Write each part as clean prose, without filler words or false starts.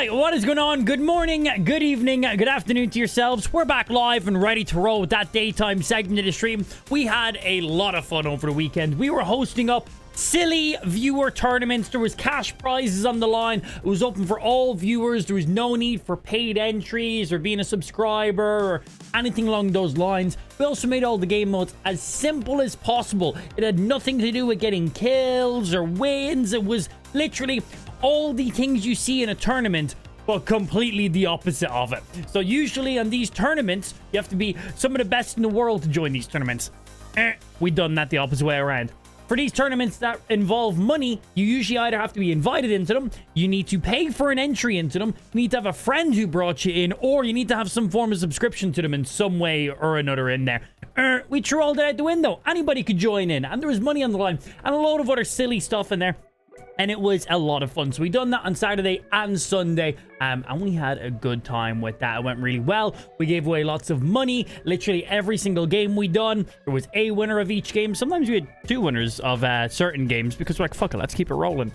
What is going on? Good morning, good evening, good afternoon to yourselves. We're back live and ready to roll with that daytime segment of the stream. We had a lot of fun over the weekend. We were hosting up silly viewer tournaments. There was cash prizes on the line. It was open for all viewers. There was no need for paid entries or being a subscriber or anything along those lines. We also made all the game modes as simple as possible. It had nothing to do with getting kills or wins. It was literally all the things you see in a tournament, but completely the opposite of it. So usually on these tournaments, you have to be some of the best in the world to join these tournaments. We done that the opposite way around. For these tournaments that involve money, you usually either have to be invited into them, you need to pay for an entry into them, you need to have a friend who brought you in, or you need to have some form of subscription to them in some way or another in there. We threw all that out the window. Anybody could join in, and there was money on the line, and a load of other silly stuff in there. And it was a lot of fun. So we done that on Saturday and Sunday. And we had a good time with that. It went really well. We gave away lots of money. Literally every single game we done, there was a winner of each game. Sometimes we had two winners of certain games because we're like, fuck it, let's keep it rolling.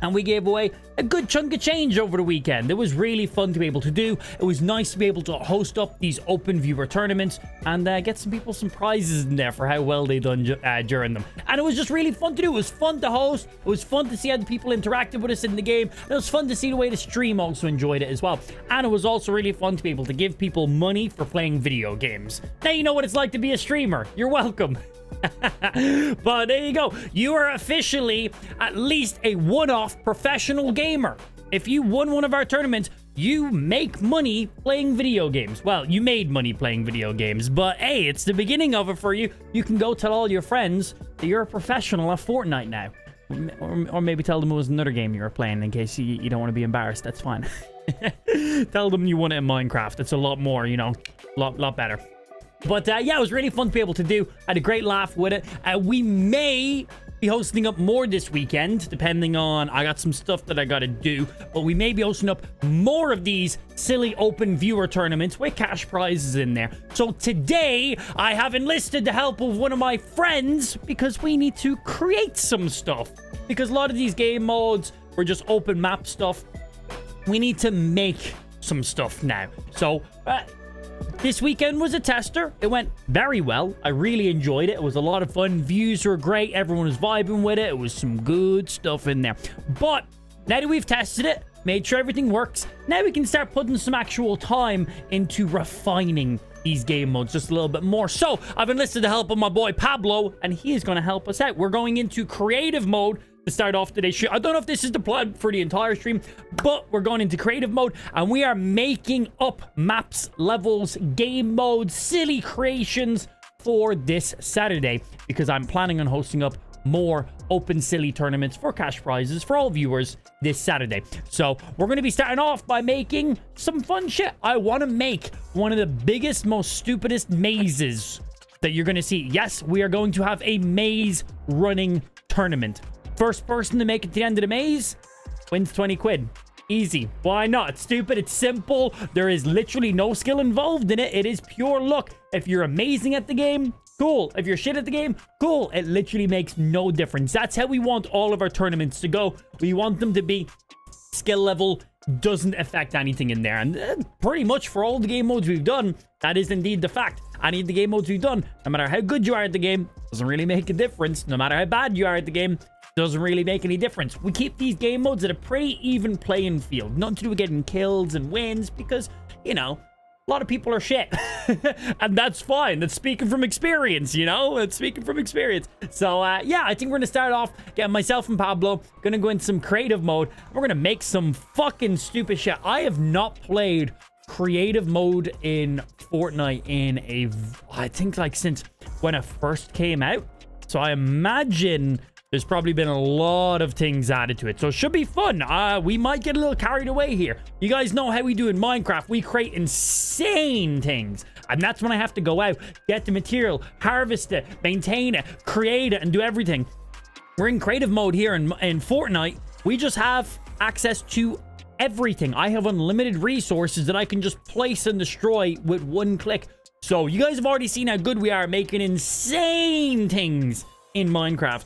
And we gave away a good chunk of change over the weekend. It was really fun to be able to do. It was nice to be able to host up these open viewer tournaments and get some people some prizes in there for how well they done during them. And it was just really fun to do. It was fun to host. It was fun to see how the people interacted with us in the game. And it was fun to see the way the stream also enjoyed it as well. And it was also really fun to be able to give people money for playing video games. Now you know what it's like to be a streamer. You're welcome. But there you go. You are officially at least a one-off professional gamer. If you won one of our tournaments, you make money playing video games. Well, you made money playing video games, but hey, it's the beginning of it for you. You can go tell all your friends that you're a professional at Fortnite now. Or maybe tell them it was another game you were playing in case you don't want to be embarrassed. That's fine. Tell them you won it in Minecraft. It's a lot more, you know, lot better. But yeah, it was really fun to be able to do. I had a great laugh with it. We may be hosting up more this weekend, depending on, I got some stuff that I got to do, but we may be hosting up more of these silly open viewer tournaments with cash prizes in there. So today, I have enlisted the help of one of my friends because we need to create some stuff. Because a lot of these game modes were just open map stuff. We need to make some stuff now. So, this weekend was a tester. It went very well. I really enjoyed it. It was a lot of fun. Views were great. Everyone was vibing with it. It was some good stuff in there. But now that we've tested it, made sure everything works, now we can start putting some actual time into refining these game modes just a little bit more. So I've enlisted the help of my boy Pablo, and he is going to help us out. We're going into creative mode to start off today's stream. I don't know if this is the plan for the entire stream, but we're going into creative mode and we are making up maps, levels, game modes, silly creations for this Saturday because I'm planning on hosting up more open silly tournaments for cash prizes for all viewers this Saturday. So we're going to be starting off by making some fun shit. I want to make one of the biggest, most stupidest mazes that you're going to see. Yes, we are going to have a maze running tournament. First person to make it to the end of the maze wins 20 quid. Easy. Why not? It's stupid. It's simple. There is literally no skill involved in it. It is pure luck. If you're amazing at the game, cool. If you're shit at the game, cool. It literally makes no difference. That's how we want all of our tournaments to go. We want them to be skill level doesn't affect anything in there. And pretty much for all the game modes we've done, that is indeed the fact. Any of the game modes we've done, no matter how good you are at the game, doesn't really make a difference. No matter how bad you are at the game, doesn't really make any difference. We keep these game modes at a pretty even playing field. Nothing to do with getting kills and wins because, you know, a lot of people are shit. And that's fine. That's speaking from experience, you know? It's speaking from experience. So, yeah, I think we're going to start off getting myself and Pablo. Going to go into some creative mode. We're going to make some fucking stupid shit. I have not played creative mode in Fortnite in I think like since when it first came out. So I imagine there's probably been a lot of things added to it. So it should be fun. We might get a little carried away here. You guys know how we do in Minecraft. We create insane things. And that's when I have to go out, get the material, harvest it, maintain it, create it, and do everything. We're in creative mode here in Fortnite. We just have access to everything. I have unlimited resources that I can just place and destroy with one click. So you guys have already seen how good we are making insane things in Minecraft.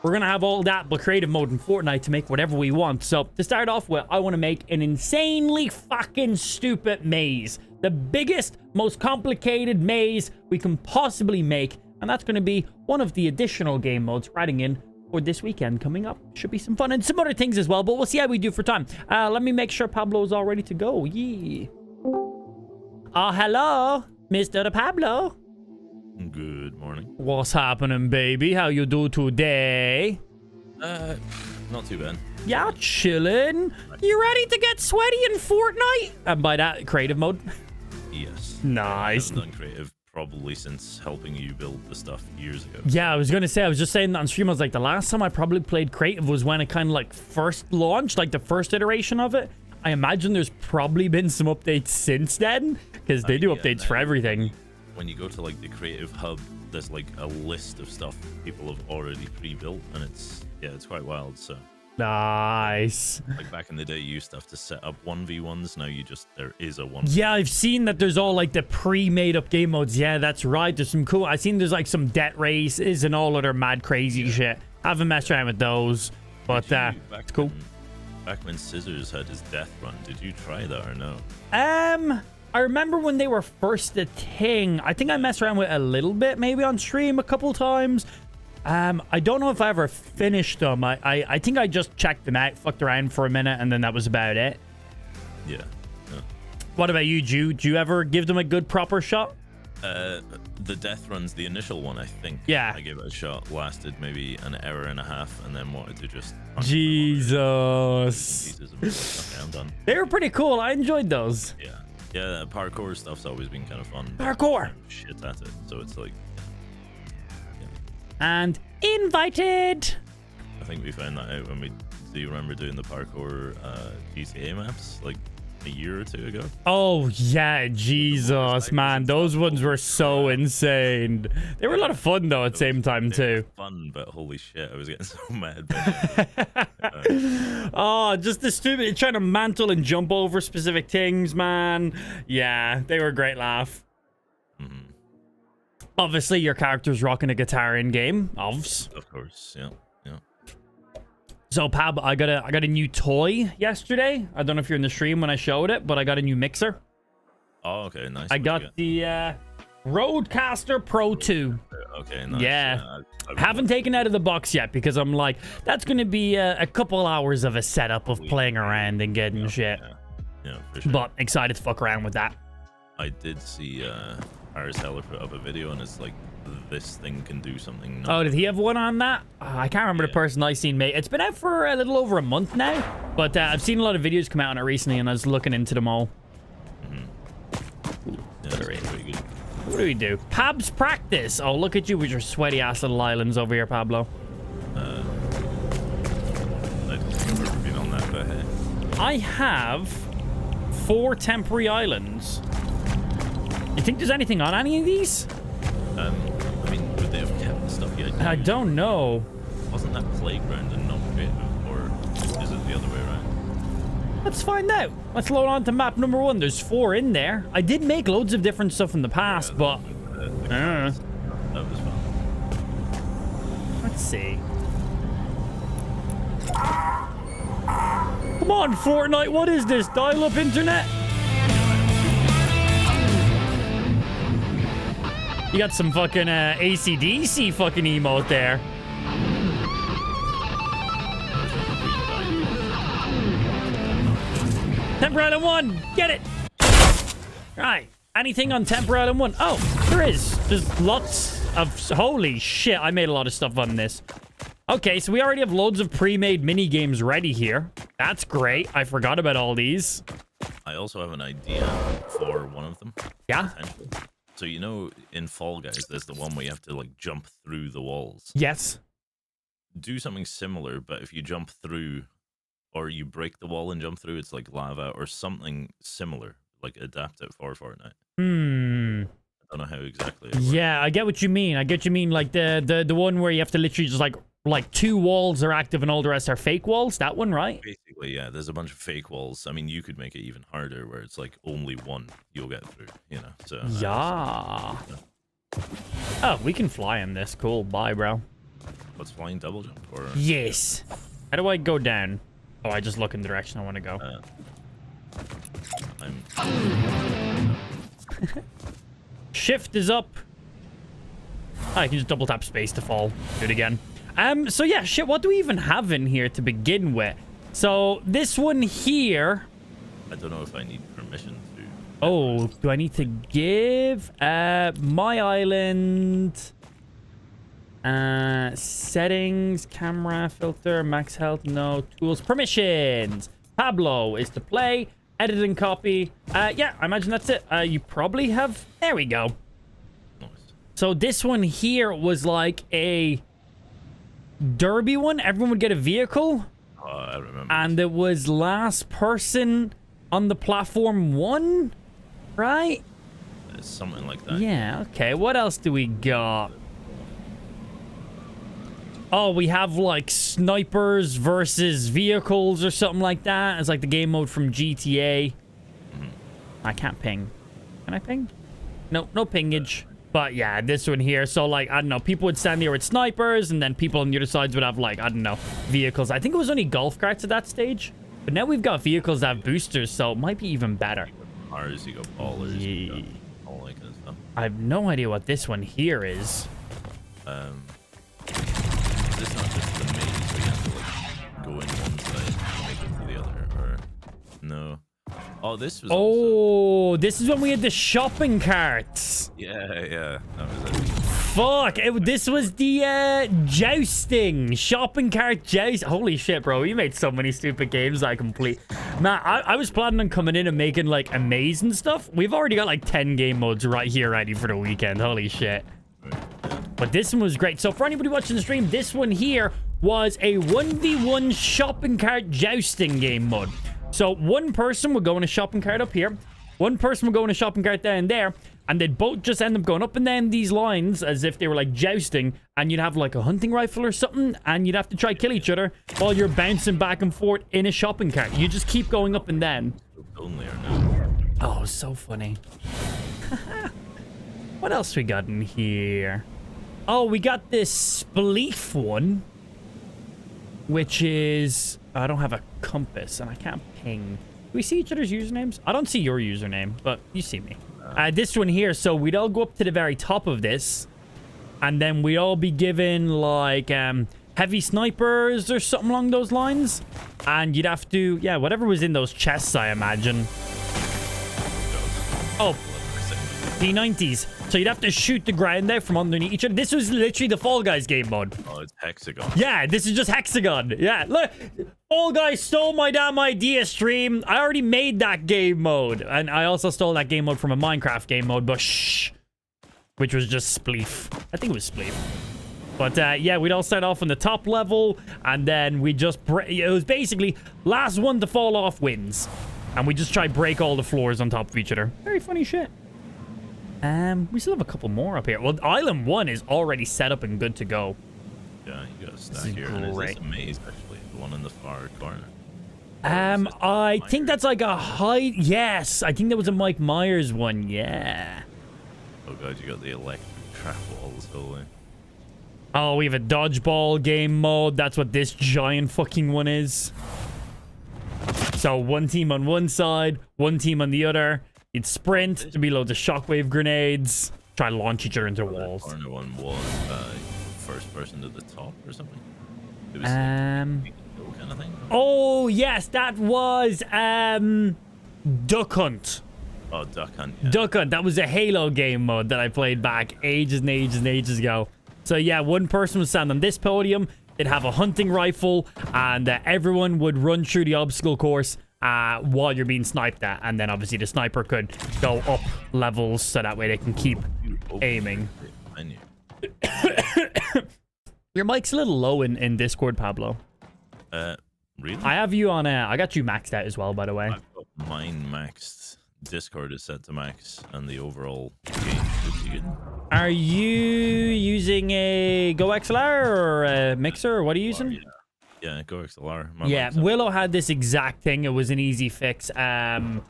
We're going to have all that, but creative mode in Fortnite to make whatever we want. So to start off with, I want to make an insanely fucking stupid maze. The biggest, most complicated maze we can possibly make. And that's going to be one of the additional game modes we're adding in for this weekend coming up. Should be some fun and some other things as well, but we'll see how we do for time. Let me make sure Pablo's all ready to go. Yeah. Hello, Mr. Pablo. Good morning. What's happening, baby? How you do today? Not too bad. Yeah, chilling. You ready to get sweaty in Fortnite? And by that, creative mode? Yes. Nice. I've done creative probably since helping you build the stuff years ago. Yeah, I was going to say, I was just saying that on stream. I was like, the last time I probably played creative was when it kind of like first launched, like the first iteration of it. I imagine there's probably been some updates since then because they do updates for everything. When you go to like the creative hub, there's like a list of stuff people have already pre-built, and it's quite wild. So nice. Like back in the day, you used to have to set up 1v1s. Now there is a 1. Yeah, I've seen that there's all like the pre-made up game modes. Yeah, that's right. There's some cool. I've seen there's like some debt races and all other mad crazy shit. Haven't messed around with those, but it's cool. Back when Scissors had his death run, did you try that or no? I remember when they were first a thing. I think I messed around with it a little bit, maybe on stream a couple times. I don't know if I ever finished them. I think I just checked them out, fucked around for a minute, and then that was about it. Yeah. What about you, Ju? Do you ever give them a good proper shot? The death runs, the initial one, I think. Yeah. I gave it a shot. Lasted maybe an hour and a half, and then wanted to just. Jesus. Okay, I'm done. They were pretty cool. I enjoyed those. Yeah. Yeah, parkour stuff's always been kind of fun. Parkour. Shit at it, so it's like. And invited. think we found that out when we. Do you remember doing the parkour GTA maps like a year or two ago? Oh yeah, Jesus, man, those ones were so insane. They were a lot of fun though at the same time too. Fun, but holy shit, I was getting so mad. Oh, just the stupid trying to mantle and jump over specific things, man. Yeah, they were a great laugh. Mm-hmm. Obviously, your character's rocking a guitar in game, ovs. Of course, yeah. So, Pab, I got a new toy yesterday. I don't know if you're in the stream when I showed it, but I got a new mixer. Oh, okay, nice. I got the Rodecaster Pro 2. Okay, nice. Yeah. Haven't taken it out of the box yet because I'm like, that's going to be a couple hours of a setup of playing around and getting shit. Yeah, for sure. But excited to fuck around with that. I did see Paris Heller put up a video and it's like, this thing can do something. Oh, did he have one on that? I can't remember the person I seen mate. It's been out for a little over a month now, but I've seen a lot of videos come out on it recently and I was looking into them all. Mm-hmm. Yeah, pretty good. What do we do? Pab's practice. Oh, look at you with your sweaty ass little islands over here, Pablo. I don't think I've ever been on that, but hey. I have 4 temporary islands. You think there's anything on any of these? I mean, would they have kept the stuff yet? I don't know. Wasn't that playground and not creative, or is it the other way around? Let's find out. Let's load on to map number 1. There's 4 in there. I did make loads of different stuff in the past, Yeah, but that was fun. let's see. Come on, Fortnite. What is this? Dial-up internet? You got some fucking AC/DC fucking emote there. Temp Island 1, get it! Right, anything on Temp Island 1? Oh, there is. There's lots of... Holy shit, I made a lot of stuff on this. Okay, so we already have loads of pre-made mini-games ready here. That's great. I forgot about all these. I also have an idea for one of them. Yeah? So, you know, in Fall Guys, there's the one where you have to, like, jump through the walls. Yes. Do something similar, but if you jump through, or you break the wall and jump through, it's like lava, or something similar. Like, adapt it for Fortnite. I don't know how exactly it works. Yeah, I get what you mean. I get what you mean. Like, the one where you have to literally just, like 2 walls are active and all the rest are fake walls. That one, right? Basically, yeah. There's a bunch of fake walls. I mean, you could make it even harder, where it's like only one you'll get through, you know? So Yeah. Oh, we can fly in this. Cool. Bye, bro. What's flying double jump? Or Yes. How do I go down? Oh, I just look in the direction I want to go. Shift is up. Oh, I can just double tap space to fall. Do it again. So yeah, shit, what do we even have in here to begin with? So this one here. I don't know if I need permission to. Oh, do I need to give my island settings, camera, filter, max health, no, tools, permissions. Pablo is to play, edit and copy. Yeah, I imagine that's it. You probably have, there we go. Nice. So this one here was like a derby one. Everyone would get a vehicle. Oh, I remember. And it was last person on the platform 1, right? Something like that. Yeah, okay. What else do we got? Oh, we have like snipers versus vehicles or something like that. It's like the game mode from GTA. I can't ping. Can I ping? No, no pingage. But yeah, this one here. So like, I don't know, people would stand there with snipers and then people on the other sides would have like, I don't know, vehicles. I think it was only golf carts at that stage. But now we've got vehicles that have boosters, so it might be even better. Cars, you got ballers, you got all that kind of stuff. I have no idea what this one here is. Is this not just the maze where you have to like go in one side and make it to the other, or no? Oh, this was. Oh, this is when we had the shopping carts. Yeah, that was it. Fuck, this was the jousting shopping cart joust. Holy shit, bro, you made so many stupid games I complete. Man, I was planning on coming in and making like amazing stuff. We've already got like 10 game modes right here ready for the weekend. Holy shit. But this one was great. So for anybody watching the stream, this one here was a 1v1 shopping cart jousting game mode. So one person would go in a shopping cart up here. One person would go in a shopping cart down there. And they'd both just end up going up and down these lines as if they were like jousting. And you'd have like a hunting rifle or something. And you'd have to try kill each other while you're bouncing back and forth in a shopping cart. You just keep going up and down. Oh, so funny. What else we got in here? Oh, we got this Spleef one. Which is... I don't have a compass and I can't ping. Do we see each other's usernames? I don't see your username, but you see me. This one here, so we'd all go up to the very top of this. And then we'd all be given, like, heavy snipers or something along those lines. And you'd have to, yeah, whatever was in those chests, I imagine. Oh, P90s. So you'd have to shoot the ground out from underneath each other. This was literally the Fall Guys game mode. Oh, it's Hexagon. Yeah, this is just Hexagon. Yeah, look. Fall Guys stole my damn idea, stream. I already made that game mode. And I also stole that game mode from a Minecraft game mode, but shh. Which was just Spleef. I think it was Spleef. But yeah, we'd all start off on the top level. And then we just... It was basically last one to fall off wins. And we just try break all the floors on top of each other. Very funny shit. We still have a couple more up here. Well, Island 1 is already set up and good to go. Yeah, you got a stack here. And is this a maze, actually? The one in the far corner? I think that's like a hide. Yes, I think that was a Mike Myers one. Yeah. Oh, God, you got the electric trap walls. Holy. Oh, we have a dodgeball game mode. That's what this giant fucking one is. So one team on one side, one team on the other. You'd sprint. There'd be loads of shockwave grenades. Try to launch each other into walls. The corner one was first person to the top or something. It was kind of thing. Oh yes, that was Duck Hunt. Oh, Duck Hunt. Yeah. Duck Hunt. That was a Halo game mode that I played back ages and ages and ages ago. So yeah, one person would stand on this podium. They'd have a hunting rifle, and everyone would run through the obstacle course. While you're being sniped at, and then obviously the sniper could go up levels so that way they can keep aiming. Your mic's a little low in Discord, Pablo. Really? I have you on I got you maxed out as well, by the way. I've got mine maxed. Discord is set to max, and the overall game should be good. Are you using a Go XLR or a mixer, or what are you using? Yeah. Yeah, Go XLR. Yeah, Willow had this exact thing. It was an easy fix. So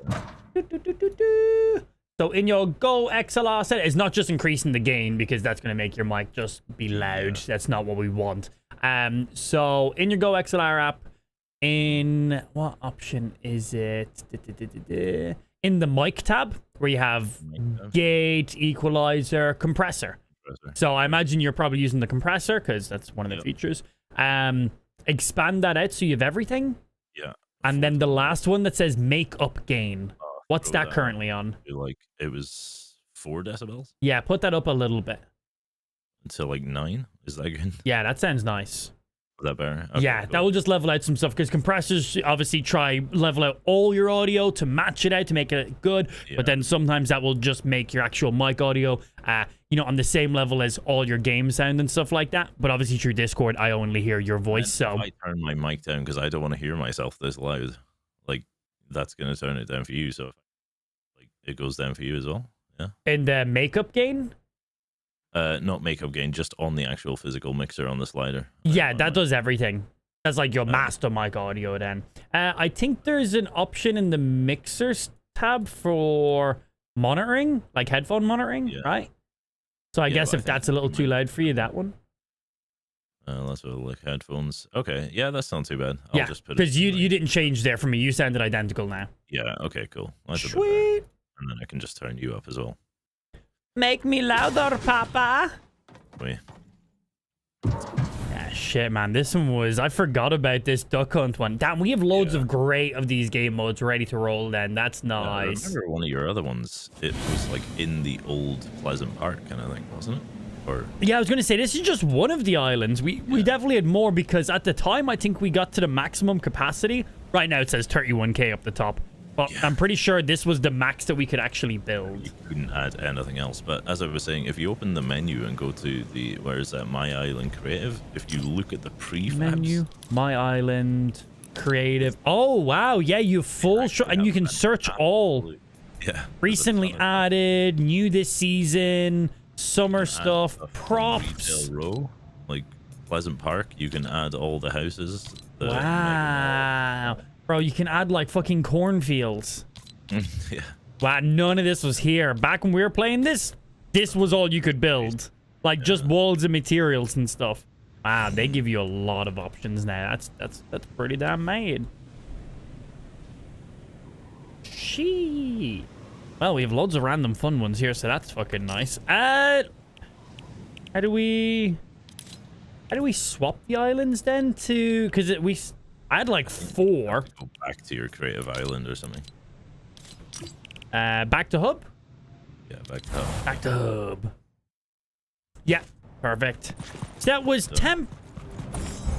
in your Go XLR set, it's not just increasing the gain because that's going to make your mic just be loud. Yeah. That's not what we want. So in your Go XLR app, in what option is it? In the mic tab, where you have gate, equalizer, compressor. So I imagine you're probably using the compressor because that's one of the features. Expand that out so you have everything. Yeah. And then the last one that says make up gain. What's that currently on? Like it was 4 decibels. Yeah, put that up a little bit. Until like 9. Is that good? Yeah, that sounds nice. Is that better? Okay, yeah, cool. That will just level out some stuff because compressors obviously try level out all your audio to match it out to make it good. Yeah. But then sometimes that will just make your actual mic audio, on the same level as all your game sound and stuff like that. But obviously through Discord, I only hear your voice. So I turn my mic down because I don't want to hear myself this loud. Like that's gonna turn it down for you. So like it goes down for you as well. Yeah. And the makeup gain. Not makeup gain, just on the actual physical mixer on the slider. Yeah, that does everything. That's like your master mic audio then. I think there's an option in the mixers tab for monitoring, like headphone monitoring, right? So I guess if that's a little too loud for you, that one. Let's have a look. Headphones. Okay, yeah, that's not too bad. I'll just put it because you didn't change there for me. You sounded identical now. Yeah, okay, cool. That's sweet. And then I can just turn you up as well. Make me louder, Papa. Wait. Yeah, shit, man. This one was... I forgot about this Duck Hunt one. Damn, we have loads of great of these game modes ready to roll then. That's nice. I remember one of your other ones. It was like in the old Pleasant Park kind of thing, wasn't it? Or... Yeah, I was going to say, this is just one of the islands. We definitely had more because at the time, I think we got to the maximum capacity. Right now, it says 31k up the top. But Yeah. I'm pretty sure this was the max that we could actually build. You couldn't add anything else. But as I was saying, if you open the menu and go to the, where is that, My Island Creative, if you look at the prefabs... Menu, My Island, Creative. Oh, wow. Yeah, you full shot, and you can search all. Yeah. Recently added, new this season, summer stuff, props. Retail row, like Pleasant Park, you can add all the houses. The Wow. Bro, you can add like fucking cornfields. Yeah. Wow, none of this was here. Back when we were playing this was all you could build. Like just walls and materials and stuff. Wow, they give you a lot of options now. That's pretty damn made. Shit. Well, we have loads of random fun ones here, so that's fucking nice. How do we swap the islands then to, because I had like 4. Go back to your creative island or something. Back to hub? Yeah, back to hub. Back to hub. Yeah, perfect. So that was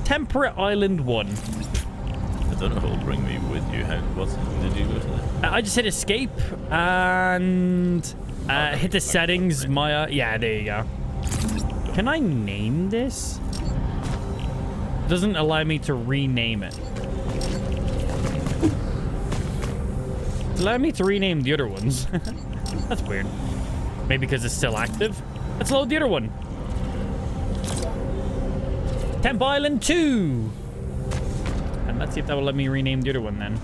Temperate Island 1. I don't know if it'll bring me with you. What did you go to there? I just hit escape and hit the settings. Yeah, there you go. Can I name this? Doesn't allow me to rename it. Allow me to rename the other ones. That's weird. Maybe because it's still active. Let's load the other one. Temp Island 2. And let's see if that will let me rename the other one then.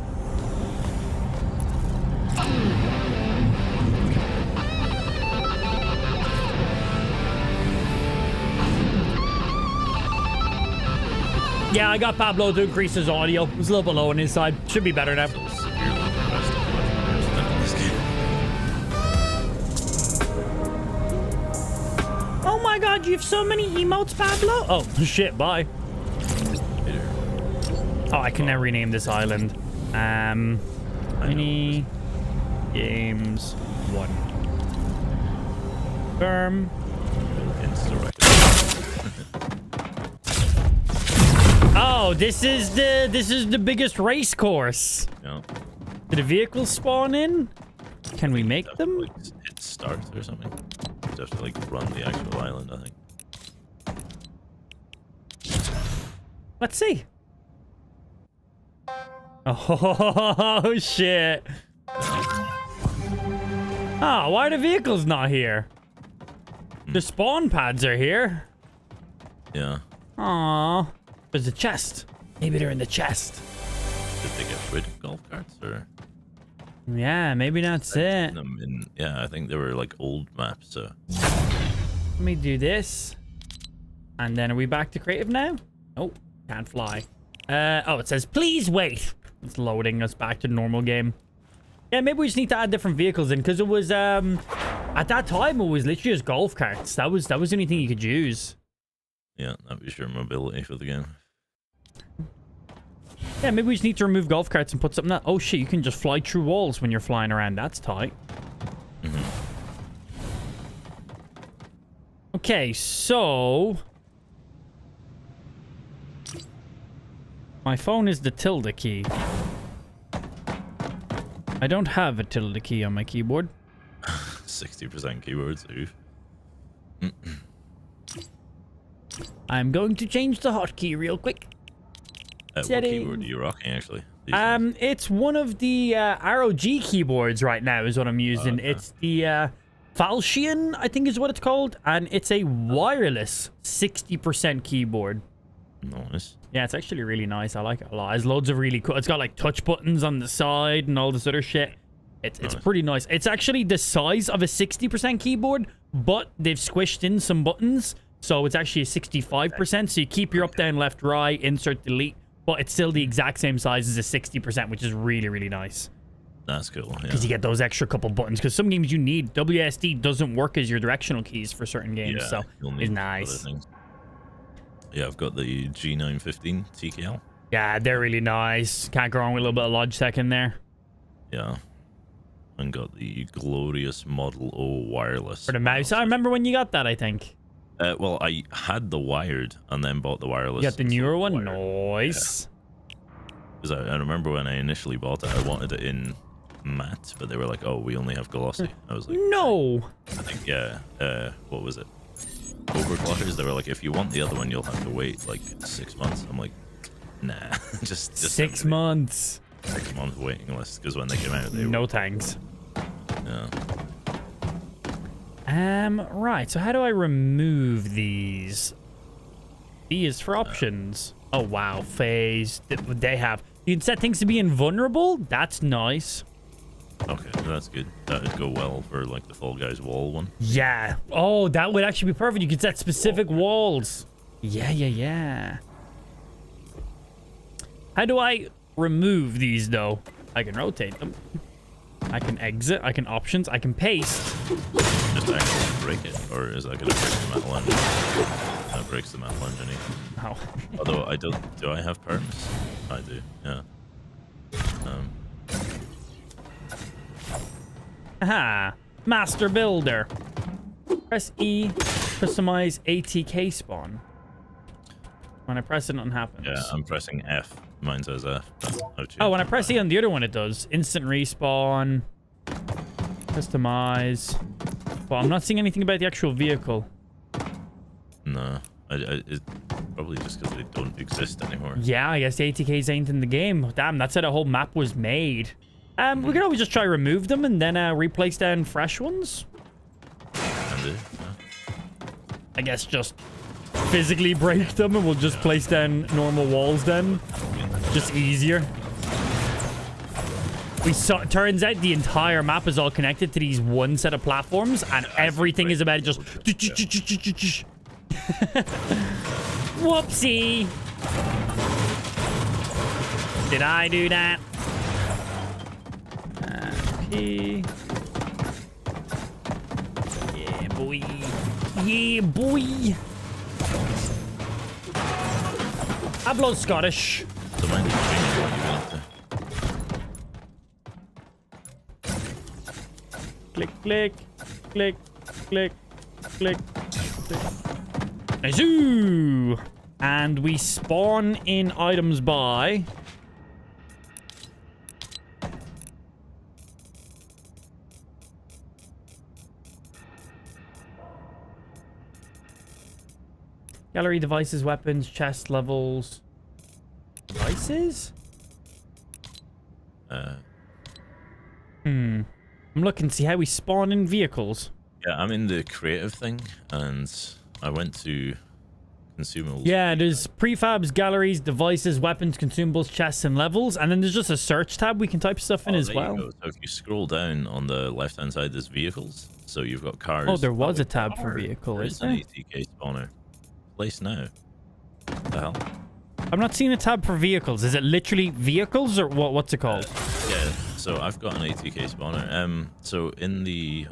Yeah, I got Pablo to increase his audio. It was a little bit low on his side. Should be better now. Oh my god, you have so many emotes, Pablo. Oh, shit, bye. Oh, I can now rename this island. Mini games 1. Firm. Oh, this is the biggest race course. Yeah. Did the vehicles spawn in? Can we make them? Like, hit start or something. You have to like run the actual island, I think. Let's see. Oh shit. Ah, why are the vehicles not here? The spawn pads are here. Yeah. Aww. There's a chest. Maybe they're in the chest. Did they get rid of golf carts or? Yeah, maybe that's it. Yeah, I think they were like old maps. So let me do this. And then are we back to creative now? Oh, can't fly. Oh, it says please wait. It's loading us back to the normal game. Yeah, maybe we just need to add different vehicles in because it was at that time it was literally just golf carts. That was the only thing you could use. yeah, that was your mobility for the game. Yeah, maybe we just need to remove golf carts and put something else. Oh shit, you can just fly through walls when you're flying around. That's tight. Okay, so my phone is the tilde key. I don't have a tilde key on my keyboard. 60% keyboards. Oof. I'm going to change the hotkey real quick. What keyboard are you rocking actually? It's one of the ROG keyboards right now is what I'm using. Okay. It's the Falchion, I think is what it's called, and it's a wireless 60% keyboard. Nice. Yeah, it's actually really nice. I like it a lot. It's loads of really cool. It's got like touch buttons on the side and all this other shit. It's pretty nice. It's actually the size of a 60% keyboard, but they've squished in some buttons, so it's actually a 65%. So you keep your up, down, left, right, insert, delete, but it's still the exact same size as a 60%, which is really, really nice. That's cool. Because you get those extra couple buttons. Because some games you need WSD doesn't work as your directional keys for certain games, so it's nice. Yeah, I've got the G915 TKL. Yeah, they're really nice. Can't go wrong with a little bit of Logitech in there. Yeah. And got the glorious Model O wireless. For the mouse. I remember when you got that, I think. Well, I had the wired and then bought the wireless. You got the newer one? Nice. Because I remember when I initially bought it, I wanted it in matte, but they were like, oh, we only have glossy. I was like, no. I think, yeah, what was it? Overclockers, they were like, if you want the other one, you'll have to wait like 6 months. I'm like, nah, just 6 months. 6 month waiting list, because when they came out, they no were, thanks. yeah. Right, so how do I remove these? B is for options. Oh, wow, phase. They have. You can set things to be invulnerable. That's nice. Okay, that's good. That would go well for like the Fall Guys wall one. Yeah. Oh, that would actually be perfect. You could set specific walls. Yeah. How do I remove these, though? I can rotate them. I can exit. I can options. I can paste. Just actually break it, or is that going to break the metal engine? That breaks the metal engine. Oh. Although I don't. Do I have perms? I do. Yeah. Aha. Master Builder. Press E. Customize ATK spawn. When I press it, nothing happens. Yeah, I'm pressing F. Mine says F. Oh, when I press E on the other one, it does. Instant respawn. Customize. Well, I'm not seeing anything about the actual vehicle. No. It's probably just because they don't exist anymore. Yeah, I guess the ATKs ain't in the game. Damn, that's how the whole map was made. We could always just try remove them and then replace down fresh ones. Can do, yeah. I guess just physically break them and we'll just place down normal walls then. Just easier. Turns out the entire map is all connected to these one set of platforms and everything is about just... Whoopsie! Did I do that? P. Yeah, boy. Yeah, boy. I blow Scottish. So mine is changing what you want to. Click, click, click, click, click, click. Zoo! And we spawn in items by... Gallery, devices, weapons, chest levels. Devices? I'm looking to see how we spawn in vehicles. Yeah, I'm in the creative thing, and I went to consumables. Yeah, there's prefabs, galleries, devices, weapons, consumables, chests, and levels. And then there's just a search tab we can type stuff in as well. So if you scroll down on the left-hand side, there's vehicles. So you've got cars. Oh, there was a tab for vehicle, is there? An ATK spawner. Place now. What the hell? I'm not seeing a tab for vehicles. Is it literally vehicles or what's it called? Yeah, so I've got an ATK spawner. So in the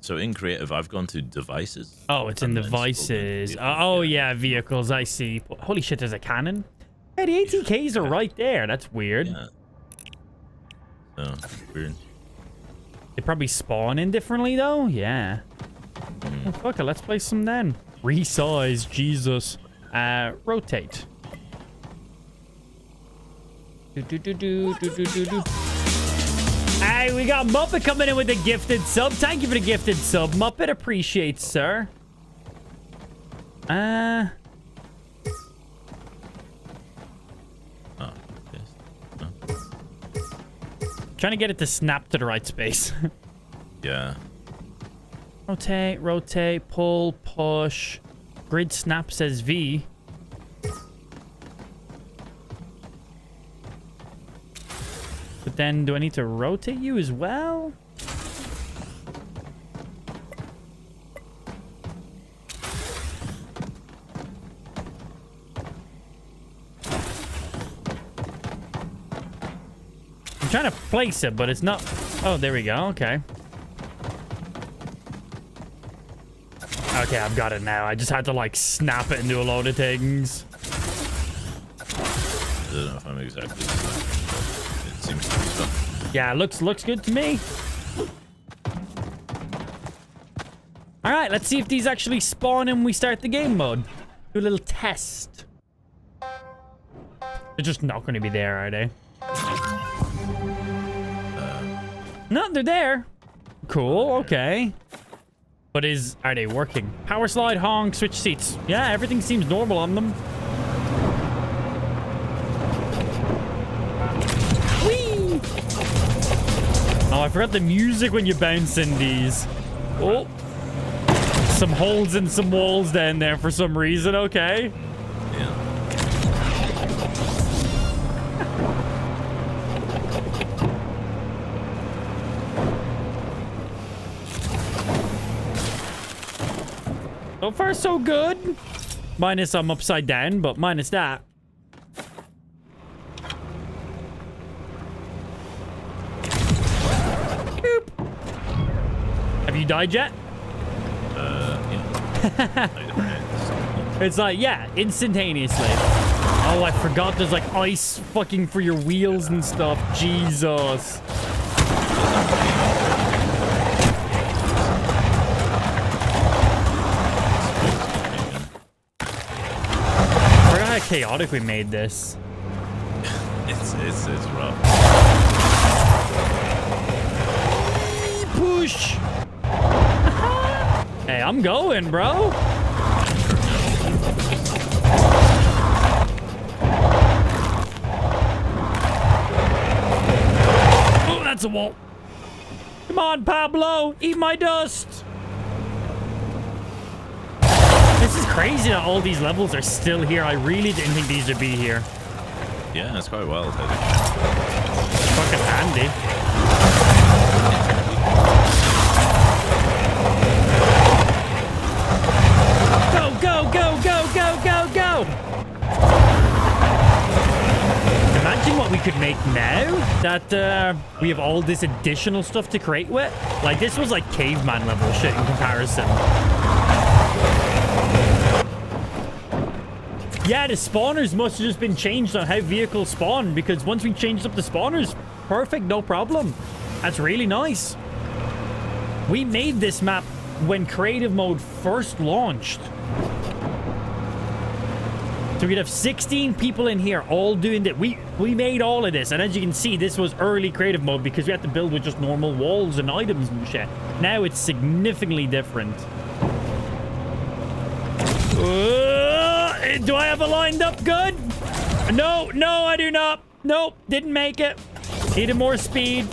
so in creative, I've gone to devices. Oh, it's in devices. Oh yeah, vehicles. I see. Holy shit, there's a cannon. Yeah, the ATKs are right there. That's weird. Yeah. So weird. They probably spawn in differently though. Yeah. Oh, fuck it, let's place some then. Resize, Jesus. Rotate. Hey, we got Muppet coming in with a gifted sub. Thank you for the gifted sub, Muppet. Appreciate, sir. Oh, Trying to get it to snap to the right space. yeah. Rotate, rotate, pull, push. Grid snap says V. But then, do I need to rotate you as well? I'm trying to place it, but it's not... Oh, there we go. Okay. Okay, I've got it now. I just had to, like, snap it into a load of things. I don't know if I'm exactly... It seems to be stuff. Yeah, looks good to me. Alright, let's see if these actually spawn and we start the game mode. Do a little test. They're just not going to be there, are they? No, they're there. Cool, okay. But are they working? Power slide, honk, switch seats. Yeah, everything seems normal on them. Whee! Oh, I forgot the music when you bounce in these. Oh. Some holes in some walls down there for some reason, okay. Yeah. So far, so good. Minus I'm upside down, but minus that. Boop. Have you died yet? Yeah. It's like, yeah, instantaneously. Oh, I forgot there's like ice fucking for your wheels and stuff. Jesus. I forgot how chaotic we made this. It's rough. Push. Hey, I'm going, bro. Oh, that's a wall. Come on, Pablo. Eat my dust. This is crazy that all these levels are still here. I really didn't think these would be here. Yeah, it's quite wild. It's fucking handy. Go, go, go, go, go, go! Imagine what we could make now that we have all this additional stuff to create with. Like, this was like caveman level shit in comparison. Yeah, the spawners must have just been changed on how vehicles spawn, because once we changed up the spawners, perfect, no problem. That's really nice. We made this map when creative mode first launched. So we'd have 16 people in here all doing that. We made all of this, and as you can see, this was early creative mode because we had to build with just normal walls and items and shit. Now it's significantly different. Do I have it lined up good? No, no, I do not. Nope, didn't make it. Needed more speed.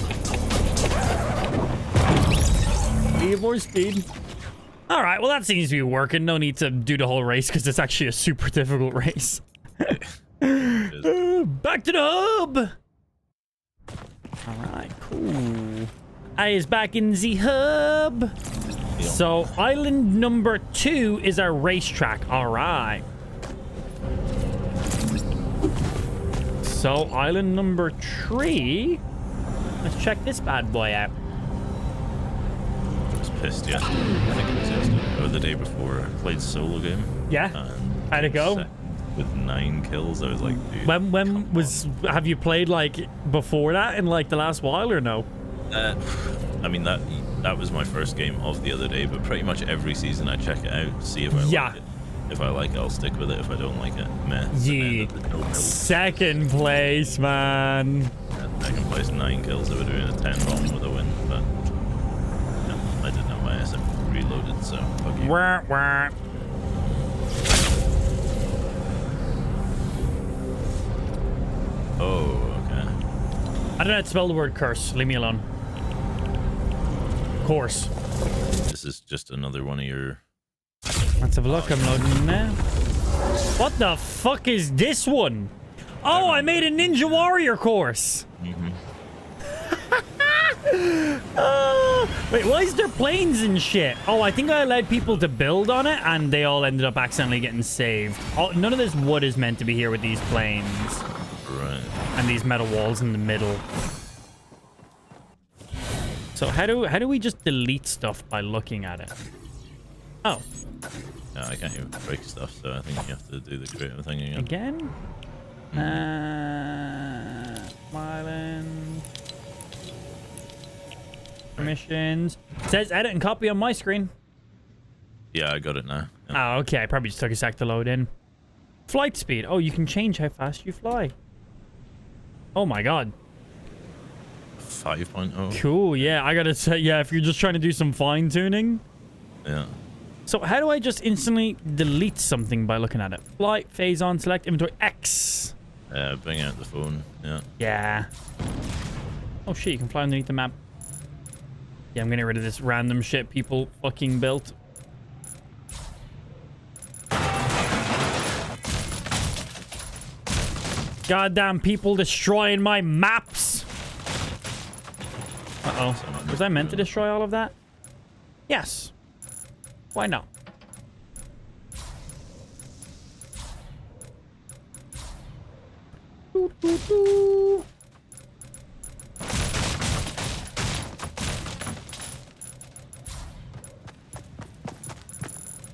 Needed more speed. All right, well, that seems to be working. No need to do the whole race because it's actually a super difficult race. Back to the hub. All right, cool. I is back in the hub. So island number 2 is our racetrack. All right. So island number 3. Let's check this bad boy out. Pissed, yeah. I think it was yesterday or the day before. I played solo game. Yeah. How'd it go? With 9 kills, I was like, dude. When was? Have you played like before that in like the last while or no? I mean that was my first game of the other day, but pretty much every season I check it out, see if I like it. If I like it, I'll stick with it. If I don't like it, meh. Yeah. Second place, man. Yeah, second place, 9 kills. I would have been a 10 bomb with a win, but. I didn't have my SM reloaded, so fuck you. Wah, wah. Oh, okay. I don't know how to spell the word curse. Leave me alone. Course. This is just another one of your... Let's have a look. I'm loading now. What the fuck is this one? Oh, I made a Ninja Warrior course. Mm-hmm. Wait, why is there planes and shit? Oh, I think I allowed people to build on it, and they all ended up accidentally getting saved. Oh, none of this wood is meant to be here with these planes. Right. And these metal walls in the middle. So how do we just delete stuff by looking at it? Oh. Yeah, I can't even break stuff, so I think you have to do the creative thing again. Again? Island. Permissions. It says edit and copy on my screen. Yeah, I got it now. Yeah. Oh, okay. I probably just took a sec to load in. Flight speed. Oh, you can change how fast you fly. Oh my god. 5.0. Cool, yeah. I gotta say, yeah, if you're just trying to do some fine-tuning. Yeah. So how do I just instantly delete something by looking at it? Flight, phase on, select, inventory, X. Bring out the phone. Yeah. Yeah. Oh shit, you can fly underneath the map. Yeah, I'm getting rid of this random shit people fucking built. Goddamn people destroying my maps. Uh-oh. Was I meant to destroy all of that? Yes. Why not? Doo, doo, doo.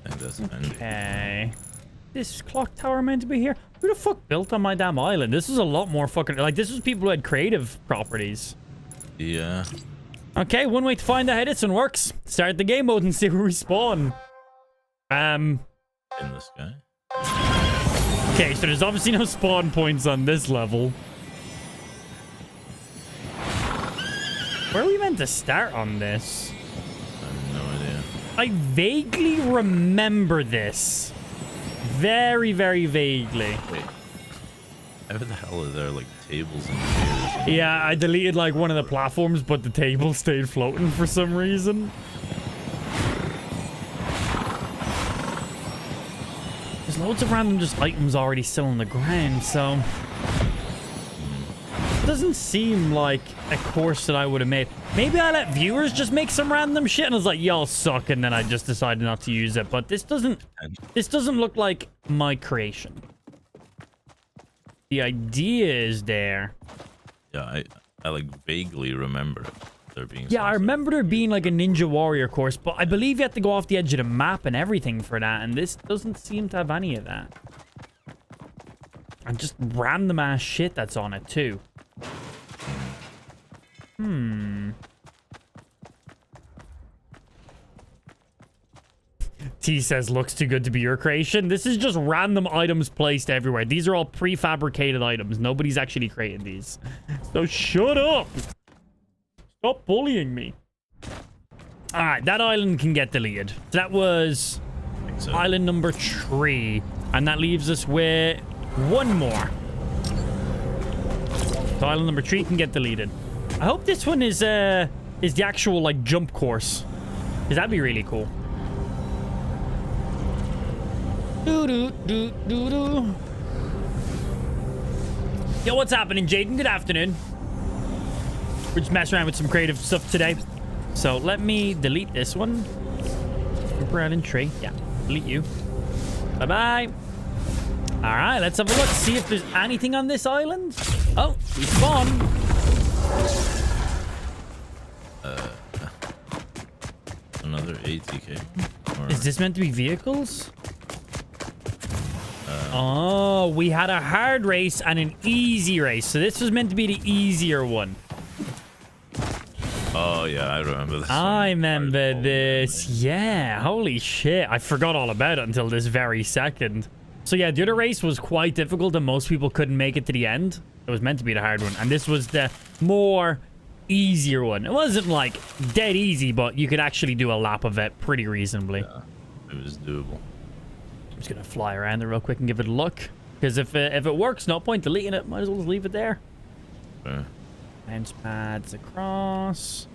I think that's handy. Okay. This clock tower meant to be here? Who the fuck built on my damn island? This is a lot more fucking... Like, this was people who had creative properties. Yeah. Okay, one way to find out how this one works. Start the game mode and see where we spawn. In the sky. Okay, so there's obviously no spawn points on this level. Where are we meant to start on this? I have no idea. I vaguely remember this. Very, very vaguely. Wait. How the hell are there, like, tables and chairs? Yeah, I deleted, like, one of the platforms, but the table stayed floating for some reason. There's loads of random just items already still on the ground, so... It doesn't seem like a course that I would have made. Maybe I let viewers just make some random shit and I was like, y'all suck, and then I just decided not to use it. But this doesn't look like my creation. The idea is there. Yeah, I like vaguely remember there being. Yeah, I remember there being like a Ninja Warrior course, but I believe you have to go off the edge of the map and everything for that, and this doesn't seem to have any of that. And just random ass shit that's on it too. T says, looks too good to be your creation. This is just random items placed everywhere. These are all prefabricated items. Nobody's actually created these. So shut up. Stop bullying me. All right, that island can get deleted. So that was island number 3. And that leaves us with one more. So island number 3 can get deleted. I hope this one is the actual, like, jump course. Because that'd be really cool. Doo-doo-doo-doo-doo. Yo, what's happening, Jaden? Good afternoon. We're just messing around with some creative stuff today. So let me delete this one. Super Island tree. Yeah, delete you. Bye-bye. All right, let's have a look. See if there's anything on this island. Oh, we spawned. Another ATK. Or... Is this meant to be vehicles? Oh, we had a hard race and an easy race. So this was meant to be the easier one. Oh, yeah, I remember this. I remember this. Yeah, holy shit. I forgot all about it until this very second. So yeah, the other race was quite difficult and most people couldn't make it to the end. It was meant to be the hard one. And this was the more easier one. It wasn't like dead easy, but you could actually do a lap of it pretty reasonably. Yeah, it was doable. I'm just gonna fly around there real quick and give it a look. Because if it works, no point deleting it. Might as well just leave it there. Fair. Bounce pads across.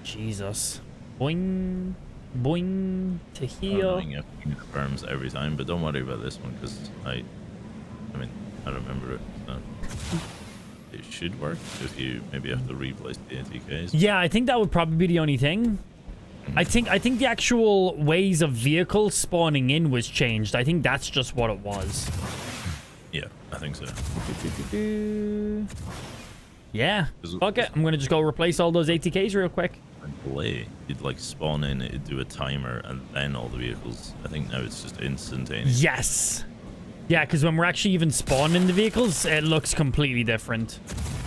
Jesus. Boing. Boing. To heal. It confirms every time, but don't worry about this one because I mean, I remember it. So it should work if you maybe have to replace the ATKs. Yeah, I think that would probably be the only thing. I think the actual ways of vehicles spawning in was changed. I think that's just what it was. Yeah, I think so. Yeah. Fuck it. I'm gonna just go replace all those ATKs real quick. Delay. You'd like spawn in, it'd do a timer, and then all the vehicles. I think now it's just instantaneous. Yes. Yeah, because when we're actually even spawning the vehicles, it looks completely different.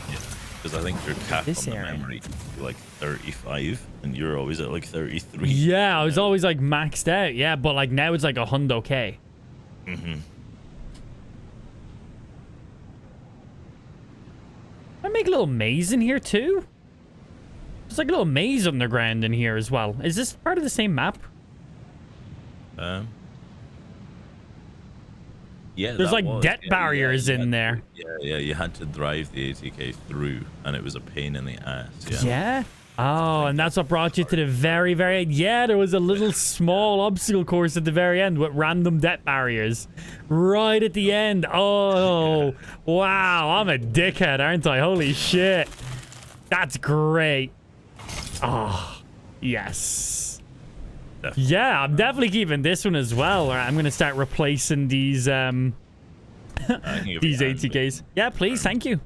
Yeah, because I think your cap on the memory is like 35, and you're always at like 33. Yeah, I was always like maxed out. Yeah, but like now it's like 100K. Mm-hmm. I make a little maze in here too. There's like a little maze underground in here as well. Is this part of the same map? Yeah, there's like debt barriers in there. Yeah, you had to drive the ATK through, and it was a pain in the ass. Yeah. Oh, and that's what brought you to the very, very... Yeah, there was a little small obstacle course at the very end with random debt barriers. Right at the end. Oh, wow. I'm a dickhead, aren't I? Holy shit. That's great. Oh, yes. Yeah, I'm definitely keeping this one as well. I'm going to start replacing these these ATKs. Yeah, please. Thank you.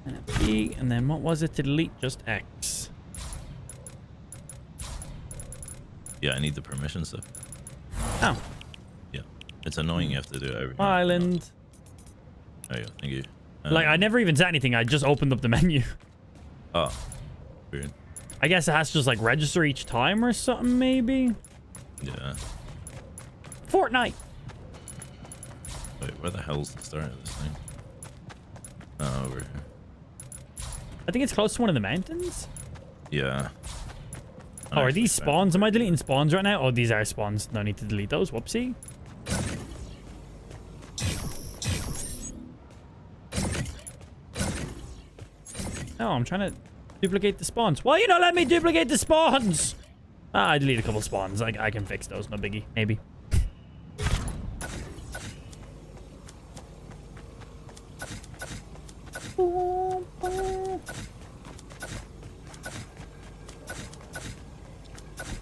And a P, and then what was it to delete? Just X. Yeah, I need the permission stuff. Oh. Yeah. It's annoying you have to do it every Island. There you go. Thank you. Like, I never even said anything. I just opened up the menu. Oh. Weird. I guess it has to just, like, register each time or something, maybe? Yeah. Fortnite. Wait, where the hell's the start of this thing? Oh, over here. I think it's close to one of the mountains. Yeah. Oh, are these spawns? Am I deleting spawns right now? Oh, these are spawns. No need to delete those. Whoopsie. Oh, I'm trying to duplicate the spawns. Why you not let me duplicate the spawns? Ah, I deleted a couple spawns. I can fix those. No biggie. Maybe.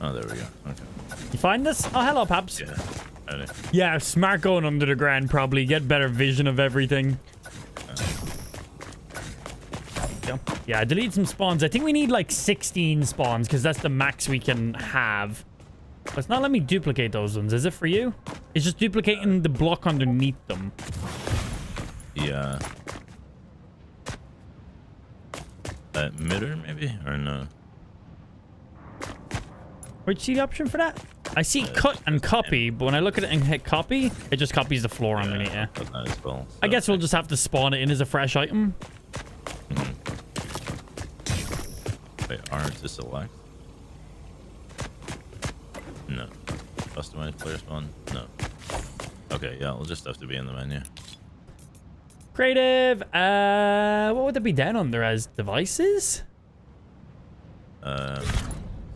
Oh, there we go. Okay. You find this? Oh, hello, Paps. Yeah. Ready. Yeah, smart going under the ground, probably. Get better vision of everything. Yeah, delete some spawns. I think we need like 16 spawns because that's the max we can have. But it's not letting me duplicate those ones. Is it for you? It's just duplicating the block underneath them. Yeah. Mirror, maybe? Or no? Where'd you see the option for that? I see cut and copy, but when I look at it and hit copy, it just copies the floor underneath it. That as well, so. I guess we'll just have to spawn it in as a fresh item. Wait, R to select? No. Customize player spawn? No. Okay, yeah, we'll just have to be in the menu. Creative. What would that be down under as devices?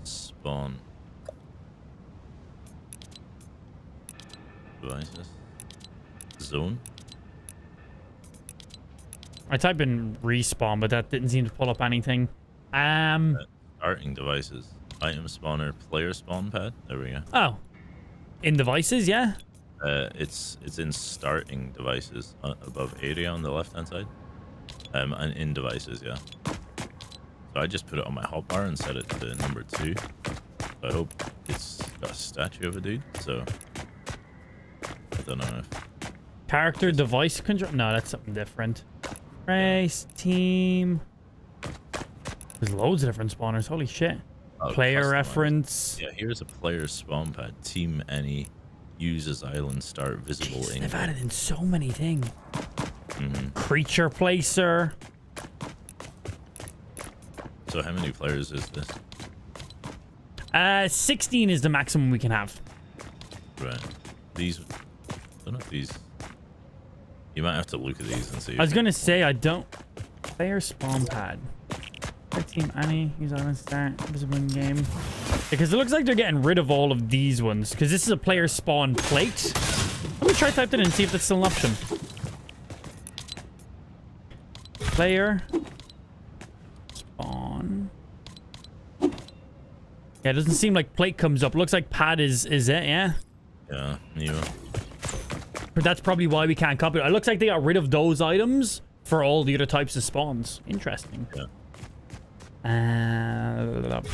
Spawn. Devices. Zone. I typed in respawn, but that didn't seem to pull up anything. Starting devices. Item spawner. Player spawn pad. There we go. Oh. In devices, yeah? It's in starting devices above area on the left hand side. And in devices, yeah. So I just put it on my hotbar and set it to number 2. I hope it's got a statue of a dude, so I don't know if... Character device control? No, that's something different. Race, team. There's loads of different spawners. Holy shit. Oh, player customized. reference. Yeah, here's a player spawn pad. Team any uses island start visible. Jeez, in. they've added in so many things. Creature placer. So how many players is this? 16 is the maximum we can have. Right. These. I don't know if these. You might have to look at these and see. I was gonna say I don't. Player spawn pad. Team Annie, use island start, visible in game. Because it looks like they're getting rid of all of these ones. Because this is a player spawn plate. Let me try type that in and see if that's still an option. Player spawn. Yeah, it doesn't seem like plate comes up. Looks like pad is it, yeah? Yeah, new. But that's probably why we can't copy it. It looks like they got rid of those items for all the other types of spawns. Interesting. Yeah.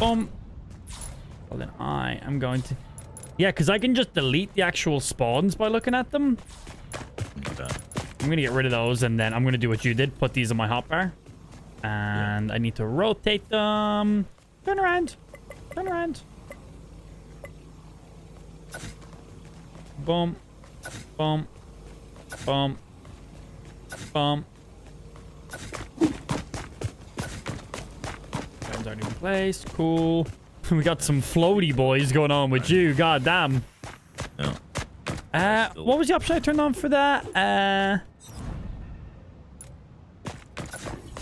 Boom. Well, then I am going to... Yeah, because I can just delete the actual spawns by looking at them. Okay. I'm going to get rid of those, and then I'm going to do what you did. Put these on my hotbar. And I need to rotate them. Turn around. Turn around. Boom. Boom. Boom. Boom. One's already in place. Cool. We got some floaty boys going on with you. God damn. Yeah. What was the option I turned on for that?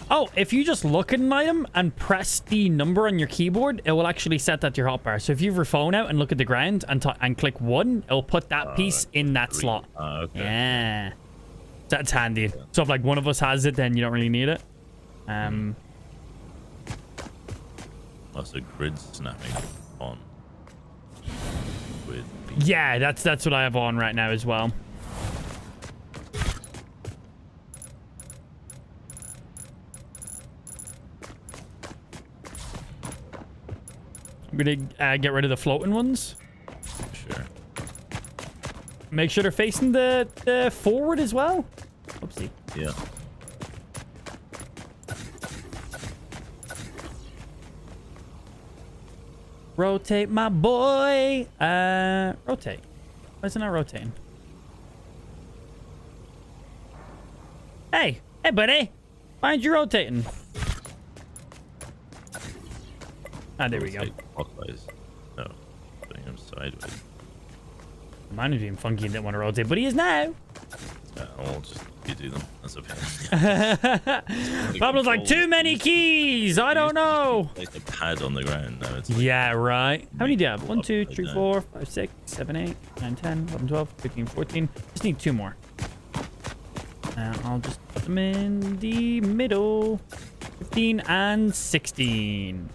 Oh, if you just look at an item and press the number on your keyboard, it will actually set that to your hotbar. So if you have your phone out and look at the ground and click 1, it'll put that piece in that slot. Okay. Yeah. That's handy. Yeah. So if like one of us has it, then you don't really need it. That's a grid snapping on. Yeah, that's what I have on right now as well. I'm gonna get rid of the floating ones. Sure. Make sure they're facing the forward as well. Oopsie. Yeah. Rotate, my boy. Rotate. Why is it not rotating? Hey, buddy. Why aren't you rotating? Ah, there we go. Clockwise. No, putting him sideways. Mine was being funky and didn't want to rotate, but he is now. I'll just do them. That's okay. Pablo's like, too many keys. I don't know. Like a pad on the ground now. It's like, yeah, right. How many do you have? 1, 2, 3, 4, 5, 6, 7, 8, 9, 10, 11, 12, 15, 14. Just need 2 more. I'll just put them in the middle. 15 and 16.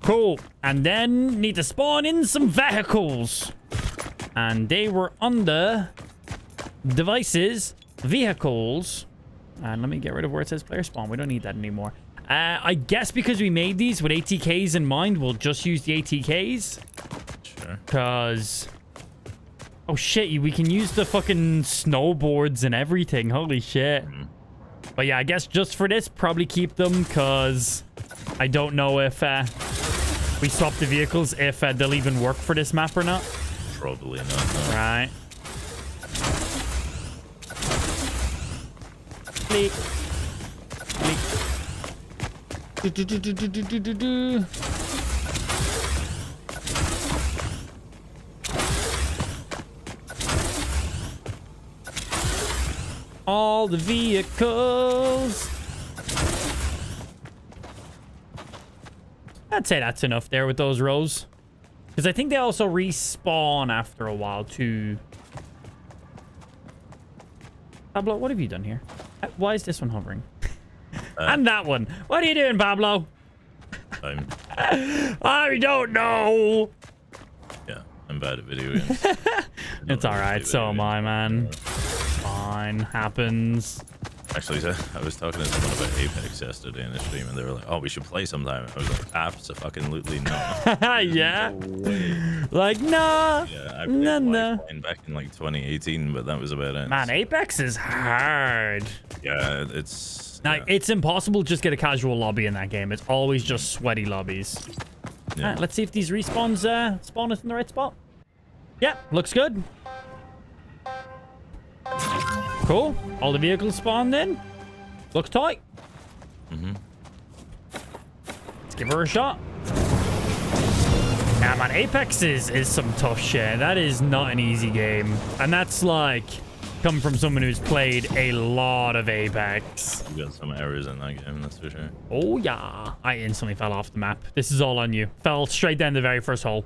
Cool. And then need to spawn in some vehicles. And they were under devices, vehicles. And let me get rid of where it says player spawn. We don't need that anymore. I guess because we made these with ATKs in mind, we'll just use the ATKs. Sure. Because... oh, shit. We can use the fucking snowboards and everything. Holy shit. But yeah, I guess just for this, probably keep them. Because I don't know if we swap the vehicles, if they'll even work for this map or not. Probably not. No. Right. Click. Click. Do. All the vehicles. I'd say that's enough there with those rows. Because I think they also respawn after a while, too. Pablo, what have you done here? Why is this one hovering? And that one. What are you doing, Pablo? I don't know. Yeah, I'm bad at video games. It's alright, so am I, man. Fine, happens. Actually, I was talking to someone about Apex yesterday in the stream, and they were like, "Oh, we should play sometime." I was like, "Absolutely not." Yeah. No, like, nah. Yeah, I played back in like 2018, but that was about it. Man, Apex is hard. Yeah, it's... Like, it's impossible to just get a casual lobby in that game. It's always just sweaty lobbies. Yeah. Right, let's see if these respawns spawn us in the right spot. Yeah, looks good. Cool. All the vehicles spawned in. Looks tight. Let's give her a shot. Yeah, man, Apex is some tough shit. That is not an easy game. And that's like coming from someone who's played a lot of Apex. You got some errors in that game, that's for sure. Oh, yeah. I instantly fell off the map. This is all on you. Fell straight down the very first hole.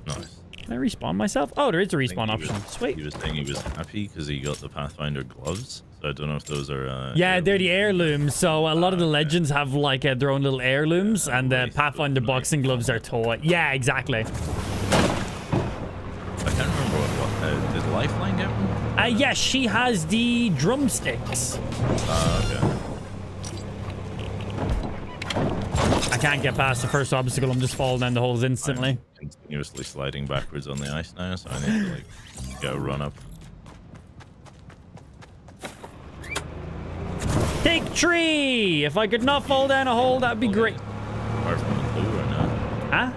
Nice. Can I respawn myself? Oh, there is a respawn option. Sweet. He was saying he was happy because he got the Pathfinder gloves. So I don't know if those are... yeah, they're the heirlooms. So a lot of the legends have like their own little heirlooms, and the Pathfinder boxing gloves are toy. Yeah, exactly. I can't remember what did Lifeline get one? Yeah, she has the drumsticks. Okay. I can't get past the first obstacle. I'm just falling down the holes instantly. I'm continuously sliding backwards on the ice now, so I need to like go run up. Take tree! If I could not fall down a hole, that'd be great. Apart from the blue or not? Huh?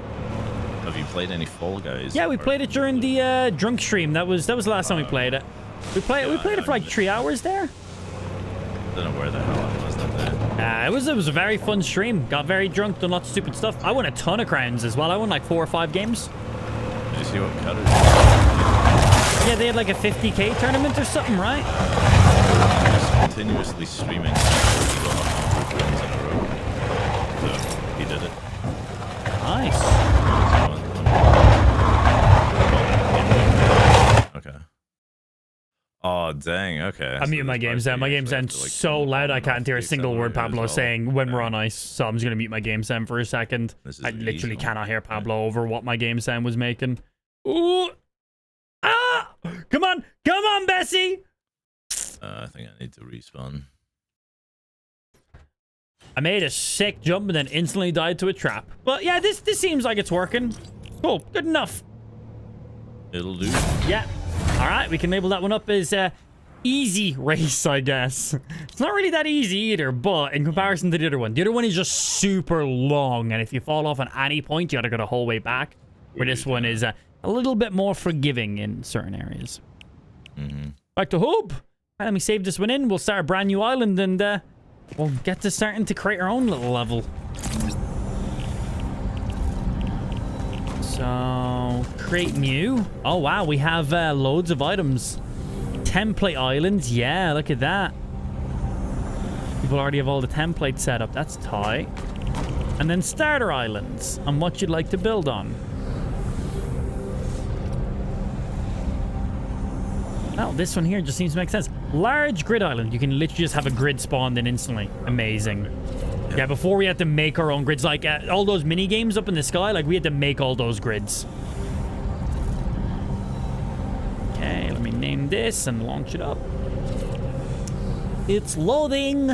Have you played any Fall Guys? Yeah, we played it during the drunk stream. That was the last time we played it. We played it for like 3 hours there. don't know where the hell I was that day. It was a very fun stream. Got very drunk, done lots of stupid stuff. I won a ton of crowns as well. I won like 4 or 5 games. Did you see what Cutters? Yeah, they had like a 50k tournament or something, right? Just continuously streaming. So he did it. Nice. Okay. Oh, dang. Okay. I'm muting my game sound. My game sound's so loud I can't hear a single word Pablo saying when we're on ice. So I'm just going to mute my game sound for a second. I literally cannot hear Pablo over what my game sound was making. Ooh. Ah! Come on. Come on, Bessie. I think I need to respawn. I made a sick jump and then instantly died to a trap. But yeah, this seems like it's working. Cool. Good enough. It'll do. Yeah. All right, we can label that one up as easy race, I guess. It's not really that easy either, but in comparison to the other one is just super long, and if you fall off at any point, you gotta go the whole way back. Where this one is a little bit more forgiving in certain areas. Back to hub. Right, let me save this one in. We'll start a brand new island, and we'll get to starting to create our own little level. So, create new. Oh, wow. We have loads of items. Template islands. Yeah, look at that. People already have all the templates set up. That's tight. And then starter islands on what you'd like to build on. Well, this one here just seems to make sense. Large grid island. You can literally just have a grid spawned in instantly. Amazing. Yeah, before we had to make our own grids, like all those mini games up in the sky, like we had to make all those grids. Okay, let me name this and launch it up. It's loading.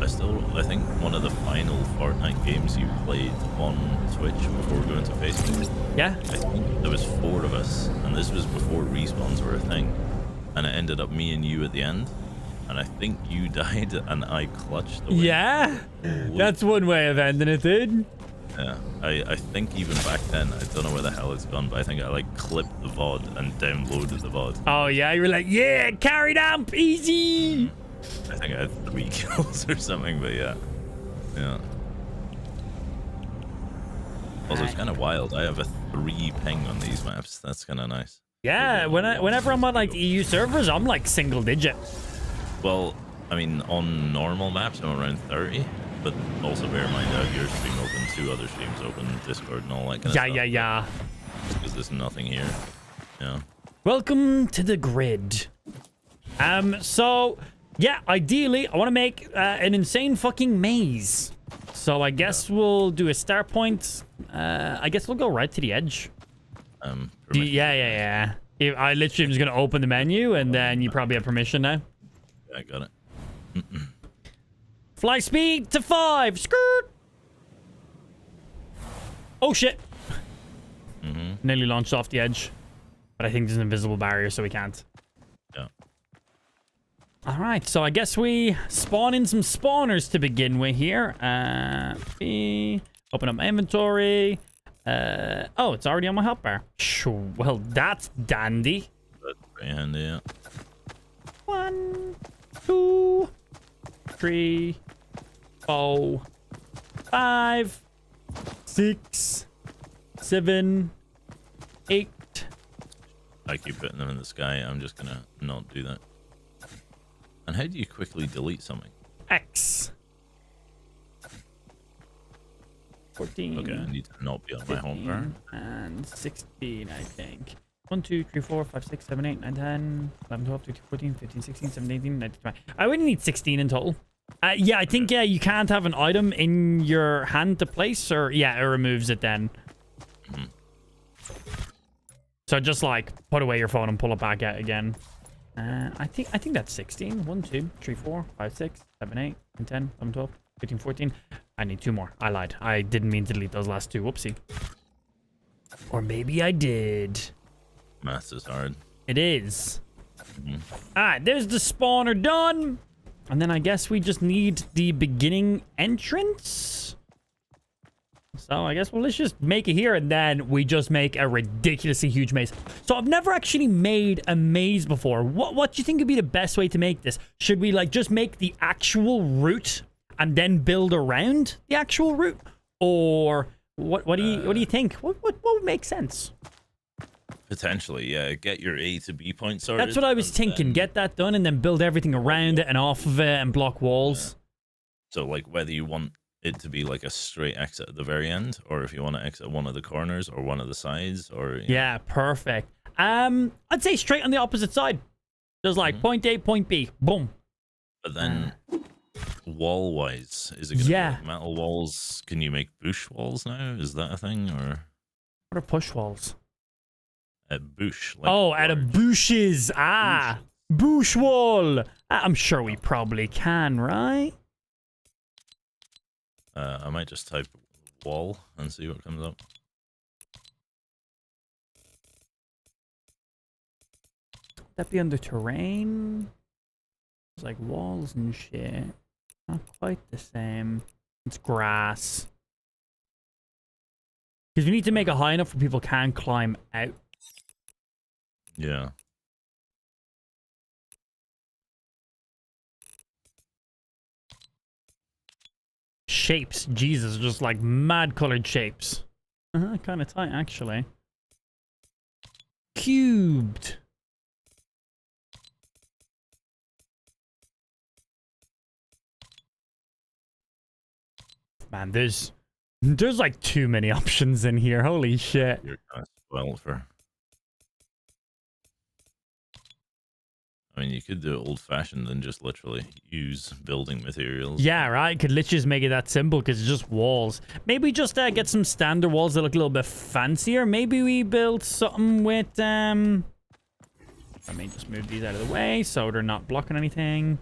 I think one of the final Fortnite games you played on Twitch before going to Facebook. Yeah. I think there was 4 of us, and this was before respawns were a thing, and it ended up me and you at the end. And I think you died and I clutched the win. Yeah, that's one way of ending it, dude. Yeah, I think even back then, I don't know where the hell it's gone, but I think I like clipped the VOD and downloaded the VOD. Oh yeah, you were like, yeah, carried up, easy. I think I had 3 kills or something, but yeah. Yeah. Also, it's kind of wild. I have a 3 ping on these maps. That's kind of nice. Yeah, whenever I'm on like EU servers, I'm like single digit. Well, I mean, on normal maps, I'm around 30, but also bear in mind I have your stream open, 2 other streams open, Discord and all that kind of stuff. Yeah. Because there's nothing here. Yeah. Welcome to the grid. So, yeah, ideally, I want to make an insane fucking maze. So I guess we'll do a start point. I guess we'll go right to the edge. Yeah. I literally am just going to open the menu, and then you probably have permission now. I got it. Fly speed to 5. Skirt. Oh, shit. Nearly launched off the edge. But I think there's an invisible barrier, so we can't. Yeah. All right, so I guess we spawn in some spawners to begin with here. Open up my inventory. Oh, it's already on my health bar. Sure. Well, that's dandy. That's pretty handy, yeah. 1, 2, 3, 4, 5, 6, 7, 8. I keep putting them in the sky. I'm just gonna not do that. And how do you quickly delete something? X. 14. Okay, I need to not be on my home bar. And 16, I think. 1, 2, 3, 4, 5, 6, 7, 8, 9, 10, 11, 12, 13, 14, 15, 16, 17, 18, 19, 20. I would need 16 in total. Yeah, I think you can't have an item in your hand to place, or yeah, it removes it then. So just like put away your phone and pull it back out again. I think that's 16. 1, 2, 3, 4, 5, 6, 7, 8, 9, 10, 11, 12, 13, 14. I need 2 more. I lied. I didn't mean to delete those last 2. Whoopsie. Or maybe I did. Maths is hard. It is. Alright, there's the spawner done. And then I guess we just need the beginning entrance. So I guess, well, let's just make it here, and then we just make a ridiculously huge maze. So I've never actually made a maze before. What do you think would be the best way to make this? Should we like just make the actual route and then build around the actual route, or what do you think? What would make sense? Potentially, yeah. Get your A to B point sorted. That's what I was thinking. Then... Get that done and then build everything around it and off of it and block walls. Yeah. So like whether you want it to be like a straight exit at the very end, or if you want to exit one of the corners or one of the sides, or yeah, perfect. I'd say straight on the opposite side. Just like point A, point B, boom. But then wall wise, is it gonna be like metal walls? Can you make bush walls now? Is that a thing? Or what are push walls? At bush. Like out of bushes. Bush wall. I'm sure we probably can, right? I might just type wall and see what comes up. That be under terrain? It's like walls and shit. Not quite the same. It's grass. Because we need to make it high enough where people can climb out. Yeah. Shapes. Jesus, just like mad colored shapes. Kind of tight, actually. Cubed. Man, there's like too many options in here. Holy shit. You're kind of spoiled for... I mean, you could do it old-fashioned and just literally use building materials. Yeah, right? Could literally just make it that simple because it's just walls. Maybe just get some standard walls that look a little bit fancier. Maybe we build something with... Let me just move these out of the way so they're not blocking anything.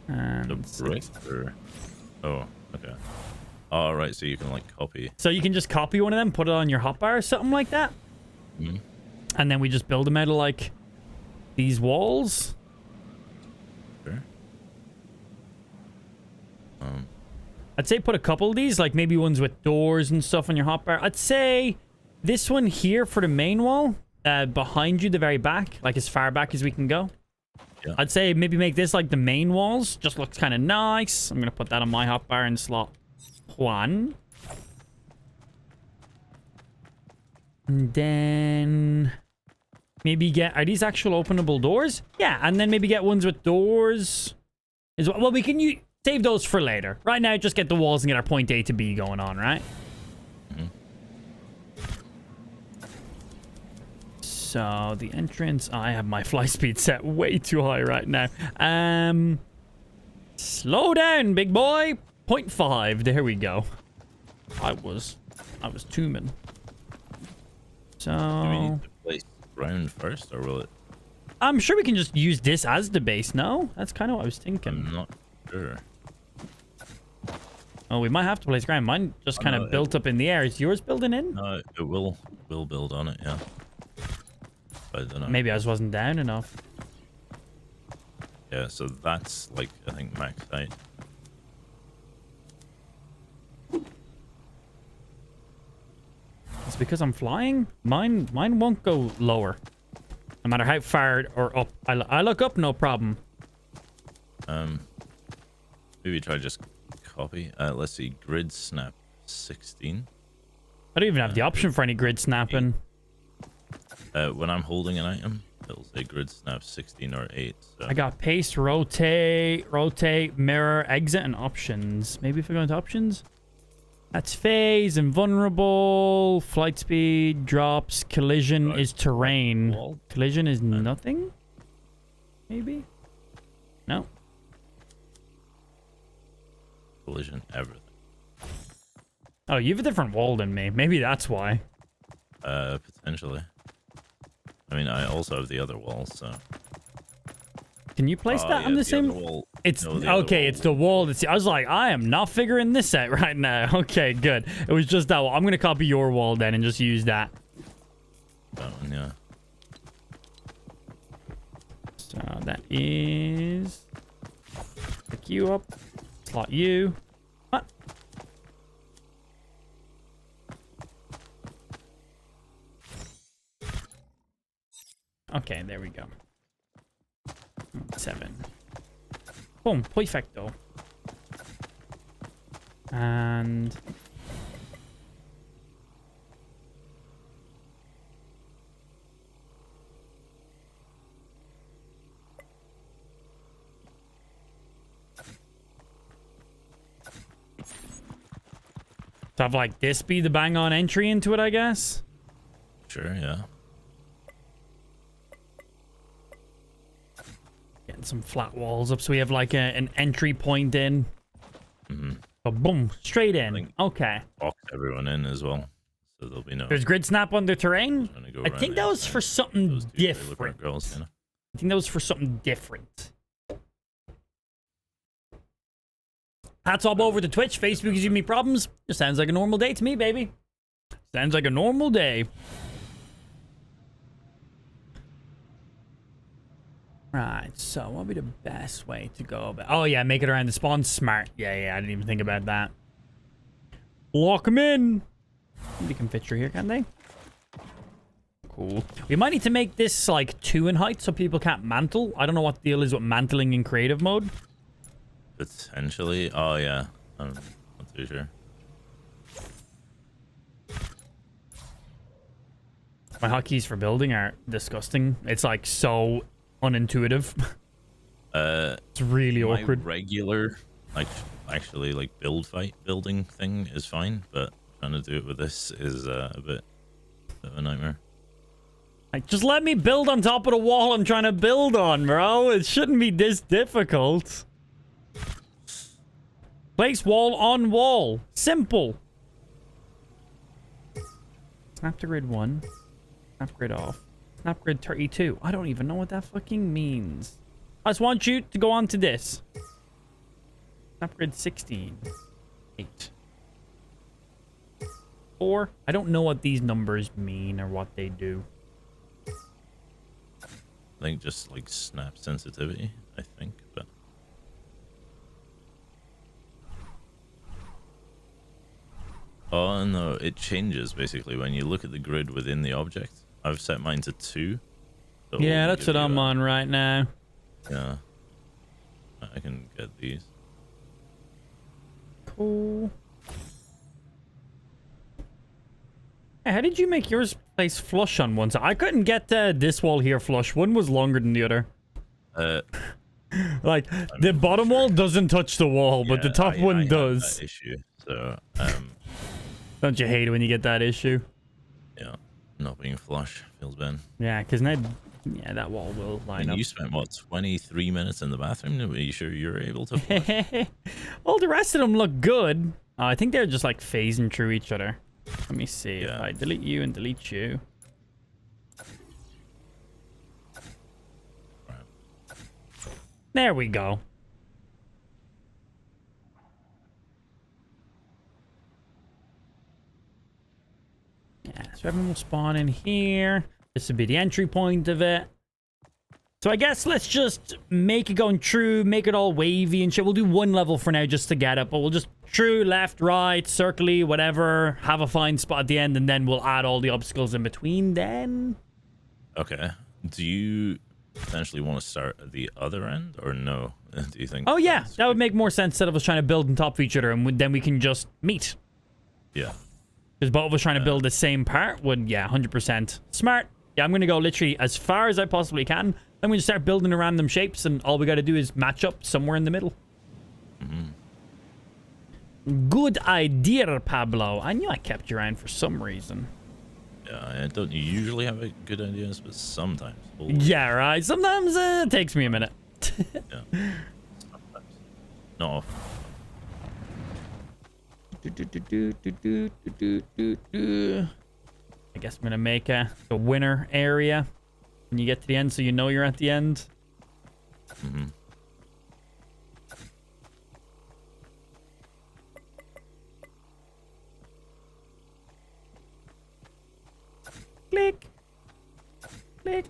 And... The brick or... Oh, okay. All right, so you can, like, copy. So you can just copy one of them, put it on your hotbar or something like that? Mm-hmm. And then we just build them out of, like... these walls. Sure. I'd say put a couple of these, like maybe ones with doors and stuff on your hotbar. I'd say this one here for the main wall, behind you, the very back, like as far back as we can go. Yeah. I'd say maybe make this like the main walls. Just looks kind of nice. I'm gonna put that on my hotbar in slot 1. And then maybe get... Are these actual openable doors? Yeah, and then maybe get ones with doors as well. Well, we can save those for later. Right now, just get the walls and get our point A to B going on, right? Mm-hmm. So, the entrance... I have my fly speed set way too high right now. Slow down, big boy. 0.5. There we go. I was tuning. So... Do we need to place ground first, or will it? I'm sure we can just use this as the base, no? That's kind of what I was thinking. I'm not sure. Oh, we might have to place ground. Mine just kind of built up in the air. Is yours building in? No, it will build on it, yeah. I don't know. Maybe I just wasn't down enough. Yeah, so that's like, I think, max height. It's because I'm flying? Mine won't go lower. No matter how far or up. I look up, no problem. Maybe try just copy. Let's see, grid snap 16. I don't even have the option for any grid snapping. When I'm holding an item, it'll say grid snap 16 or 8. So. I got paste, rotate, mirror, exit, and options. Maybe if I go into options? That's phase, invulnerable, flight speed, drops, collision is terrain. Wall. Collision is nothing? Maybe? No. Collision, everything. Oh, you have a different wall than me. Maybe that's why. Potentially. I mean, I also have the other wall, so... Can you place that on the same... It's okay, it's the wall that's... I was like, I am not figuring this out right now. Okay, good. It was just that wall. I'm going to copy your wall then and just use that. That one, yeah. So that is... Pick you up. Slot you. What? Okay, there we go. 7. Boom, perfecto. And to have like this be the bang on entry into it, I guess. Sure, yeah. Getting some flat walls up so we have like an entry point in. Oh, boom, straight in. Okay. Box everyone in as well, so there'll be no. There's grid snap on the terrain. I think that was for something different. Girls, you know? I think that was for something different. Hats up over to Twitch. Facebook is giving me problems. Just sounds like a normal day to me, baby. Sounds like a normal day. Right, so what would be the best way to go about... Oh, yeah, make it around the spawn. Smart. Yeah, I didn't even think about that. Lock them in. They can fit through here, can't they? Cool. We might need to make this, like, 2 in height so people can't mantle. I don't know what the deal is with mantling in creative mode. Potentially. Oh, yeah. I'm not too sure. My hotkeys for building are disgusting. It's, like, so unintuitive. It's really awkward. Regular, like, actually, like, building thing is fine, but trying to do it with this is a bit of a nightmare. Like, just let me build on top of the wall I'm trying to build on, bro. It shouldn't be this difficult. Place wall on wall. Simple. Snap to grid 1. Snap grid off. Snap grid 32. I don't even know what that fucking means. I just want you to go on to this. Snap grid 16. 8. 4. I don't know what these numbers mean or what they do. I think just like snap sensitivity, I think, but oh no, it changes basically when you look at the grid within the object. I've set mine to 2. So yeah, that's what I'm on right now. Yeah, I can get these. Cool. Hey, how did you make yours place flush on one side? I couldn't get this wall here flush. One was longer than the other. Like, the bottom wall doesn't touch the wall, but the top one does. That issue, so, don't you hate it when you get that issue? Yeah, not being flush feels bad. Yeah, because now, yeah, that wall will line up. You spent, what, 23 minutes in the bathroom? Are you sure you're able to flush? Well, the rest of them look good. I think they're just, like, phasing through each other. Let me see if I delete you and delete you. Right. There we go. Yeah, so everyone will spawn in here. This would be the entry point of it. So I guess let's just make it going true, make it all wavy and shit. We'll do 1 level for now just to get it, but we'll just true, left, right, circly, whatever. Have a fine spot at the end, and then we'll add all the obstacles in between then. Okay. Do you potentially want to start at the other end, or no? Do you think? Oh, yeah. That would make more sense instead of us trying to build on top of each other, and then we can just meet. Yeah. Because both of us trying to build the same part would, yeah, 100%. Smart. Yeah, I'm going to go literally as far as I possibly can. Then we just start building the random shapes, and all we got to do is match up somewhere in the middle. Good idea, Pablo. I knew I kept you around for some reason. Yeah, I don't usually have good ideas, but sometimes. Yeah, right. Sometimes it takes me a minute. Yeah. Sometimes. Not often. I guess I'm going to make a winner area when you get to the end so you know you're at the end. Click. Click.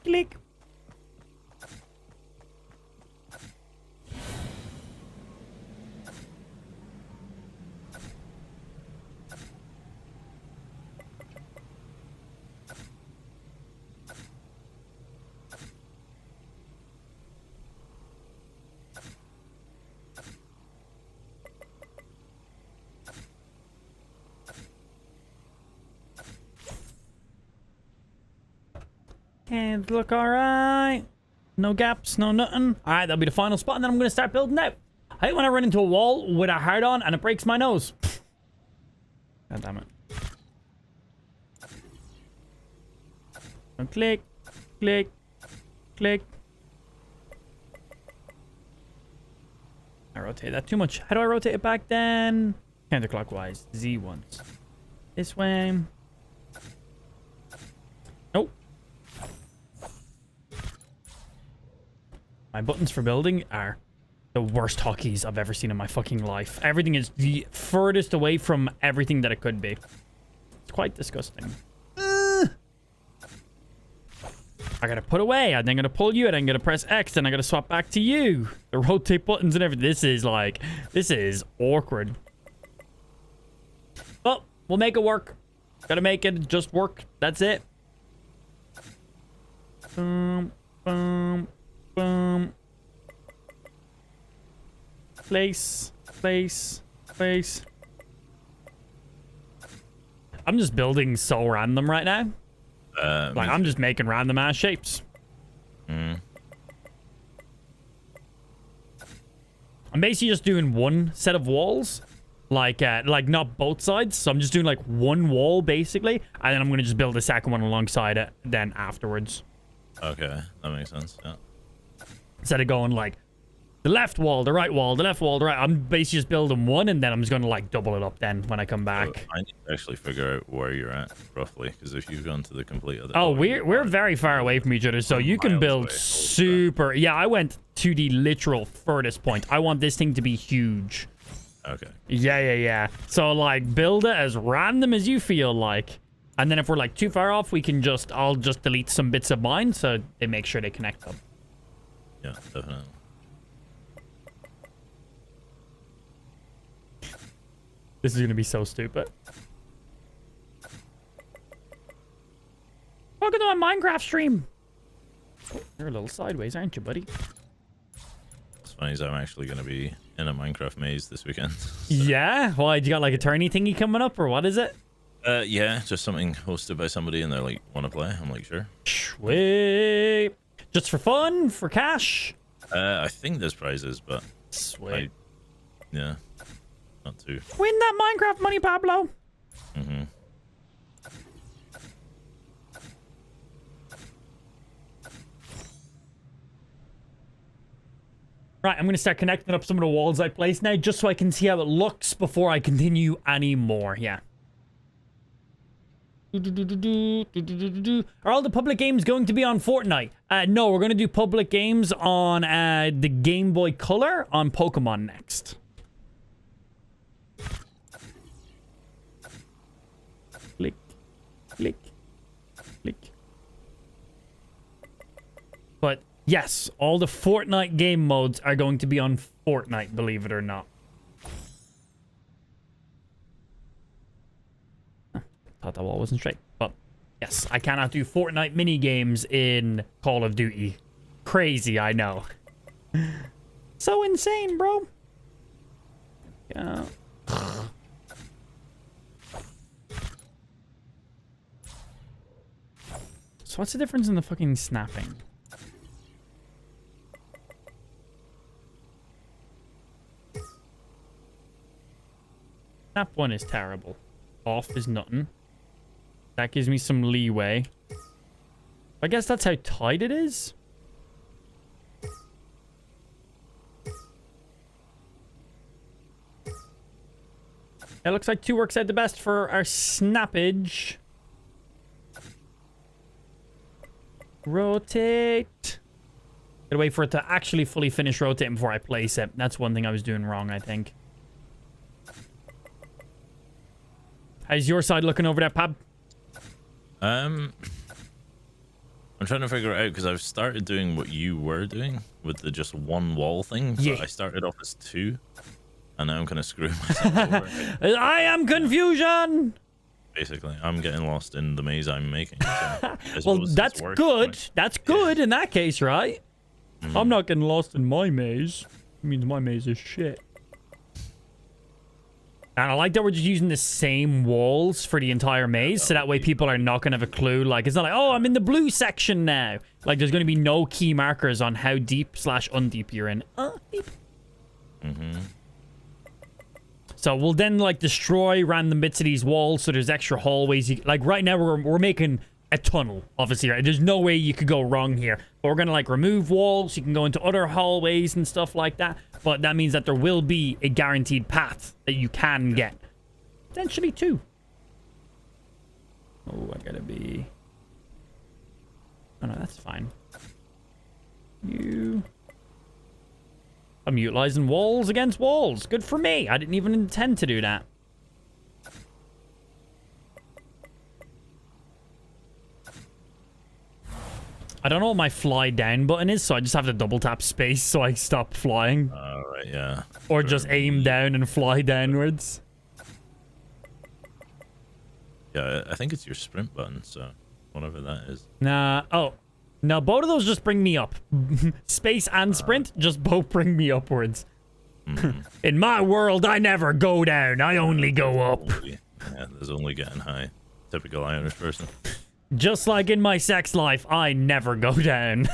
Click. And look all right. No gaps, no nothing. All right, that'll be the final spot, and then I'm going to start building out. I hate when I run into a wall with a hard on and it breaks my nose. God damn it. And click, click, click. I rotate that too much. How do I rotate it back then? Counterclockwise. Z once. This way. Nope. My buttons for building are the worst hotkeys I've ever seen in my fucking life. Everything is the furthest away from everything that it could be. It's quite disgusting. I gotta put away. I then gotta pull you. I then gotta press X. Then I gotta swap back to you. The rotate buttons and everything. This is awkward. But we'll make it work. Gotta make it just work. That's it. Boom, boom, boom. Place, place, place. I'm just building so random right now. I'm just making random ass shapes. I'm basically just doing one set of walls, like not both sides. So I'm just doing like one wall basically, and then I'm gonna just build a second one alongside it. Then afterwards. Okay, that makes sense. Yeah. Instead of going like the left wall, the right wall, the left wall, the right. I'm basically just building one, and then I'm just gonna like double it up then when I come back. So I need to actually figure out where you're at roughly, because if you've gone to the complete other. Oh, we're very far away from each other, so you can build super. Yeah, I went to the literal furthest point. I want this thing to be huge. Okay. Yeah. So like, build it as random as you feel like, and then if we're like too far off, I'll just delete some bits of mine so they make sure they connect them. Yeah, definitely. This is gonna be so stupid. Welcome to my Minecraft stream. Oh, you're a little sideways, aren't you, buddy? It's funny as I'm actually gonna be in a Minecraft maze this weekend. So. Yeah? Why, you got like a tourney thingy coming up, or what is it? Yeah, just something hosted by somebody and they're like, wanna play? I'm like, sure. Sweet. Just for fun? For cash? I think there's prizes, but sweet. Yeah. Not too. Win that Minecraft money, Pablo. Mm-hmm. Right, I'm going to start connecting up some of the walls I placed now, just so I can see how it looks before I continue any more. Yeah. Are all the public games going to be on Fortnite? No, we're going to do public games on the Game Boy Color on Pokemon next. Click, click, click. But yes, all the Fortnite game modes are going to be on Fortnite, believe it or not. Thought that wall wasn't straight, but yes, I cannot do Fortnite mini games in Call of Duty. Crazy, I know. So insane, bro. Yeah. So what's the difference in the fucking snapping? Snap 1 is terrible. Off is nothing. That gives me some leeway. I guess that's how tight it is. It looks like 2 works out the best for our snappage. Rotate. Gotta wait for it to actually fully finish rotating before I place it. That's one thing I was doing wrong, I think. How's your side looking over there, Pab? I'm trying to figure it out because I've started doing what you were doing with the just one wall thing. Yeah. I started off as 2, and now I'm kind of screwing myself over. I am confusion! Basically, I'm getting lost in the maze I'm making. So well, that's good. That's good in that case, right? I'm not getting lost in my maze. It means my maze is shit. And I like that we're just using the same walls for the entire maze, so that way people are not going to have a clue. Like, it's not like, oh, I'm in the blue section now. Like, there's going to be no key markers on how deep/undeep you're in. Deep. So we'll then, like, destroy random bits of these walls, so there's extra hallways. Like, right now, we're making a tunnel, obviously, right? There's no way you could go wrong here. But we're going to, like, remove walls. You can go into other hallways and stuff like that. But that means that there will be a guaranteed path that you can get. Potentially two. Oh, I gotta be... Oh, no, that's fine. I'm utilizing walls against walls. Good for me. I didn't even intend to do that. I don't know what my fly down button is, so I just have to double tap space so I stop flying. Right, yeah. Or just aim down and fly downwards. Yeah, I think it's your sprint button, so whatever that is. Nah. Oh. No, both of those just bring me up. Space and sprint just both bring me upwards. In my world, I never go down. I only go up. Yeah, there's only getting high. Typical Irish person. Just like in my sex life, I never go down.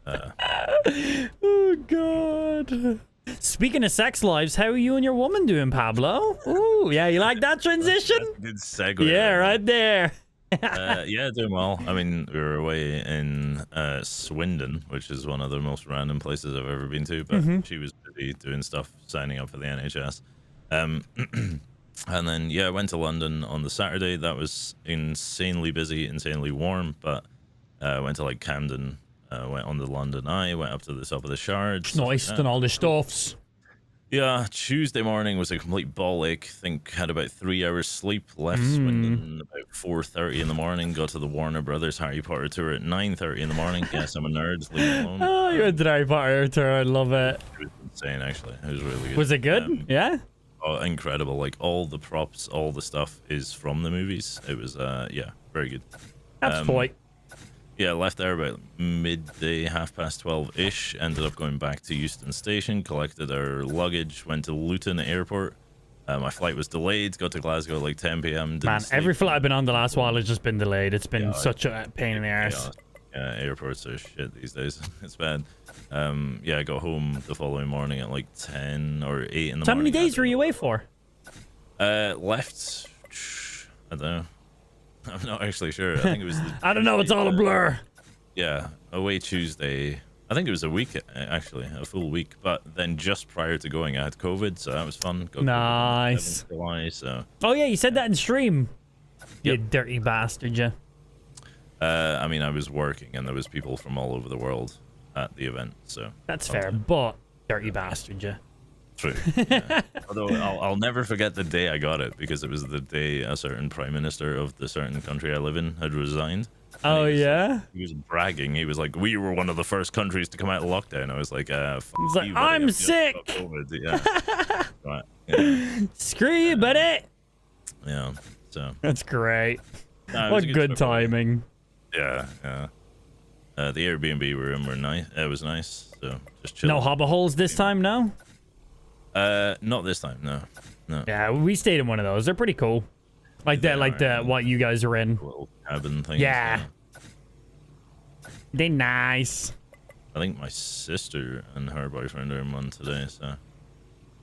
Oh, God. Speaking of sex lives, how are you and your woman doing, Pablo? Ooh, yeah, you like that transition? That's a good segue. Yeah, right there. Yeah, doing well. I mean, we were away in Swindon, which is one of the most random places I've ever been to, but she was busy doing stuff, signing up for the NHS. And then, yeah, I went to London on the Saturday. That was insanely busy, insanely warm, but I went to, like, Camden, went on the London Eye, went up to the top of the Shard. Nice, and all the stuffs. Yeah, Tuesday morning was a complete ball ache. Think had about 3 hours sleep. Left Swindon about 4:30 in the morning. Got to the Warner Brothers Harry Potter tour at 9:30 in the morning. Yes, I'm a nerd. Leave me alone. Oh, you went to the Harry Potter tour. I love it. It was insane, actually. It was really good. Was it good? Yeah. Oh, incredible! Like all the props, all the stuff is from the movies. It was, yeah, very good. That's polite. Yeah, left there about midday, 12:30-ish. Ended up going back to Euston Station, collected our luggage, went to Luton Airport. My flight was delayed, got to Glasgow at like 10 p.m. Man, every flight I've been on the last while has just been delayed. It's been such a pain in the arse. Yeah, airports are shit these days. It's bad. Yeah, I got home the following morning at like 10 or 8 in the morning. So how many days were you away for? Left, I don't know. I'm not actually sure. I think it was. I don't know. It's all a blur. Yeah, away Tuesday. I think it was a week, actually, a full week. But then just prior to going, I had COVID, so that was fun. Got nice. COVID in July, so. Oh yeah, you said that in stream. You dirty bastard, you. I mean, I was working, and there was people from all over the world at the event, so. That's fair, but dirty bastard, you. True. Yeah. Although I'll never forget the day I got it, because it was the day a certain prime minister of the certain country I live in had resigned. Oh, yeah? He was bragging. He was like, we were one of the first countries to come out of lockdown. I was like, he's like, I'm sick. Yeah. Right. Yeah. Screw you, buddy. Yeah. So. That's great. Nah, what good timing. Yeah. Yeah. The Airbnb we were in were nice. It was nice. So just chill. No hobble holes this time, no? Not this time. No. No. Yeah, we stayed in one of those. They're pretty cool. Like that, like the what you guys are in. Little cabin thing. Yeah. They nice. I think my sister and her boyfriend are in one today, so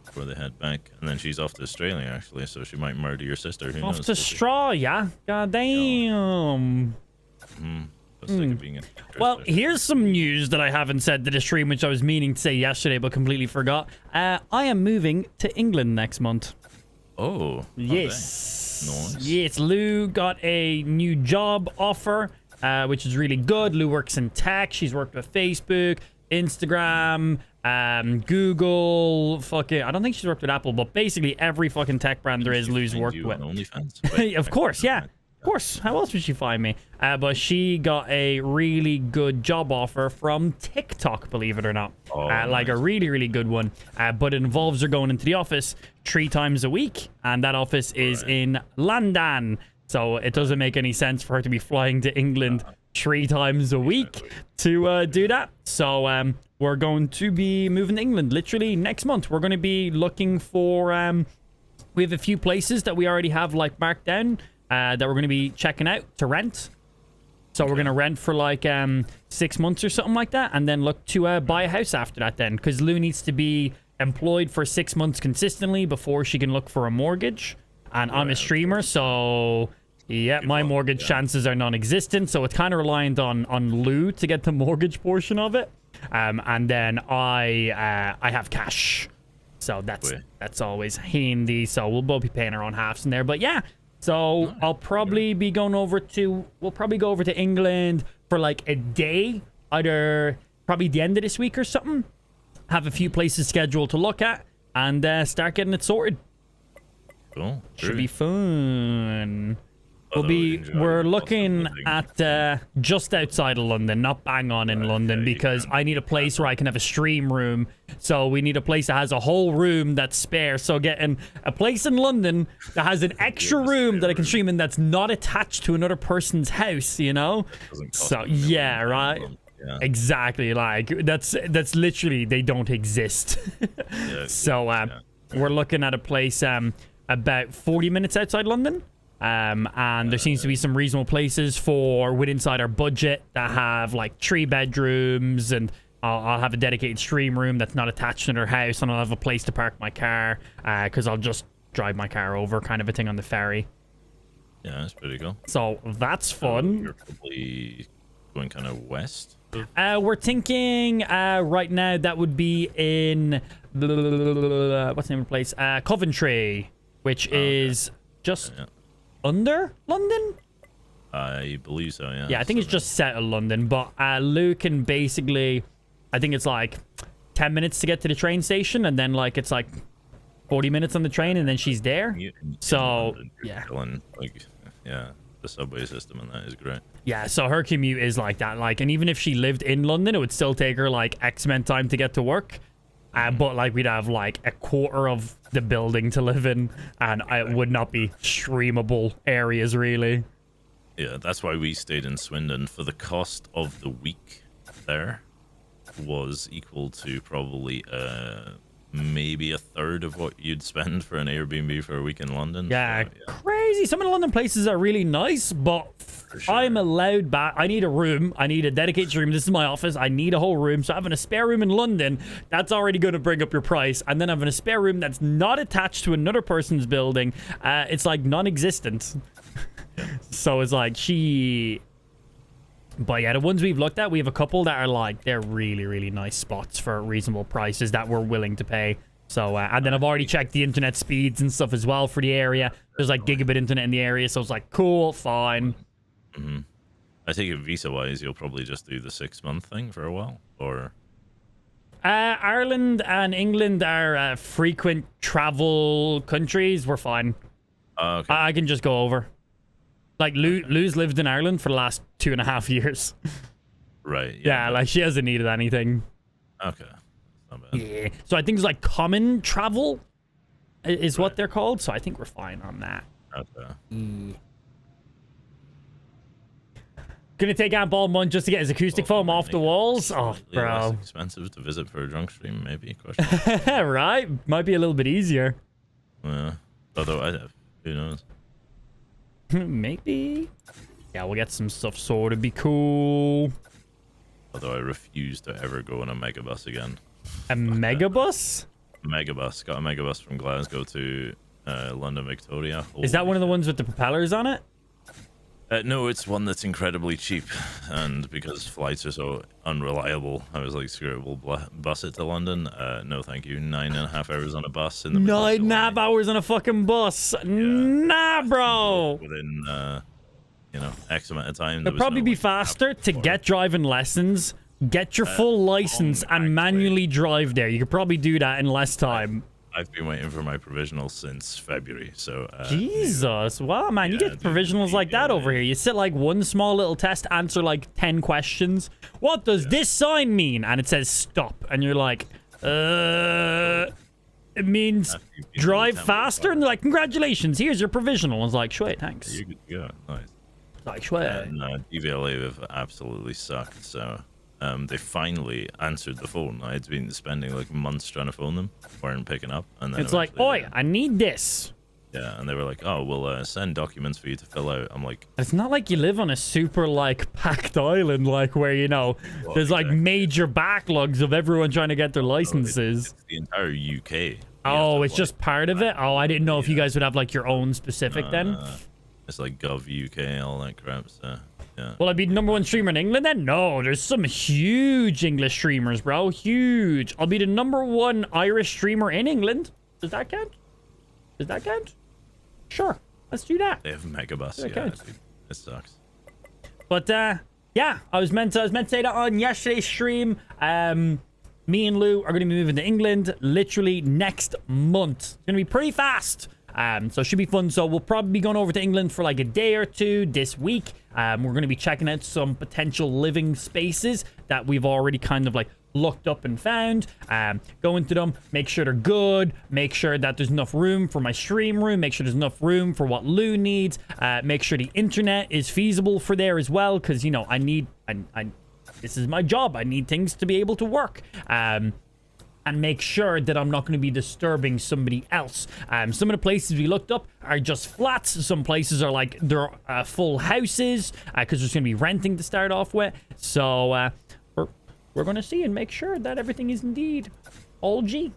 before they head back, and then she's off to Australia actually, so she might murder your sister. Who knows? Off to Australia? God damn. Well, here's some news that I haven't said to the stream, which I was meaning to say yesterday, but completely forgot. I am moving to England next month. Oh. Yes. Nice. Yes, Lou got a new job offer, which is really good. Lou works in tech. She's worked with Facebook, Instagram, Google, fucking, I don't think she's worked with Apple, but basically every fucking tech brand there is, Lou's worked with. Of course, yeah. Of course. How else would she find me? But she got a really good job offer from TikTok, believe it or not. Oh, like a really, really good one. But it involves her going into the office 3 times a week. And that office is in London. So it doesn't make any sense for her to be flying to England 3 times a week to do that. So we're going to be moving to England literally next month. We're going to be looking for we have a few places that we already have like marked down that we're going to be checking out to rent. So we're going to rent for like 6 months or something like that, and then look to buy a house after that then, because Lou needs to be employed for 6 months consistently before she can look for a mortgage. And I'm a streamer, so yeah, my mortgage chances are non-existent, so it's kind of reliant on Lou to get the mortgage portion of it. And then I have cash, so that's always handy. So we'll both be paying our own halves in there. But yeah, so I'll probably be going over to we'll probably go over to England for like a day, either probably the end of this week or something. Have a few places scheduled to look at and start getting it sorted. Cool. Should be fun. We're looking at just outside of London, not bang on in London, because I need a place where I can have a stream room. So we need a place that has a whole room that's spare. So getting a place in London that has an extra room that I can stream in that's not attached to another person's house, you know? So yeah, right. Yeah. Exactly. Like that's literally, they don't exist. So we're looking at a place about 40 minutes outside London. And there seems to be some reasonable places inside our budget that have like 3 bedrooms, and I'll have a dedicated stream room that's not attached to their house, and I'll have a place to park my car because I'll just drive my car over, kind of a thing, on the ferry. Yeah, that's pretty cool. So that's fun. You're probably going kind of west. We're thinking right now that would be in what's the name of the place? Coventry, which is just under London. I believe so. Yeah. Yeah, I think it's just set of London, but Lou can basically, I think it's like 10 minutes to get to the train station, and then like it's like 40 minutes on the train, and then she's there. So yeah. Yeah, the subway system and that is great. Yeah, so her commute is like that. Like, and even if she lived in London, it would still take her like X amount time to get to work. But like we'd have like a quarter of the building to live in, and it would not be streamable areas really. Yeah, that's why we stayed in Swindon. For the cost of the week there was equal to probably maybe a third of what you'd spend for an Airbnb for a week in London. Yeah, so, crazy. Some of the London places are really nice, but I'm allowed back. I need a room. I need a dedicated room. This is my office. I need a whole room. So having a spare room in London, that's already going to bring up your price. And then having a spare room that's not attached to another person's building, it's like non-existent. So it's like But yeah, the ones we've looked at, we have a couple that are like, they're really, really nice spots for reasonable prices that we're willing to pay. So, and then I've already checked the internet speeds and stuff as well for the area. There's like gigabit internet in the area, so it's like, cool, fine. Mm-hmm. I think visa-wise, you'll probably just do the 6-month thing for a while, or... Ireland and England are frequent travel countries. We're fine. Okay. I can just go over. Like, Lou's lived in Ireland for the last 2.5 years. Right. Yeah, like, she hasn't needed anything. Okay. Not bad. Yeah. So I think it's like common travel is what they're called. So I think we're fine on that. Okay. Gonna take Aunt Ball month just to get his acoustic foam off the walls. Oh, bro. Less expensive to visit for a drunk stream, maybe. Question. Right? Might be a little bit easier. Yeah. Although I have. Who knows? Maybe. Yeah, we'll get some stuff sorted. Be cool. Although I refuse to ever go on a megabus again. A megabus? Megabus. Got a megabus from Glasgow to London Victoria. Is that one of the ones with the propellers on it? No, it's one that's incredibly cheap, and because flights are so unreliable, I was like, screw it, we'll bus it to London. No, thank you. 9.5 hours on a bus in the 9.5 hours on a fucking bus. Yeah. Nah, bro. Within X amount of time. It'd probably be faster to get driving lessons, get your full license, and manually drive there. You could probably do that in less time. I've been waiting for my provisional since February, so... Jesus, wow, man, you get provisionals like that over here. You sit like one small little test, answer like 10 questions. What does this sign mean? And it says stop, and you're like, it means drive faster? And they're like, congratulations, here's your provisional. I was like, sweet, thanks. You're good to go. Nice. Like, sweet. No, DVLA have absolutely sucked, so... they finally answered the phone. I had been spending like months trying to phone them, weren't picking up, and then It's like, oi, I need this. Yeah, and they were like, oh, we'll send documents for you to fill out. I'm like, It's not like you live on a super like packed island, like where, you know, there's like major backlogs of everyone trying to get their licenses. It's the entire UK. Oh, it's just part of it? Oh, I didn't know if you guys would have like your own specific then. It's like Gov UK, all that crap. So, yeah. Will I be the #1 streamer in England then? No, there's some huge English streamers, bro. Huge. I'll be the #1 Irish streamer in England. Does that count? Does that count? Sure. Let's do that. They have Megabus. Yeah, counts. dude, it sucks. But yeah, I was meant to say that on yesterday's stream. Me and Lou are going to be moving to England literally next month. It's going to be pretty fast. So it should be fun. So we'll probably be going over to England for like a day or two this week. We're going to be checking out some potential living spaces that we've already kind of like looked up and found. Go into them, make sure they're good, make sure that there's enough room for my stream room, make sure there's enough room for what Lou needs, make sure the internet is feasible for there as well, because, you know, this is my job. I need things to be able to work. And make sure that I'm not going to be disturbing somebody else. Some of the places we looked up are just flats. Some places are like, they're full houses, because there's going to be renting to start off with. So we're going to see and make sure that everything is indeed all G.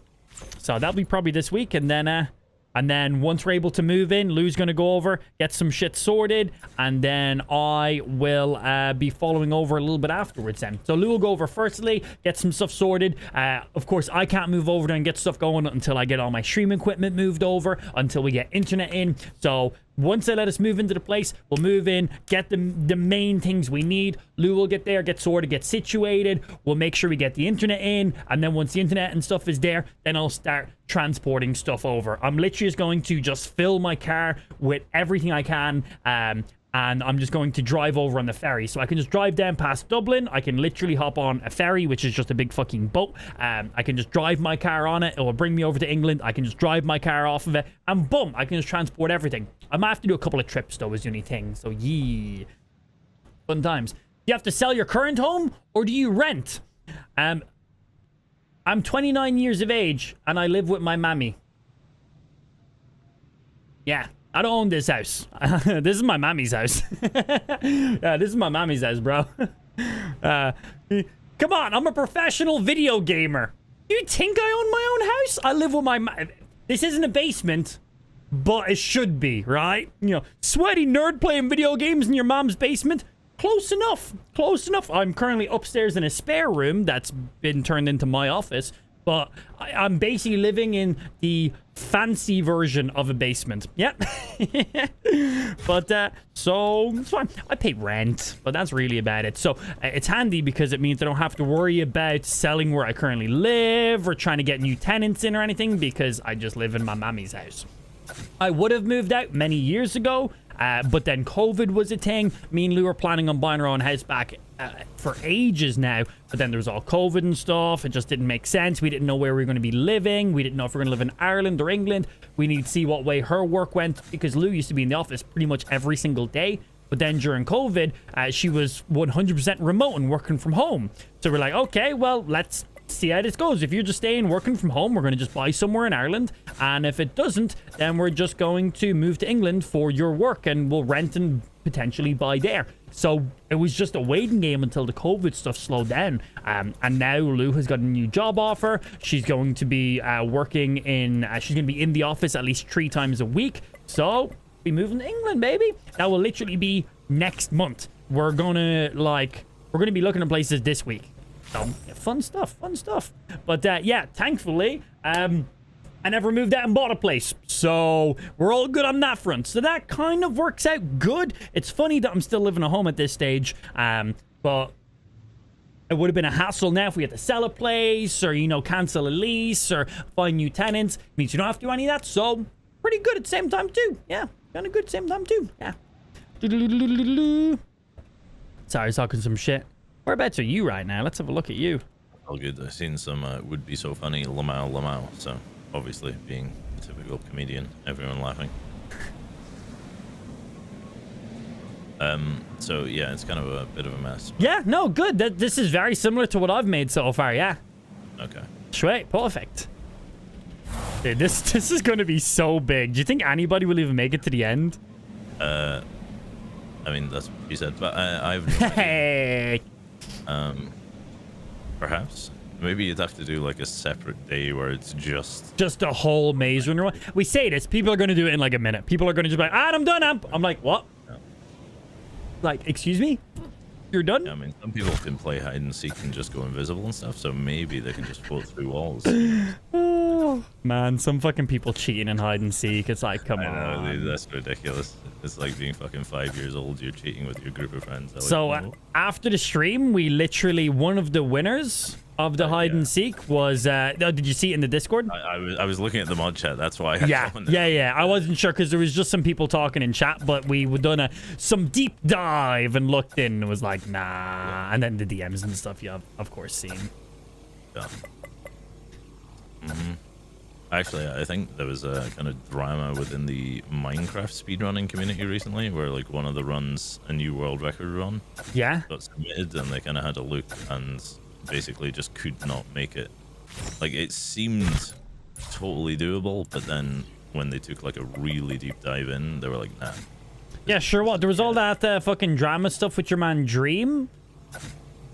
So that'll be probably this week. And then once we're able to move in, Lou's going to go over, get some shit sorted, and then I will be following over a little bit afterwards then. So Lou will go over firstly, get some stuff sorted. Of course, I can't move over there and get stuff going until I get all my stream equipment moved over, until we get internet in. So once they let us move into the place, we'll move in, get the main things we need. Lou will get there, get sorted, get situated. We'll make sure we get the internet in. And then once the internet and stuff is there, then I'll start transporting stuff over. I'm literally just going to just fill my car with everything I can. And I'm just going to drive over on the ferry. So I can just drive down past Dublin. I can literally hop on a ferry, which is just a big fucking boat. I can just drive my car on it. It will bring me over to England. I can just drive my car off of it. And boom, I can just transport everything. I might have to do a couple of trips, though, is the only thing. So, yeah. Fun times. Do you have to sell your current home, or do you rent? I'm 29 years of age, and I live with my mammy. Yeah. I don't own this house. This is my mommy's house. Yeah, this is my mommy's house, bro. Come on, I'm a professional video gamer. You think I own my own house? I live with my This isn't a basement, but it should be, right? You know, sweaty nerd playing video games in your mom's basement. Close enough. Close enough. I'm currently upstairs in a spare room that's been turned into my office. But I'm basically living in the fancy version of a basement. Yep. But, so, it's fine. I pay rent, but that's really about it. So, it's handy because it means I don't have to worry about selling where I currently live or trying to get new tenants in or anything, because I just live in my mommy's house. I would have moved out many years ago, but then COVID was a thing. Me and Lou were planning on buying our own house back for ages now, but then there was all COVID and stuff. It just didn't make sense. We didn't know where we were going to be living. We didn't know if we were going to live in Ireland or England. We need to see what way her work went, because Lou used to be in the office pretty much every single day. But then during COVID, she was 100% remote and working from home. So we're like, okay, well, let's see how this goes. If you're just staying working from home, we're going to just buy somewhere in Ireland. And if it doesn't, then we're just going to move to England for your work, and we'll rent and potentially buy there. So it was just a waiting game until the COVID stuff slowed down. And now Lou has got a new job offer. She's going to be working in, she's going to be in the office at least 3 times a week. So be moving to England, baby. That will literally be next month. We're going to be looking at places this week. So, fun stuff. But yeah, thankfully, I never moved out and bought a place. So we're all good on that front. So that kind of works out good. It's funny that I'm still living at home at this stage. But it would have been a hassle now if we had to sell a place or, you know, cancel a lease or find new tenants. It means you don't have to do any of that. So pretty good at the same time too. Yeah, kind of good at the same time too. Yeah. Sorry, I was talking some shit. Whereabouts are you right now? Let's have a look at you. All good. I've seen some would be so funny Lamau. So obviously being a typical comedian, everyone laughing. So yeah, it's kind of a bit of a mess. Yeah, no, good. This is very similar to what I've made so far, yeah. Okay. Sweet, perfect. Dude, this is going to be so big. Do you think anybody will even make it to the end? I mean, that's what you said, but I've no idea. Hey. Perhaps. Maybe you'd have to do like a separate day where it's just a whole maze runner. We say this, people are going to do it in like a minute. People are going to just be like, I'm done. I'm like, what? Yeah. Like, excuse me? You're done? Yeah, I mean, some people can play hide and seek and just go invisible and stuff, so maybe they can just float through walls. Oh, man, some fucking people cheating in hide and seek. It's like, come I know, on. dude, that's ridiculous. It's like being fucking 5 years old. You're cheating with your group of friends. So after the stream, we literally, one of the winners of the hide and seek was, did you see it in the Discord? I was looking at the mod chat. That's why. Yeah. I wasn't sure because there was just some people talking in chat, but we would done some deep dive and looked in and was like, nah. Yeah. And then the DMs and stuff you have, of course, seen. Yeah. Actually, I think there was a kind of drama within the Minecraft speedrunning community recently where like one of the runs, a new world record run, got submitted and they kind of had a look and basically just could not make it. Like, it seemed totally doable, but then when they took like a really deep dive in, they were like, nah. Yeah, sure. What? There was all that fucking drama stuff with your man Dream.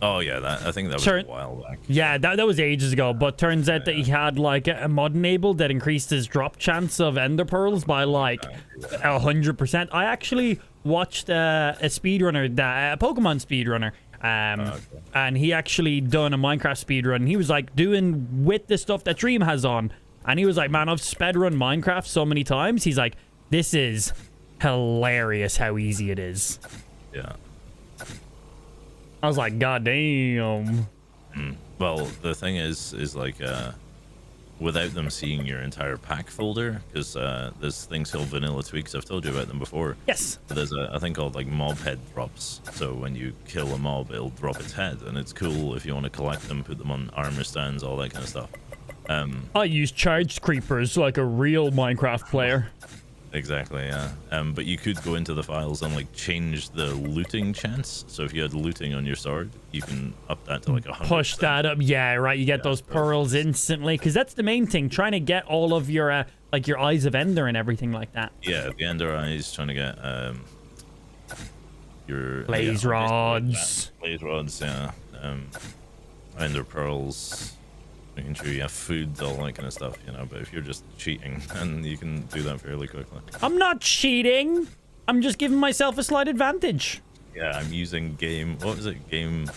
Oh yeah, I think that was a while back. Yeah, that was ages ago. But turns out that he had like a mod enabled that increased his drop chance of ender pearls by like 100%. I actually watched a speedrunner, a Pokemon speedrunner. And he actually done a Minecraft speedrun. He was like doing with the stuff that Dream has on. And he was like, man, I've sped-run Minecraft so many times. He's like, this is hilarious how easy it is. Yeah. I was like, god damn. Well, the thing is like, without them seeing your entire pack folder, because there's things called vanilla tweaks. I've told you about them before. Yes. There's a thing called like mob head drops. So when you kill a mob, it'll drop its head, and it's cool if you want to collect them, put them on armor stands, all that kind of stuff. I use charged creepers like a real Minecraft player. Exactly, yeah. But you could go into the files and like change the looting chance. So if you had looting on your sword, you can up that to like 100%. Push that up, yeah, right. You get those pearls instantly, because that's the main thing. Trying to get all of your like your eyes of Ender and everything like that. Yeah, the Ender eyes. Trying to get your blaze rods. Blaze rods, yeah. Ender pearls. Making sure you have food, all that kind of stuff, you know. But if you're just cheating, then you can do that fairly quickly. I'm not cheating. I'm just giving myself a slight advantage. Yeah, I'm using game. What was it? Game.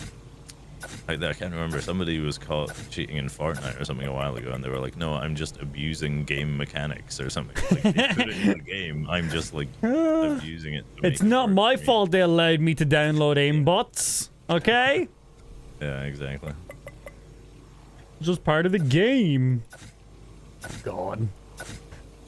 Like that, I can't remember. Somebody was caught cheating in Fortnite or something a while ago, and they were like, "No, I'm just abusing game mechanics or something." Like, they put it in the game. I'm just like abusing it. It's not my fault they allowed me to download aimbots. Okay. Yeah, exactly. Just part of the game. God.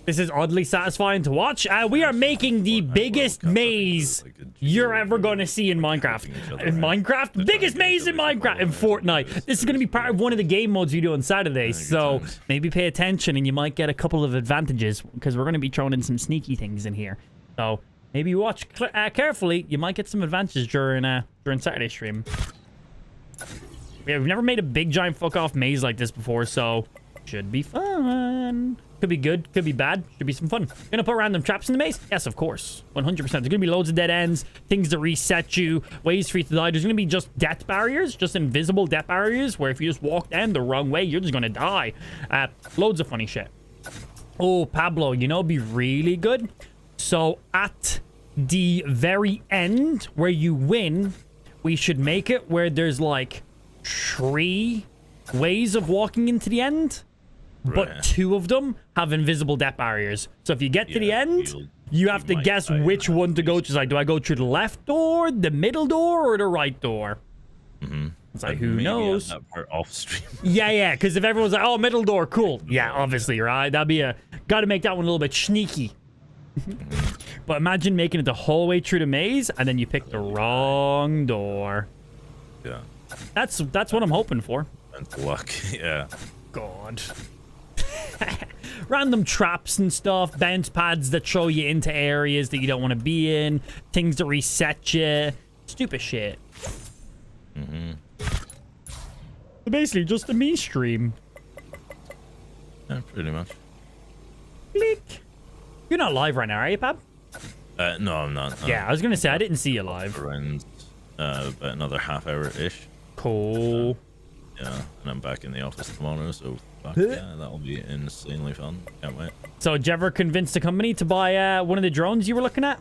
This is oddly satisfying to watch. We are making the biggest maze you're ever going to see in Minecraft. In Minecraft? Biggest maze in Minecraft. In Fortnite. This is going to be part of one of the game modes you do on Saturdays. So maybe pay attention and you might get a couple of advantages, because we're going to be throwing in some sneaky things in here. So maybe watch carefully. You might get some advantages during Saturday stream. Yeah, we've never made a big giant fuck off maze like this before, so should be fun. Could be good, could be bad, should be some fun. Gonna put random traps in the maze? Yes, of course. 100%. There's gonna be loads of dead ends, things to reset you, ways for you to die. There's gonna be just death barriers, just invisible death barriers, where if you just walk down the wrong way, you're just gonna die. Loads of funny shit. Oh, Pablo, you know it'd be really good? So at the very end, where you win, we should make it where there's like 3 ways of walking into the end, but 2 of them have invisible death barriers. So if you get to the end, you have to guess which one to go to. It's like, do I go through the left door, the middle door, or the right door? It's like, who knows? That part off stream. Yeah, because if everyone's like, oh, middle door, cool. Yeah, obviously, right? That'd be gotta make that one a little bit sneaky. But imagine making it the whole way through the maze, and then you pick the wrong door. Yeah. That's what I'm hoping for. And luck, yeah. God. Random traps and stuff, bounce pads that throw you into areas that you don't want to be in, things that reset you, stupid shit. Basically, just a me stream. Yeah, pretty much. Click. You're not live right now, are you, Pab? No, I'm not. Yeah, I was gonna say I didn't see you live. Around about another half hour-ish. Cool. Yeah, and I'm back in the office tomorrow, so yeah, that'll be insanely fun. Can't wait. So, did you ever convince the company to buy one of the drones you were looking at?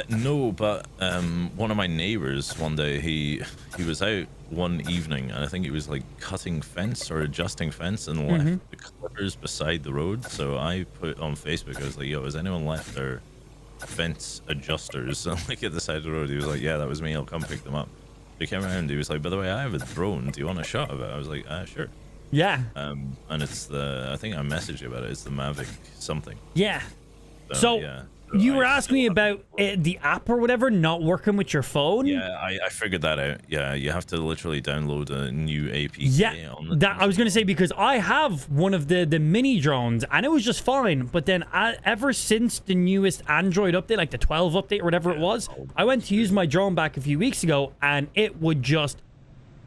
No, but one of my neighbors one day, he was out one evening, and I think he was like cutting fence or adjusting fence and left the clippers beside the road. So I put on Facebook, I was like, yo, has anyone left their fence adjusters like at the side of the road? He was like, yeah, that was me, I'll come pick them up. He came around, he was like, by the way, I have a drone, do you want a shot of it? I was like, sure. Yeah. And it's the, I think I messaged you about it, it's the Mavic something. Yeah. So yeah. You were asking me about the app or whatever not working with your phone? Yeah, I figured that out. Yeah, you have to literally download a new APK. Yeah, on that I was going to say, because I have one of the mini drones and it was just fine. But then ever since the newest Android update, like the 12 update or whatever it was, I went to use my drone back a few weeks ago and it would just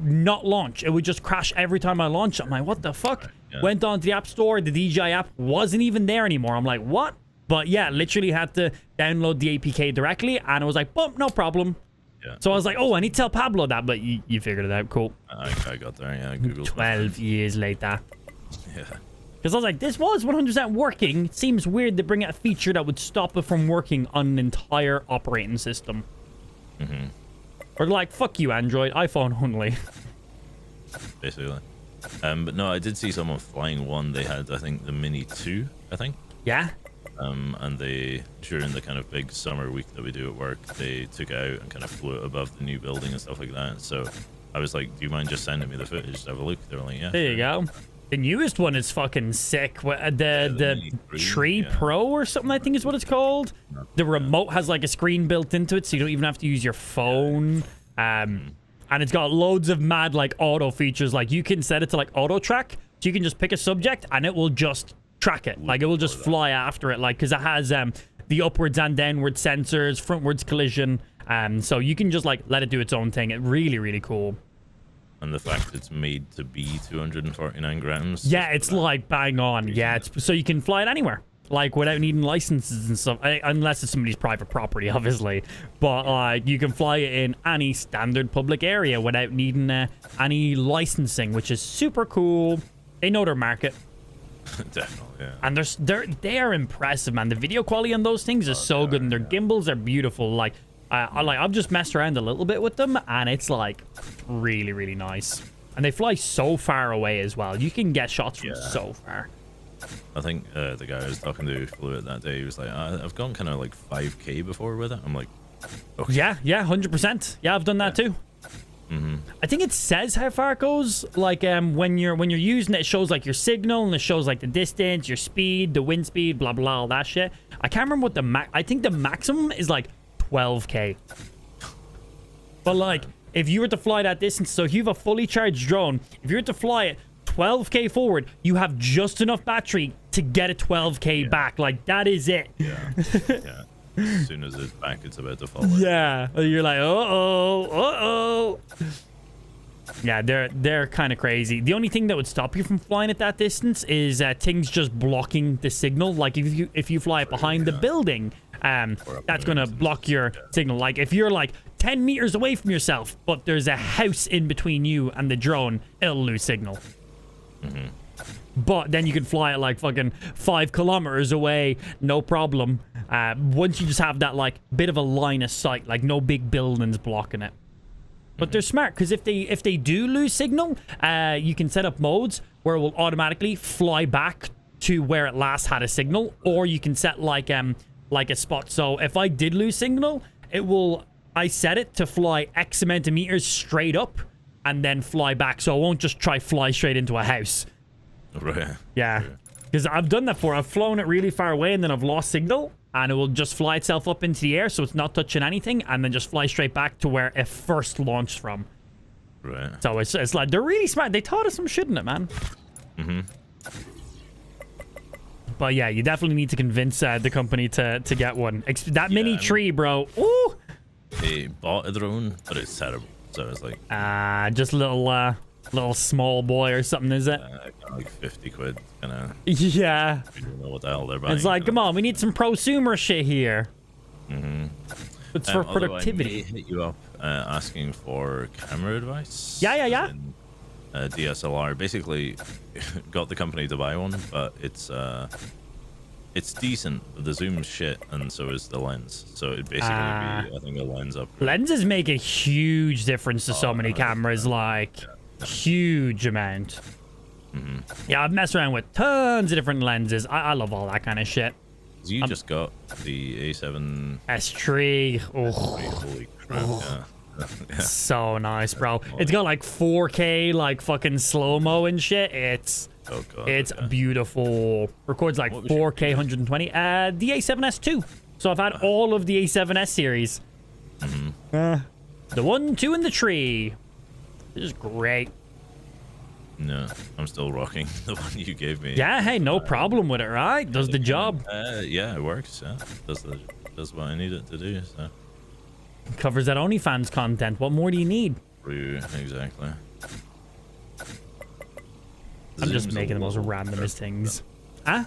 not launch. It would just crash every time I launch. I'm like, what the fuck? Yeah. Went on to the App Store. The DJI app wasn't even there anymore. I'm like, what? But yeah, literally had to download the APK directly, and I was like, boom, no problem. Yeah. So I was like, oh, I need to tell Pablo that, but you figured it out. Cool. I got there, yeah. Google 12 years later. Yeah. Because I was like, this was 100% working. It seems weird to bring out a feature that would stop it from working on an entire operating system. Or like, fuck you, Android, iPhone only. Basically. But no, I did see someone flying one. They had, I think, the Mini 2, I think. Yeah? And they, during the kind of big summer week that we do at work, they took it out and kind of flew it above the new building and stuff like that. So I was like, do you mind just sending me the footage to have a look? They were like, yeah. There you go. The newest one is fucking sick. The Tree Pro or something, I think is what it's called. The remote has like a screen built into it, so you don't even have to use your phone. And it's got loads of mad like auto features. Like you can set it to like auto track, so you can just pick a subject and it will just track it. Like it will just fly after it, like, because it has the upwards and downward sensors, frontwards collision, so you can just like let it do its own thing. It's really cool. And the fact it's made to be 249 grams. Yeah, it's like bang on. Yeah, it's so you can fly it anywhere, like without needing licenses and stuff, unless it's somebody's private property, obviously. But you can fly it in any standard public area without needing any licensing, which is super cool. They know their market. Definitely, yeah. And they're impressive, man. The video quality on those things is so good, and their gimbals are beautiful. Like, I've just messed around a little bit with them, and it's like really nice. And they fly so far away as well. You can get shots from so far. I think the guy I was talking to who flew it that day, he was like, I've gone kind of like 5K before with it. I'm like, okay. Yeah, 100%. Yeah, I've done that too. I think it says how far it goes. Like when you're using it, it shows like your signal, and it shows like the distance, your speed, the wind speed, blah blah, all that shit. I can't remember what the I think the maximum is like 12K. But like if you were to fly that distance, so if you have a fully charged drone, if you were to fly it 12K forward, you have just enough battery to get a 12K back. Like that is it. Yeah. As soon as it's back, it's about to fall. Yeah, you're like, uh-oh. Yeah, they're kind of crazy. The only thing that would stop you from flying at that distance is things just blocking the signal. Like if you fly it behind the building, that's gonna block your signal. Like if you're like 10 meters away from yourself, but there's a house in between you and the drone, it'll lose signal. But then you can fly it like fucking 5 kilometers away, no problem. Once you just have that like bit of a line of sight, like no big buildings blocking it. But they're smart, because if they do lose signal, you can set up modes where it will automatically fly back to where it last had a signal, or you can set like a spot. So if I did lose signal, I set it to fly X amount of meters straight up and then fly back, so I won't just fly straight into a house. Right. Yeah, because I've done that before. I've flown it really far away and then I've lost signal, and it will just fly itself up into the air, so it's not touching anything, and then just fly straight back to where it first launched from. Right. So it's like they're really smart. They taught us some shit in it, man. But yeah, you definitely need to convince the company to get one. That mini tree, bro. Ooh. They bought a drone, but it's terrible. So it's like just a little small boy or something, is it? like 50 quid, kind of. Yeah. We don't know what the hell they're buying. It's like, come on, we need some prosumer shit here. It's for productivity. I may hit you up asking for camera advice. Yeah. DSLR. Basically, got the company to buy one, but it's decent. But the zoom's shit, and so is the lens. So it'd basically be, I think, a lens upgrade. Lenses make a huge difference to so many cameras, like huge amount. Yeah, I've messed around with tons of different lenses. I love all that kind of shit. You just got the A7 S3. Oh, holy crap! Yeah. So nice, bro. It's got like 4K, like fucking slow-mo and shit. It's beautiful. Records like 4K 120. The A7S II. So I've had all of the A7S series. The 1, 2, and the 3. This is great. No, I'm still rocking the one you gave me. Yeah, hey, no problem with it, right? Does the job. Yeah, it works. Yeah, does what I need it to do. So covers that OnlyFans content. What more do you need? Exactly. I'm just making the most randomest things. Huh?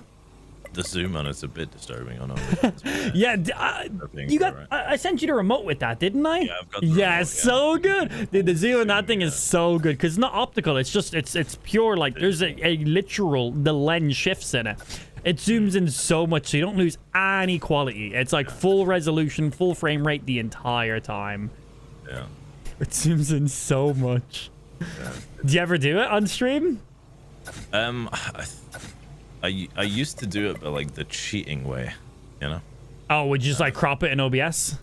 The zoom on it's a bit disturbing on OnlyFans. Yeah, I sent you the remote with that, didn't I? Yeah, I've got the remote, it's so good. The zoom on that thing is so good because it's not optical. It's just it's pure. Like there's a literal the lens shifts in it. It zooms in so much so you don't lose any quality. It's like full resolution, full frame rate the entire time. Yeah. It zooms in so much. Yeah. Do you ever do it on stream? I used to do it, but like the cheating way, you know? Oh, would you just like crop it in OBS?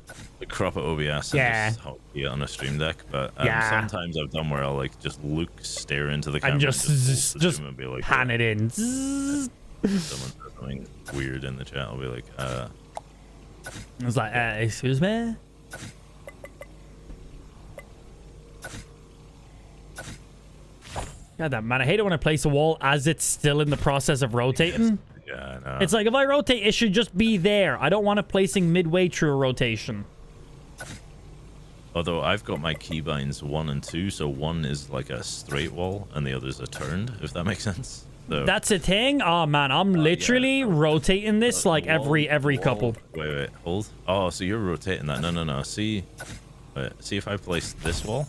Crop it OBS and just be on a stream deck, but sometimes I've done where I'll like just stare into the camera and just and be like, pan it in. Someone says something weird in the chat, I'll be like, I was like, excuse me? God, that man, I hate it when I place a wall as it's still in the process of rotating. Yeah, I know. It's like if I rotate, it should just be there. I don't want it placing midway through a rotation. Although I've got my keybinds 1 and 2, so one is like a straight wall and the other's a turned, if that makes sense. So, that's a thing? Oh man, I'm literally rotating this like every couple. Wait, hold. Oh, so you're rotating that. No. See if I place this wall.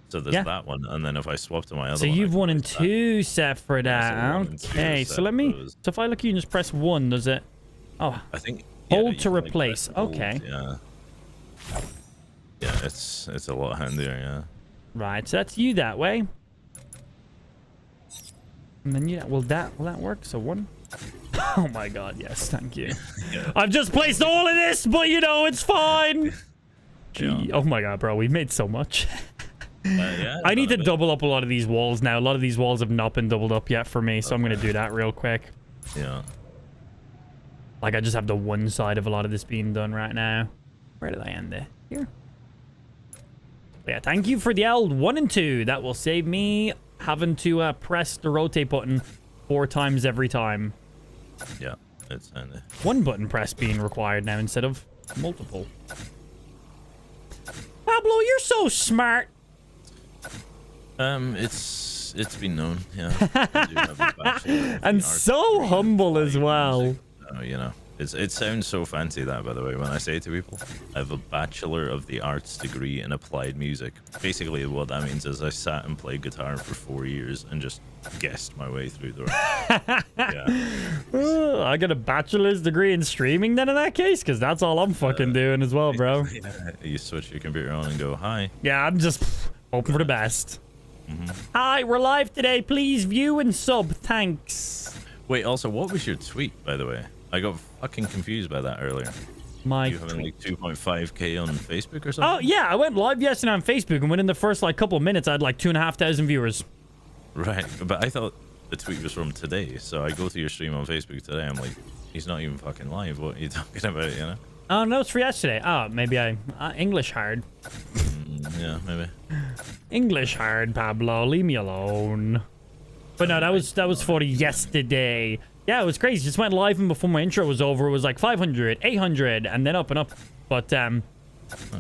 So there's that one, and then if I swap to my other one. So you've 1 and 2 set for that. Okay, so let me. So if I look, you can just press 1, does it? Oh, I think hold to replace. Okay. Yeah, it's a lot handier. Yeah. Right, so that's you that way. And then will that work? So 1. Oh my God, yes, thank you. I've just placed all of this, but you know it's fine. Gee, oh my God, bro, we've made so much. I need to double up a lot of these walls now. A lot of these walls have not been doubled up yet for me, so I'm gonna do that real quick. Yeah. Like I just have the one side of a lot of this being done right now. Where did I end it? Here. But yeah, thank you for the L1 and 2. That will save me having to press the rotate button 4 times every time. Yeah, it's handy. 1 button press being required now instead of multiple. Pablo, you're so smart. It's been known, yeah. I do have a bachelor and so humble as well. You know, it sounds so fancy that, by the way, when I say to people, I have a Bachelor of the Arts degree in applied music. Basically, what that means is I sat and played guitar for 4 years and just guessed my way through the rest. Yeah. I got a bachelor's degree in streaming then in that case, because that's all I'm fucking doing as well, bro. Yeah. You switch your computer on and go, hi. Yeah, I'm just hoping for the best. Hi, we're live today. Please view and sub. Thanks. Wait, also, what was your tweet, by the way? I got fucking confused by that earlier. You having like 2.5k on Facebook or something? Oh, yeah. I went live yesterday on Facebook, and within the first like couple of minutes, I had like 2,500 viewers. Right, but I thought the tweet was from today, so I go to your stream on Facebook today. I'm like, he's not even fucking live. What are you talking about, you know? Oh, no, it's for yesterday. Oh, maybe I... English hard. Yeah, maybe. English hard, Pablo. Leave me alone. But no, that was for yesterday. Yeah, it was crazy. Just went live, and before my intro was over, it was like 500, 800, and then up and up. But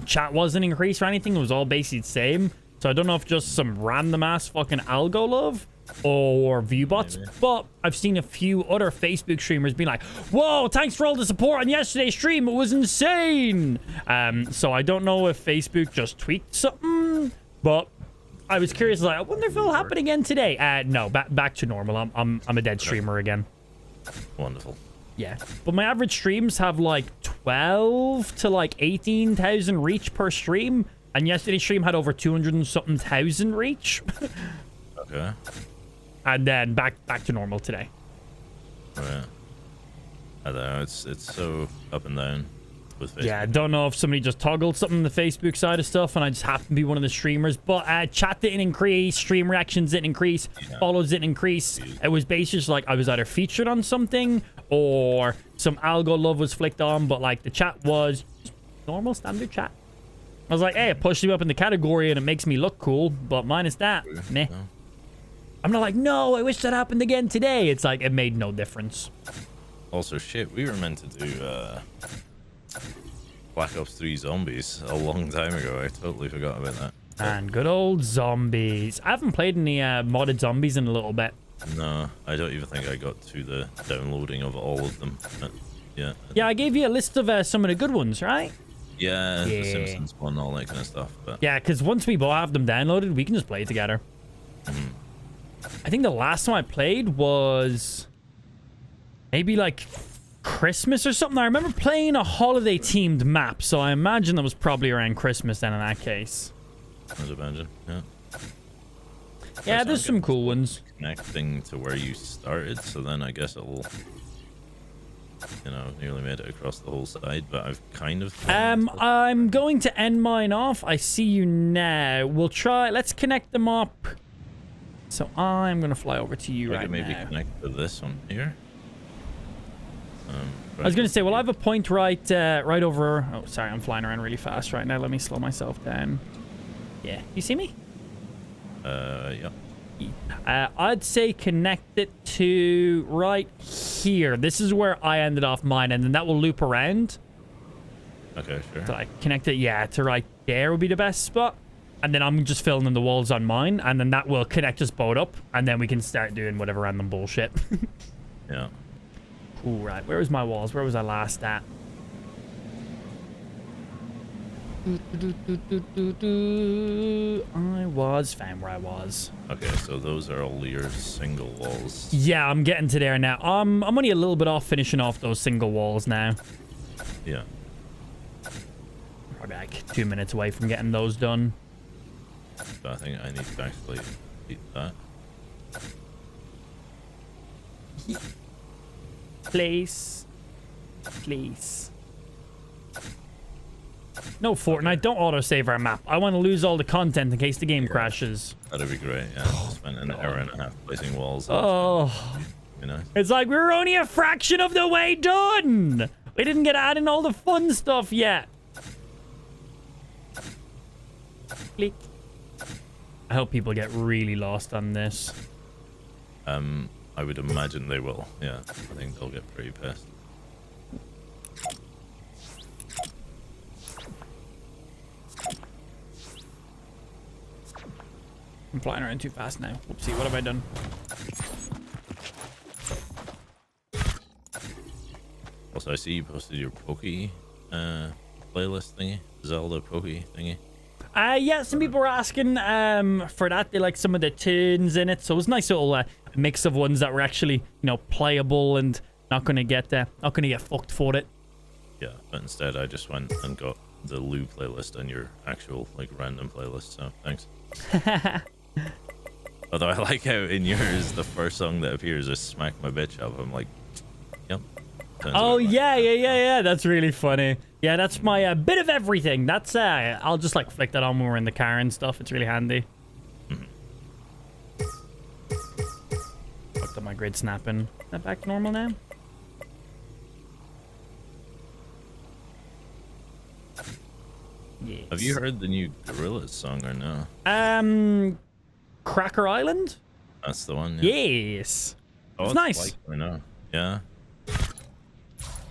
chat wasn't increased or anything. It was all basically the same. So I don't know if just some random ass fucking algo love or view bots. Maybe. But I've seen a few other Facebook streamers being like, whoa, thanks for all the support on yesterday's stream. It was insane. So I don't know if Facebook just tweaked something, but I was curious. Like, I wonder if it'll happen again today. No, back to normal. I'm a dead streamer again. Wonderful. Yeah, but my average streams have like 12 to like 18,000 reach per stream, and yesterday's stream had over 200 and something thousand reach. Okay. And then back to normal today. Right. I don't know. It's so up and down with Facebook. Yeah, I don't know if somebody just toggled something on the Facebook side of stuff, and I just happened to be one of the streamers. But chat didn't increase, stream reactions didn't increase, follows didn't increase. It was basically just like I was either featured on something or some algo love was flicked on, but like the chat was normal standard chat. I was like, hey, it pushed me up in the category and it makes me look cool, but minus that, meh. No. I'm not like, no, I wish that happened again today. It's like, it made no difference. Also, shit, we were meant to do Black Ops 3 Zombies a long time ago. I totally forgot about that. And good old zombies. I haven't played any modded zombies in a little bit. No, I don't even think I got to the downloading of all of them. Yeah. Yeah, I gave you a list of some of the good ones, right? Yeah, the Simpsons one, all that kind of stuff. But yeah, because once we both have them downloaded, we can just play together. I think the last time I played was maybe like Christmas or something. I remember playing a holiday-themed map, so I imagine that was probably around Christmas then in that case. I would imagine, yeah. Yeah, there's some cool ones. Connecting to where you started, so then I guess it will, you know, nearly made it across the whole side, but I've kind of... I'm going to end mine off. I see you now. We'll try... Let's connect them up. So I'm going to fly over to you right now. Maybe connect to this one here. I was going to say, well, I have a point right over... Oh, sorry, I'm flying around really fast right now. Let me slow myself down. Yeah. You see me? Yeah. I'd say connect it to right here. This is where I ended off mine, and then that will loop around. Okay, sure. So I connect it, yeah, to right there would be the best spot. And then I'm just filling in the walls on mine, and then that will connect us both up, and then we can start doing whatever random bullshit. Yeah. Ooh, right. Where was my walls? Where was I last at? I was found where I was. Okay, so those are all your single walls. Yeah, I'm getting to there now. I'm only a little bit off finishing off those single walls now. Yeah. Probably like 2 minutes away from getting those done. So I think I need to actually beat that. Please. No, Fortnite, don't autosave our map. I want to lose all the content in case the game crashes. That'd be great, yeah. I spent an hour and a half placing walls. Oh. You know? It's like we were only a fraction of the way done. We didn't get adding all the fun stuff yet. Click. I hope people get really lost on this. I would imagine they will. Yeah, I think they'll get pretty pissed. I'm flying around too fast now. Oopsie, what have I done? Also, I see you posted your Pokey playlist thingy, Zelda Pokey thingy. Yeah, some people were asking for that. They like some of the tunes in it, so it was a nice little mix of ones that were actually, you know, playable and not gonna get fucked for it. Yeah, but instead I just went and got the Lou playlist and your actual like random playlist. So thanks. Although I like how in yours the first song that appears is "Smack My Bitch Up." I'm like, yep. Oh yeah. That's really funny. Yeah, that's my bit of everything. That's I'll just like flick that on when we're in the car and stuff. It's really handy. Fucked up my grid snapping. Is that back to normal now? Yes. Have you heard the new Gorillaz song or no? Cracker Island? That's the one. Yeah. Yes. Oh, It's nice. Like, I know. Yeah.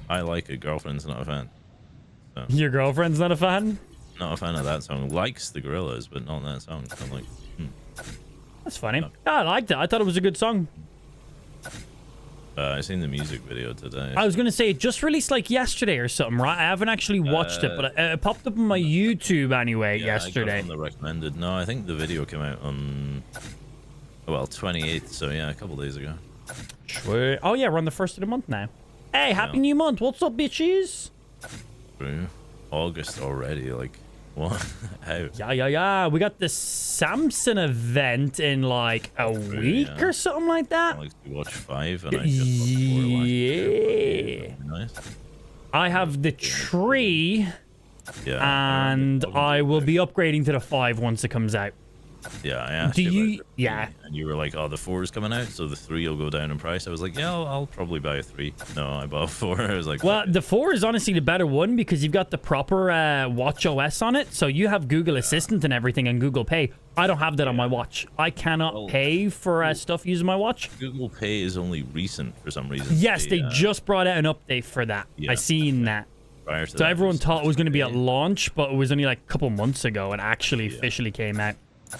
I like it. Girlfriend's not a fan. So. Your girlfriend's not a fan? Not a fan of that song. Likes the Gorillaz, but not that song. I'm like, That's funny. Yeah, I liked it. I thought it was a good song. I seen the music video today. I was going to say, it just released like yesterday or something, right? I haven't actually watched it, but it popped up on my YouTube anyway yesterday. I got it on the recommended. No, I think the video came out on, well, 28th, so yeah, a couple days ago. Sweet. Oh yeah, we're on the 1st of the month now. Hey, happy new month. What's up, bitches? True. August already, like, what? How? Yeah. We got the Samson event in like a week or something like that. I like to watch 5 and I just watched 4 last year. Nice. I have the tree, Yeah. and I will be upgrading to the 5 once it comes out. Yeah, I asked Do you you? about the Yeah. 3, and you were like, "Oh, the 4 is coming out, so the 3 will go down in price." I was like, "Yeah, I'll probably buy a 3." No, I bought a 4. I was like, Well, okay. the 4 is honestly the better one because you've got the proper Watch OS on it, so you have Google Assistant and everything and Google Pay. I don't have that on my watch. I cannot pay for stuff using my watch. Google Pay is only recent for some reason. Yes, they just brought out an update for that. Yeah. I seen that. Prior to So that, everyone was thought it was going to be at Pay. launch, but it was only like a couple months ago and actually officially came out.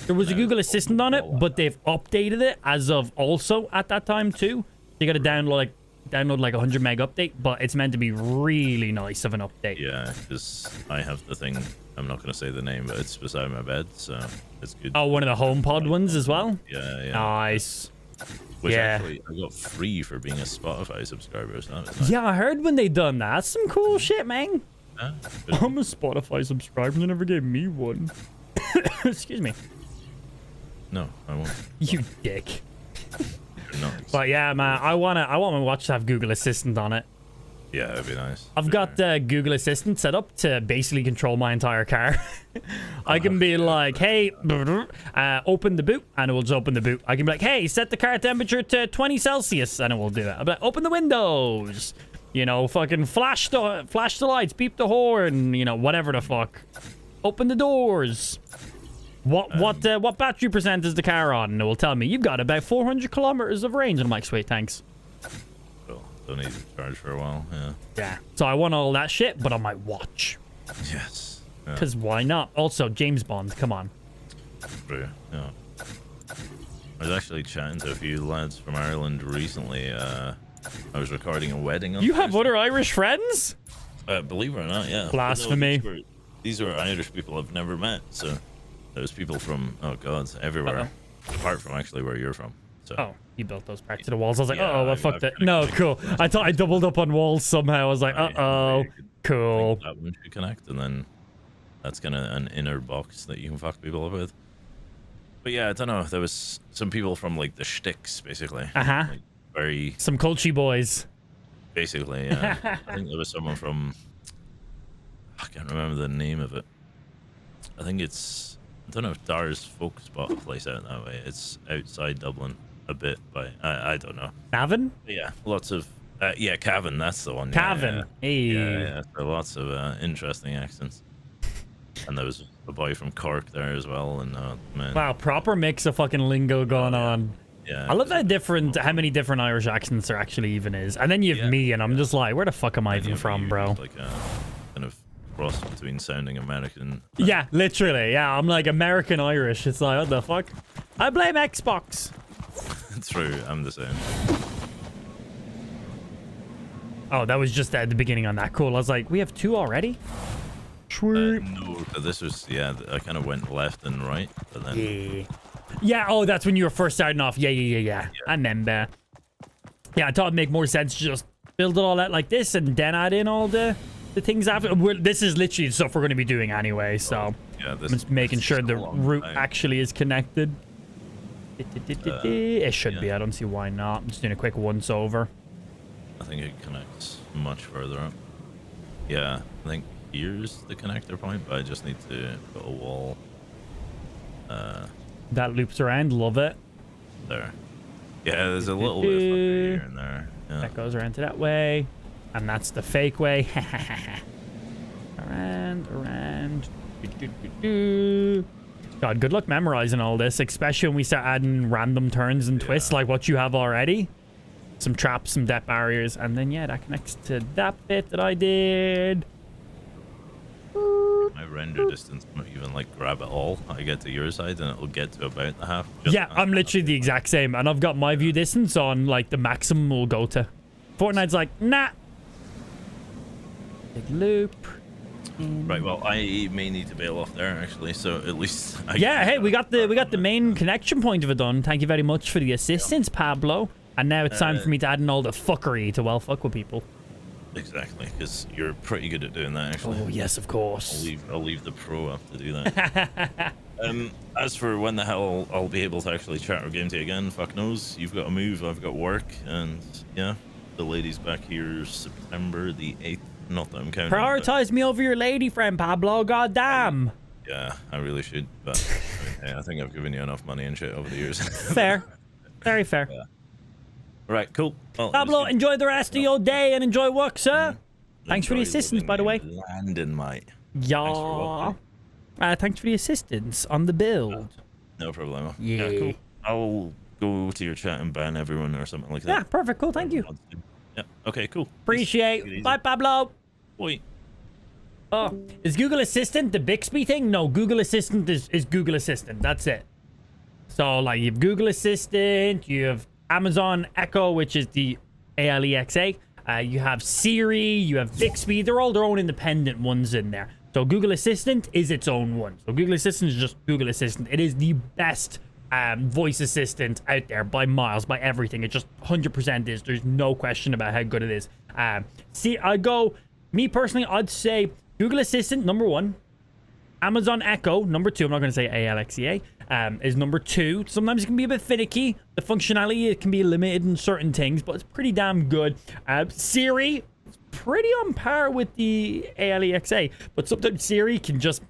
There was a Google Assistant on it, but they've updated it as of also at that time too. You got to download like 100 meg update, but it's meant to be really nice of an update. Yeah, because I have the thing. I'm not going to say the name, but it's beside my bed, so it's good. Oh, one of the HomePod ones as well? Yeah. Nice. Which yeah. actually I got free for being a Spotify subscriber. So that was nice. Yeah, I heard when they done that. That's some cool shit, man. Yeah, I'm a Spotify subscriber. They never gave me one. Excuse me. no, I won't. You dick. You're not. But yeah, man, I want my watch to have Google Assistant on it. Yeah, it'd be nice. I've got Google Assistant set up to basically control my entire car. I can be like, hey, open the boot, and it will just open the boot. I can be like, hey, set the car temperature to 20 Celsius, and it will do it. I'll be like, open the windows. You know, fucking flash the lights, beep the horn, you know, whatever the fuck. Open the doors. What battery percent is the car on? And it will tell me, you've got about 400 kilometers of range. And I'm like, sweet, thanks. Cool. Don't need to charge for a while. Yeah. Yeah. So I want all that shit, but on my watch. Yes. Yeah. Because why not? Also, James Bond, come on. True. Yeah. I was actually chatting to a few lads from Ireland recently. I was recording a wedding. You have other Irish friends? Believe it or not, yeah. Blasphemy. No, these were Irish people I've never met. So there's people from, oh god, everywhere. Apart from actually where you're from. So. Oh, you built those back to the walls. I was like, Yeah, uh-oh, I fucked it. No, cool. I thought I doubled up on walls somehow. I was like, uh-oh, cool. That one should connect, and then that's kind of an inner box that you can fuck people up with. But yeah, I don't know. There was some people from like the shticks, basically. Uh-huh. Like, very... Some culchy boys. Basically, yeah. I think there was someone from... I can't remember the name of it. I think it's... I don't know if Dar's Folks bought a place out that way. It's outside Dublin a bit, but I don't know. Cavan? But yeah, lots of... yeah, Cavan, that's the one. Cavan. Yeah. Hey. Yeah. So lots of interesting accents. And there was a boy from Cork there as well, and man. Wow, proper mix of fucking lingo going on. Yeah. I love how many different Irish accents there actually even is. And then you have me, and I'm just like, where the fuck am I even from, bro? Like a kind of cross between sounding American. Yeah, literally. Yeah, I'm like American Irish. It's like, what the fuck? I blame Xbox. True, I'm the same. Oh, that was just at the beginning on that. Cool. I was like, we have 2 already? Sweet. No, this was, I kind of went left and right, but then... Yeah. Yeah, oh, that's when you were first starting off. Yeah. I remember. Yeah, I thought it'd make more sense to just build it all out like this and then add in all the things after. This is literally the stuff we're going to be doing anyway, so I'm just making sure the route actually is connected. It should be. I don't see why not. I'm just doing a quick once over. I think it connects much further up. Yeah, I think here's the connector point, but I just need to put a wall. That loops around. Love it. There. Yeah, there's a little bit of here and there. Yeah. That goes around to that way. And that's the fake way. Around. God, good luck memorizing all this, especially when we start adding random turns and twists like what you have already. Some traps, some depth barriers, and then, yeah, that connects to that bit that I did. My render distance won't even, like, grab it all. I get to your side, and it'll get to about the half. Yeah, I'm literally the exact same, and I've got my view distance on, like, the maximum we'll go to. Fortnite's like, nah. Big loop. Right, well, I may need to bail off there, actually, so at least... Hey, we got the main connection point of it done. Thank you very much for the assistance, Pablo. And now it's time for me to add in all the fuckery to well fuck with people. Exactly, because you're pretty good at doing that, actually. Oh, yes, of course. I'll leave the pro up to do that. As for when the hell I'll be able to actually chat or game to you again, fuck knows. You've got a move, I've got work, and yeah, the lady's back here September the 8th. Not that I'm counting. Prioritize me over your lady friend, Pablo. Goddamn. Yeah, I really should, but I think I've given you enough money and shit over the years. Fair. Very fair. Yeah. Right, cool. Well, Pablo, enjoy the rest of your day and enjoy work, sir. Thanks for the assistance, by the way. Landing, mate. Yeah. Thanks for the assistance on the build. No problem. Yeah. Cool. I'll go to your chat and ban everyone or something like that. Yeah, perfect. Cool. Thank you. Yeah. Okay, cool. Appreciate. Bye, Pablo. Bye. Oh, is Google Assistant the Bixby thing? No, Google Assistant is Google Assistant. That's it. So, like, you have Google Assistant, you have Amazon Echo, which is the Alexa. You have Siri, you have Bixby. They're all their own independent ones in there. So Google Assistant is its own one. So Google Assistant is just Google Assistant. It is the best voice assistant out there by miles, by everything. It just 100% is. There's no question about how good it is. Me personally, I'd say Google Assistant, number 1. Amazon Echo, number 2. I'm not going to say Alexa, is number 2. Sometimes it can be a bit finicky. The functionality, it can be limited in certain things, but it's pretty damn good. Siri, it's pretty on par with the Alexa, but sometimes Siri can just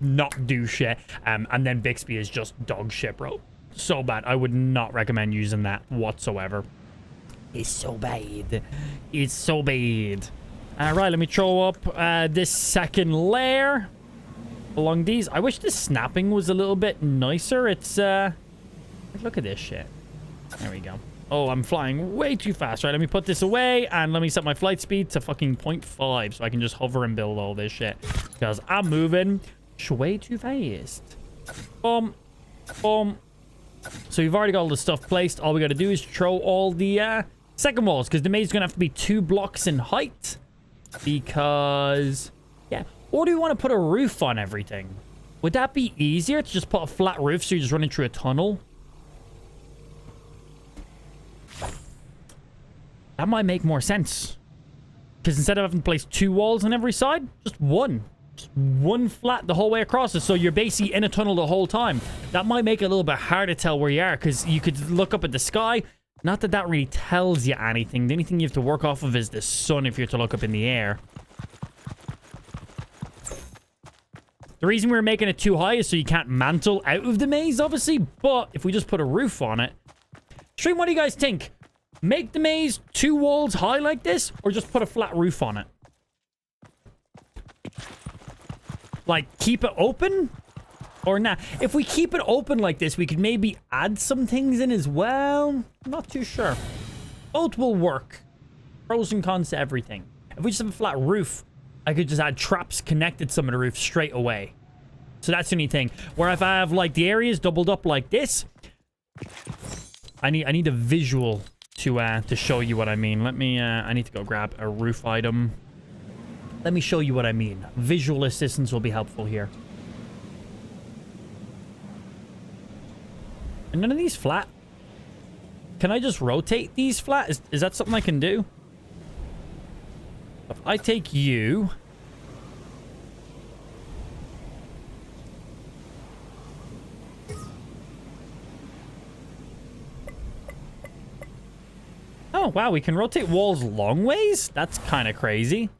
not do shit. And then Bixby is just dog shit, bro. So bad. I would not recommend using that whatsoever. It's so bad. It's so bad. All right, let me throw up this second layer along these. I wish the snapping was a little bit nicer. It's look at this shit. There we go. Oh, I'm flying way too fast. Right, let me put this away and let me set my flight speed to fucking 0.5 so I can just hover and build all this shit because I'm moving way too fast. Boom, boom. So you've already got all the stuff placed. All we got to do is throw all the second walls because the maze is gonna have to be 2 blocks in height because yeah. Or do you want to put a roof on everything? Would that be easier to just put a flat roof so you're just running through a tunnel? That might make more sense. Because instead of having to place 2 walls on every side, just one. Just one flat the whole way across it. So you're basically in a tunnel the whole time. That might make it a little bit hard to tell where you are because you could look up at the sky. Not that that really tells you anything. The only thing you have to work off of is the sun if you're to look up in the air. The reason we were making it too high is so you can't mantle out of the maze, obviously. But if we just put a roof on it... Stream, what do you guys think? Make the maze 2 walls high like this, or just put a flat roof on it? Like, keep it open? Or nah? If we keep it open like this, we could maybe add some things in as well. I'm not too sure. Both will work. Pros and cons to everything. If we just have a flat roof, I could just add traps connected some of the roof straight away. So that's the only thing. Where if I have like the areas doubled up like this, I need a visual to show you what I mean. Let me I need to go grab a roof item. Let me show you what I mean. Visual assistance will be helpful here. And none of these flat. Can I just rotate these flat? Is that something I can do? If I take you... Oh, wow, we can rotate walls long ways? That's kind of crazy.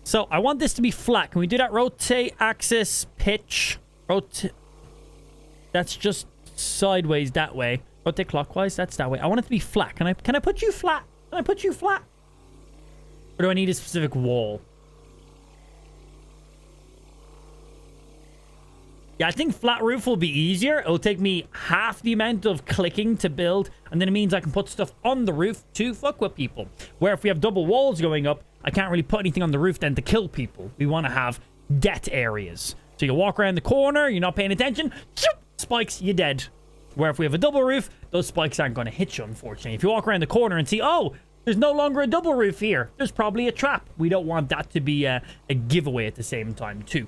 So, I want this to be flat. Can we do that? Rotate, axis, pitch, rotate... That's just sideways that way. Rotate clockwise, that's that way. I want it to be flat. Can I put you flat? Can I put you flat? Or do I need a specific wall? Yeah, I think flat roof will be easier. It'll take me half the amount of clicking to build, and then it means I can put stuff on the roof to fuck with people. Where if we have double walls going up, I can't really put anything on the roof then to kill people. We want to have death areas. So you walk around the corner, you're not paying attention, spikes, you're dead. Where if we have a double roof, those spikes aren't going to hit you, unfortunately. If you walk around the corner and see, oh, there's no longer a double roof here, there's probably a trap. We don't want that to be a giveaway at the same time, too.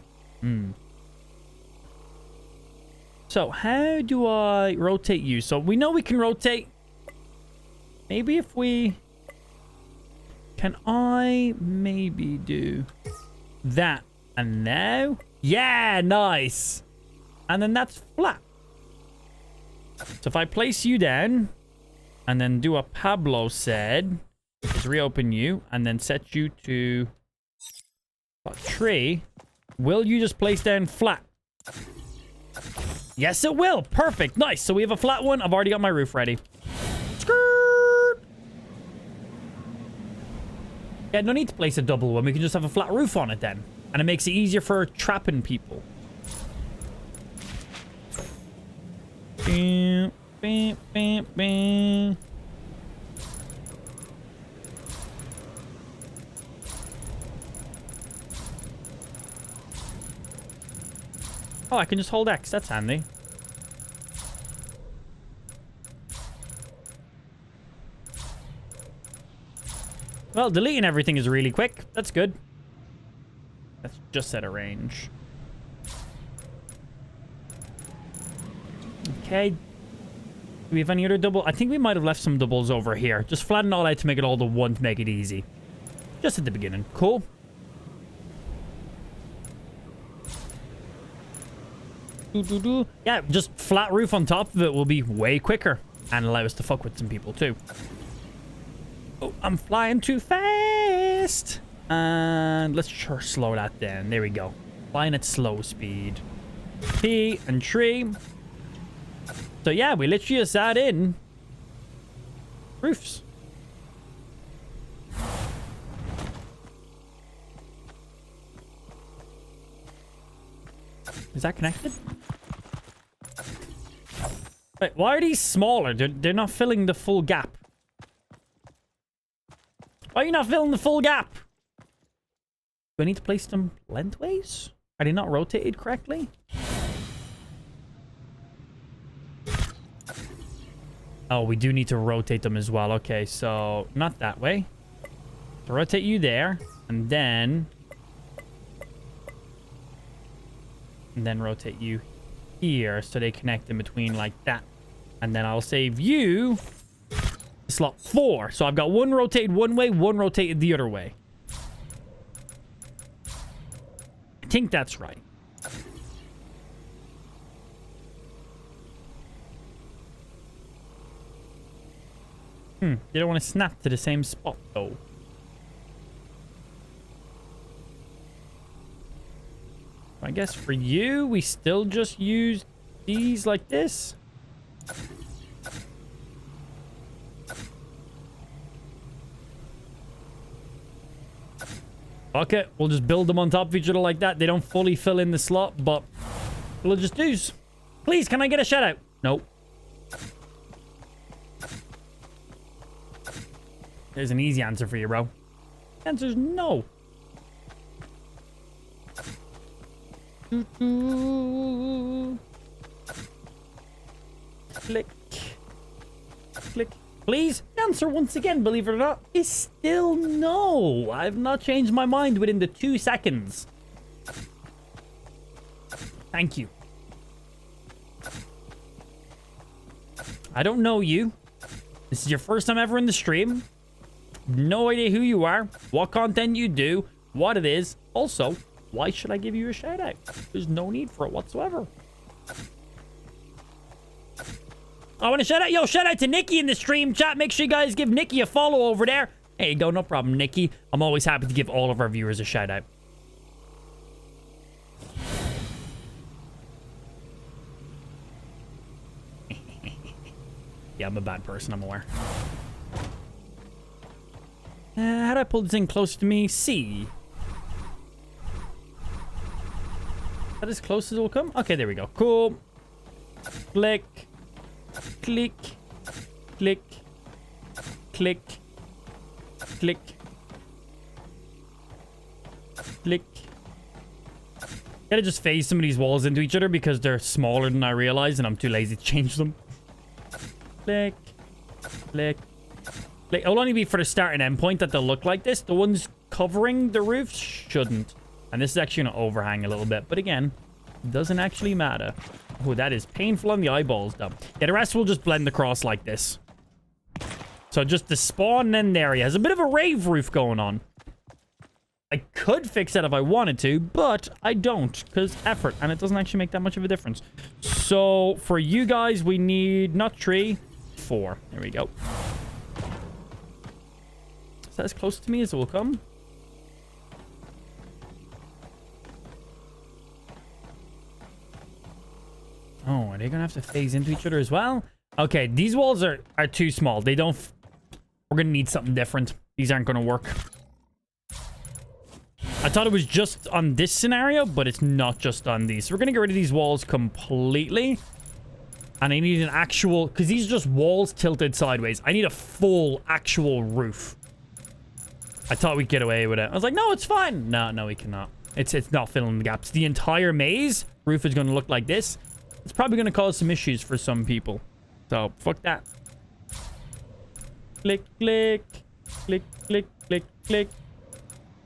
So, how do I rotate you? So, we know we can rotate. Maybe if we... Can I maybe do that? And now? Yeah, nice. And then that's flat. So, if I place you down, and then do a Pablo said, just reopen you, and then set you to a tree, will you just place down flat? Yes, it will. Perfect. Nice. So we have a flat one. I've already got my roof ready. Skirt. Yeah, no need to place a double one. We can just have a flat roof on it then. And it makes it easier for trapping people. Bam, bam, bam, bam. Oh, I can just hold X. That's handy. Well, deleting everything is really quick. That's good. Let's just set a range. Okay. Do we have any other double? I think we might have left some doubles over here. Just flatten all out to make it all the one to make it easy. Just at the beginning. Cool. Yeah, just flat roof on top of it will be way quicker and allow us to fuck with some people too. Oh, I'm flying too fast. And let's sure slow that down. There we go. Flying at slow speed. P and tree. So yeah, we literally just add in roofs. Is that connected? Wait, why are these smaller? They're not filling the full gap. Why are you not filling the full gap? Do I need to place them lengthways? Are they not rotated correctly? Oh, we do need to rotate them as well. Okay, so not that way. So rotate you there, and then rotate you here so they connect in between like that. And then I'll save you slot 4. So I've got one rotated one way, one rotated the other way. I think that's right. They don't want to snap to the same spot though. I guess for you, we still just use these like this. Okay, we'll just build them on top of each other like that. They don't fully fill in the slot, but we'll just do. Please, can I get a shout out? Nope. There's an easy answer for you, bro. The answer's no. Click. Click. Please, the answer once again, believe it or not, is still no. I've not changed my mind within the 2 seconds. Thank you. I don't know you. This is your first time ever in the stream. No idea who you are, what content you do, what it is. Also, why should I give you a shout out? There's no need for it whatsoever. I want to shout out. Yo, shout out to Nikki in the stream chat. Make sure you guys give Nikki a follow over there. There you go. No problem, Nikki. I'm always happy to give all of our viewers a shout out. Yeah, I'm a bad person. I'm aware. How do I pull this in closer to me? C. Is that as close as it will come? Okay, there we go. Cool. Click. Click. Click. Click. Click. Click. Gotta just phase some of these walls into each other because they're smaller than I realized and I'm too lazy to change them. Click. Click. Click. It'll only be for the start and end point that they'll look like this. The ones covering the roof shouldn't. And this is actually going to overhang a little bit. But again, it doesn't actually matter. Oh, that is painful on the eyeballs, though. Yeah, the rest will just blend across like this. So just the spawn end area has a bit of a rave roof going on. I could fix that if I wanted to, but I don't, because effort, and it doesn't actually make that much of a difference. So for you guys, we need not 3, 4. There we go. Is that as close to me as it will come? Oh, are they gonna have to phase into each other as well? Okay, these walls are too small. They don't... We're gonna need something different. These aren't gonna work. I thought it was just on this scenario, but it's not just on these. So we're going to get rid of these walls completely. And I need an actual... Because these are just walls tilted sideways. I need a full actual roof. I thought we'd get away with it. I was like, no, it's fine. No, we cannot. It's not filling the gaps. The entire maze roof is going to look like this. It's probably going to cause some issues for some people. So, fuck that. Click, click. Click, click, click, click.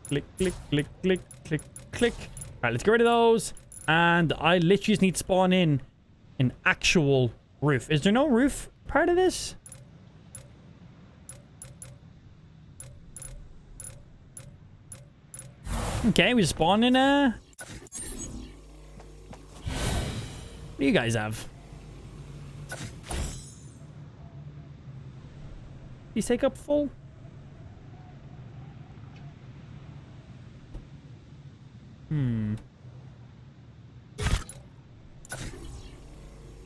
Click, click, click, click, click, click. All right, let's get rid of those. And I literally just need to spawn in an actual roof. Is there no roof part of this? Okay, we spawn in a... What do you guys have? These take up full?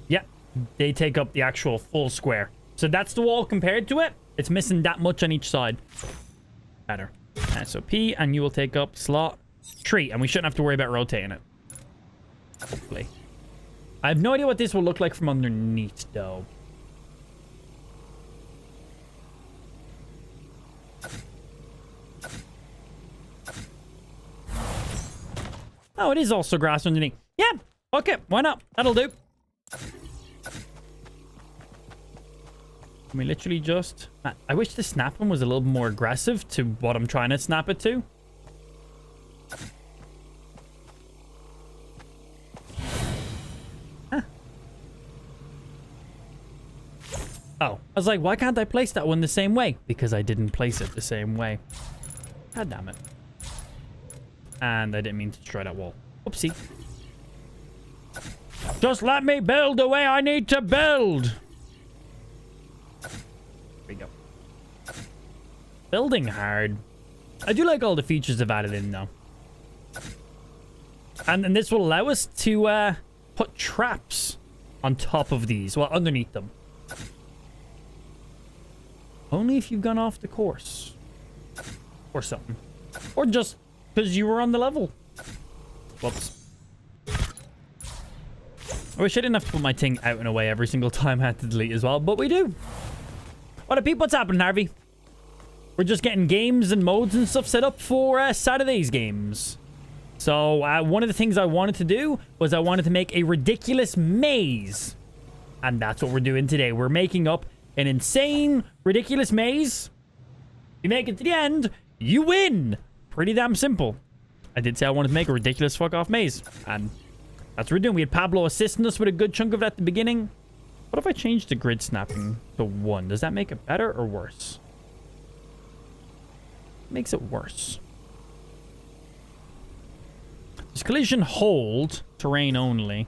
Yeah, they take up the actual full square. So that's the wall compared to it. It's missing that much on each side. Better. So P, and you will take up slot 3, and we shouldn't have to worry about rotating it. Hopefully. I have no idea what this will look like from underneath, though. Oh, it is also grass underneath. Yeah, okay, why not? That'll do. Can we literally just... I wish the snapping was a little more aggressive to what I'm trying to snap it to. Huh. Oh, I was like, why can't I place that one the same way? Because I didn't place it the same way. God damn it. And I didn't mean to destroy that wall. Oopsie. Just let me build the way I need to build. There we go. Building hard. I do like all the features they've added in, though. And this will allow us to put traps on top of these. Well, underneath them. Only if you've gone off the course. Or something. Or just... because you were on the level. Whoops. I wish I didn't have to put my thing out and away every single time I had to delete as well, but we do. What up, people? What's happening, Harvey? We're just getting games and modes and stuff set up for Saturday's games. So, one of the things I wanted to do was I wanted to make a ridiculous maze. And that's what we're doing today. We're making up an insane, ridiculous maze. You make it to the end, you win. Pretty damn simple. I did say I wanted to make a ridiculous fuck-off maze. And that's what we're doing. We had Pablo assisting us with a good chunk of it at the beginning. What if I change the grid snapping to 1? Does that make it better or worse? It makes it worse. Does collision hold? Terrain only.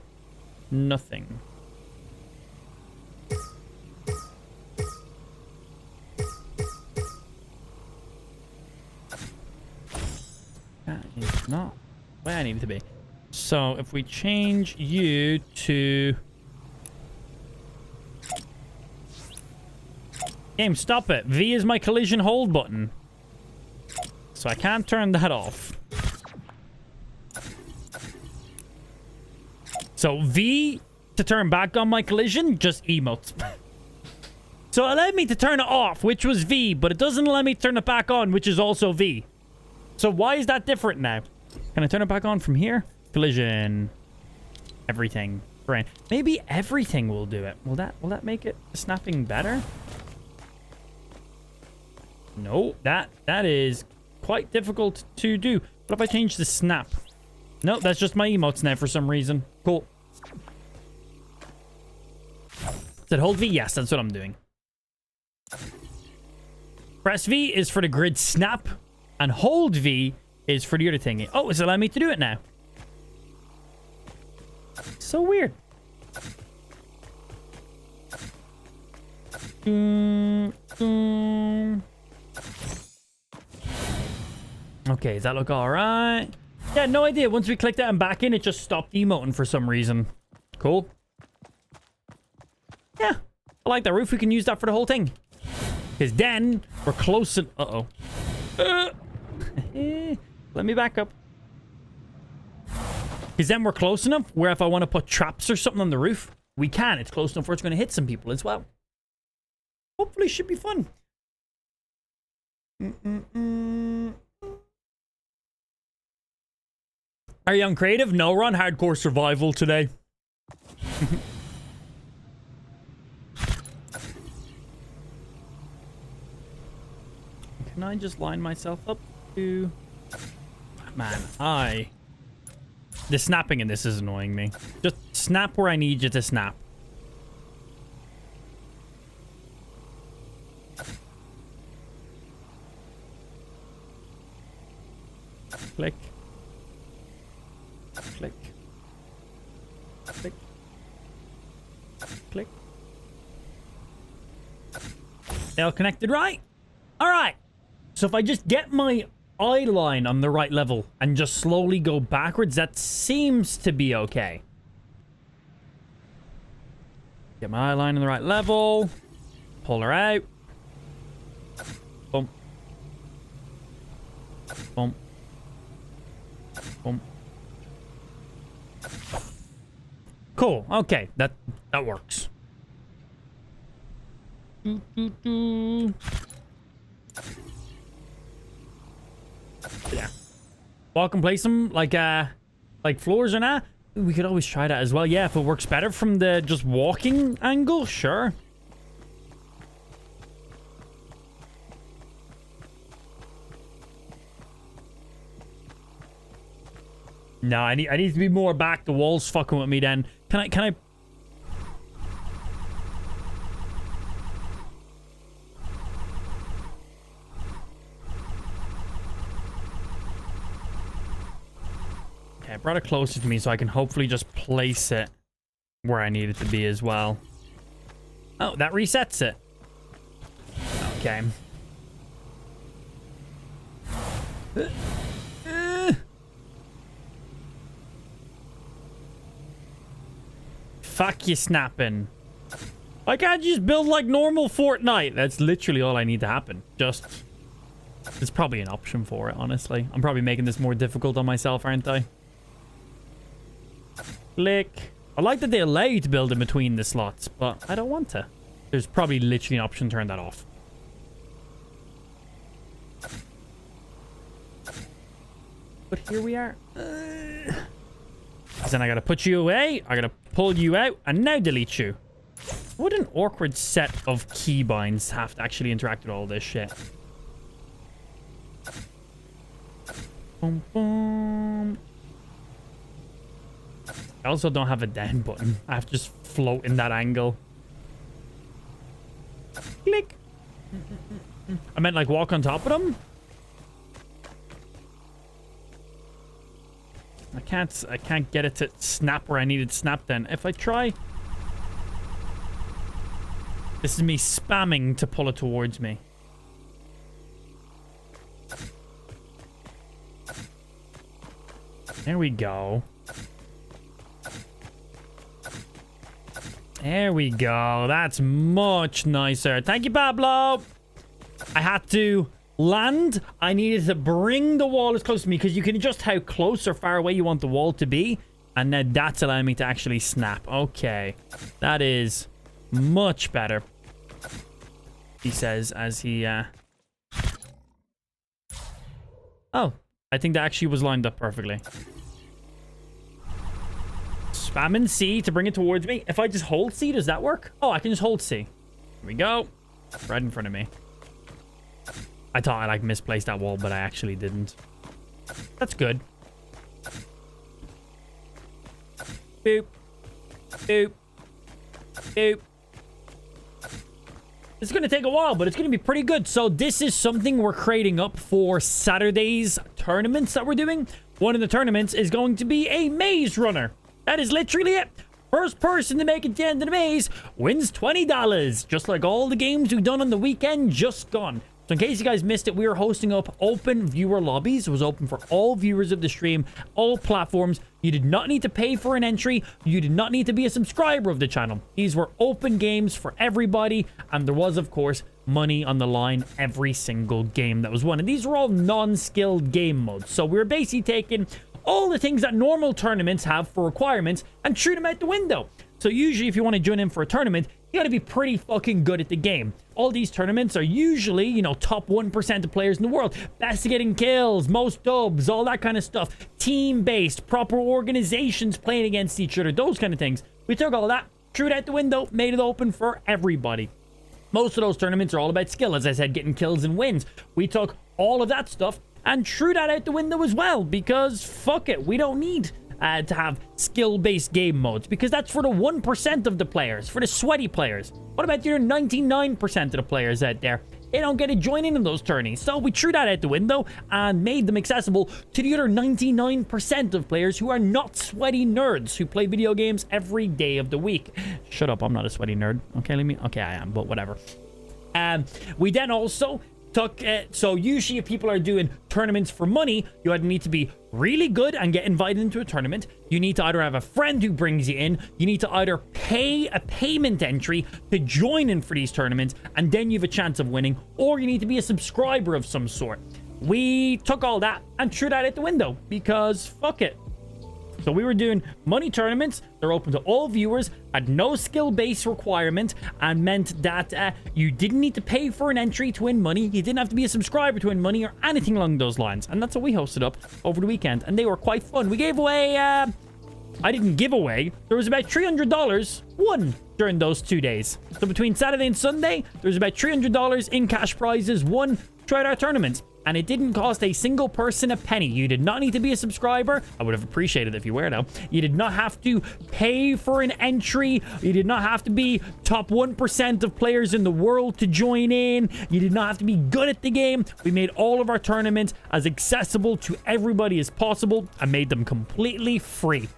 Nothing. That is not where I need it to be. So if we change you to... Game, stop it. V is my collision hold button. So I can't turn that off. So V to turn back on my collision, just emotes. So it allowed me to turn it off, which was V, but it doesn't allow me to turn it back on, which is also V. So why is that different now? Can I turn it back on from here? Collision. Everything. Right. Maybe everything will do it. Will that make it snapping better? No, that is quite difficult to do. What if I change the snap? No, that's just my emotes now for some reason. Cool. Does it hold V? Yes, that's what I'm doing. Press V is for the grid snap, and hold V is for the other thing. Oh, it's allowing me to do it now. So weird. Okay, does that look alright? Yeah, no idea. Once we clicked that and back in, it just stopped emoting for some reason. Cool. Yeah, I like that roof. We can use that for the whole thing. Because then we're close to... Uh-oh. Let me back up. Because then we're close enough where if I want to put traps or something on the roof, we can. It's close enough where it's going to hit some people as well. Hopefully it should be fun. Are you on creative? No, we're on hardcore survival today. Can I just line myself up to... Man, the snapping in this is annoying me. Just snap where I need you to snap. Click. Click. Click. Click. They all connected right? Alright. So if I just get my eye line on the right level and just slowly go backwards, that seems to be okay. Get my eye line on the right level. Pull her out. Boom. Boom. Boom. Cool. Okay. That works. Yeah. Walk and place them like floors or not. We could always try that as well. Yeah, if it works better from the just walking angle, sure. No, I need to be more back. The wall's fucking with me then. Can I Okay, I brought it closer to me so I can hopefully just place it where I need it to be as well. Oh, that resets it. Okay. Fuck you snapping. Why can't you just build like normal Fortnite? That's literally all I need to happen. Just... There's probably an option for it, honestly. I'm probably making this more difficult on myself, aren't I? Click. I like that they allow you to build in between the slots, but I don't want to. There's probably literally an option to turn that off. But here we are. Then I gotta put you away. I gotta pull you out and now delete you. What an awkward set of keybinds have to actually interact with all this shit. Boom, boom. I also don't have a down button. I have to just float in that angle. Click. I meant like walk on top of them. I can't get it to snap where I need it to snap then. If I try... This is me spamming to pull it towards me. There we go. There we go. That's much nicer. Thank you, Pablo. I had to land. I needed to bring the wall as close to me because you can adjust how close or far away you want the wall to be. And now that's allowing me to actually snap. Okay. That is much better. He says as he... Oh, I think that actually was lined up perfectly. Spamming C to bring it towards me. If I just hold C, does that work? Oh, I can just hold C. Here we go. Right in front of me. I thought I like misplaced that wall, but I actually didn't. That's good. Boop. Boop. Boop. It's going to take a while, but it's going to be pretty good. So this is something we're creating up for Saturday's tournaments that we're doing. One of the tournaments is going to be a maze runner. That is literally it. First person to make it to the end of the maze wins $20. Just like all the games we've done on the weekend just gone. So in case you guys missed it, we were hosting up open viewer lobbies. It was open for all viewers of the stream, all platforms. You did not need to pay for an entry. You did not need to be a subscriber of the channel. These were open games for everybody. And there was, of course, money on the line every single game that was won. And these were all non-skilled game modes. So we were basically taking all the things that normal tournaments have for requirements and shoot them out the window. So usually if you want to join in for a tournament, you got to be pretty fucking good at the game. All these tournaments are usually, you know, top 1% of players in the world. Best at getting kills, most dubs, all that kind of stuff. Team-based, proper organizations playing against each other, those kind of things. We took all that, threw it out the window, made it open for everybody. Most of those tournaments are all about skill, as I said, getting kills and wins. We took all of that stuff and threw that out the window as well, because fuck it, we don't need to have skill-based game modes, because that's for the 1% of the players, for the sweaty players. What about your 99% of the players out there? They don't get to join in those tourneys. So we threw that out the window and made them accessible to the other 99% of players who are not sweaty nerds who play video games every day of the week. Shut up, I'm not a sweaty nerd. Okay, I am, but whatever. We then also took so usually if people are doing tournaments for money, you either need to be really good and get invited into a tournament. You need to either have a friend who brings you in. You need to either pay a payment entry to join in for these tournaments, and then you have a chance of winning, or you need to be a subscriber of some sort. We took all that and threw that out the window because fuck it. So we were doing money tournaments. They're open to all viewers, had no skill-based requirement, and meant that you didn't need to pay for an entry to win money. You didn't have to be a subscriber to win money or anything along those lines. And that's what we hosted up over the weekend, and they were quite fun. We gave away, I didn't give away. There was about $300 won during those 2 days. So between Saturday and Sunday, there was about $300 in cash prizes won throughout our tournaments. And it didn't cost a single person a penny. You did not need to be a subscriber. I would have appreciated it if you were, though. You did not have to pay for an entry. You did not have to be top 1% of players in the world to join in. You did not have to be good at the game. We made all of our tournaments as accessible to everybody as possible and made them completely free.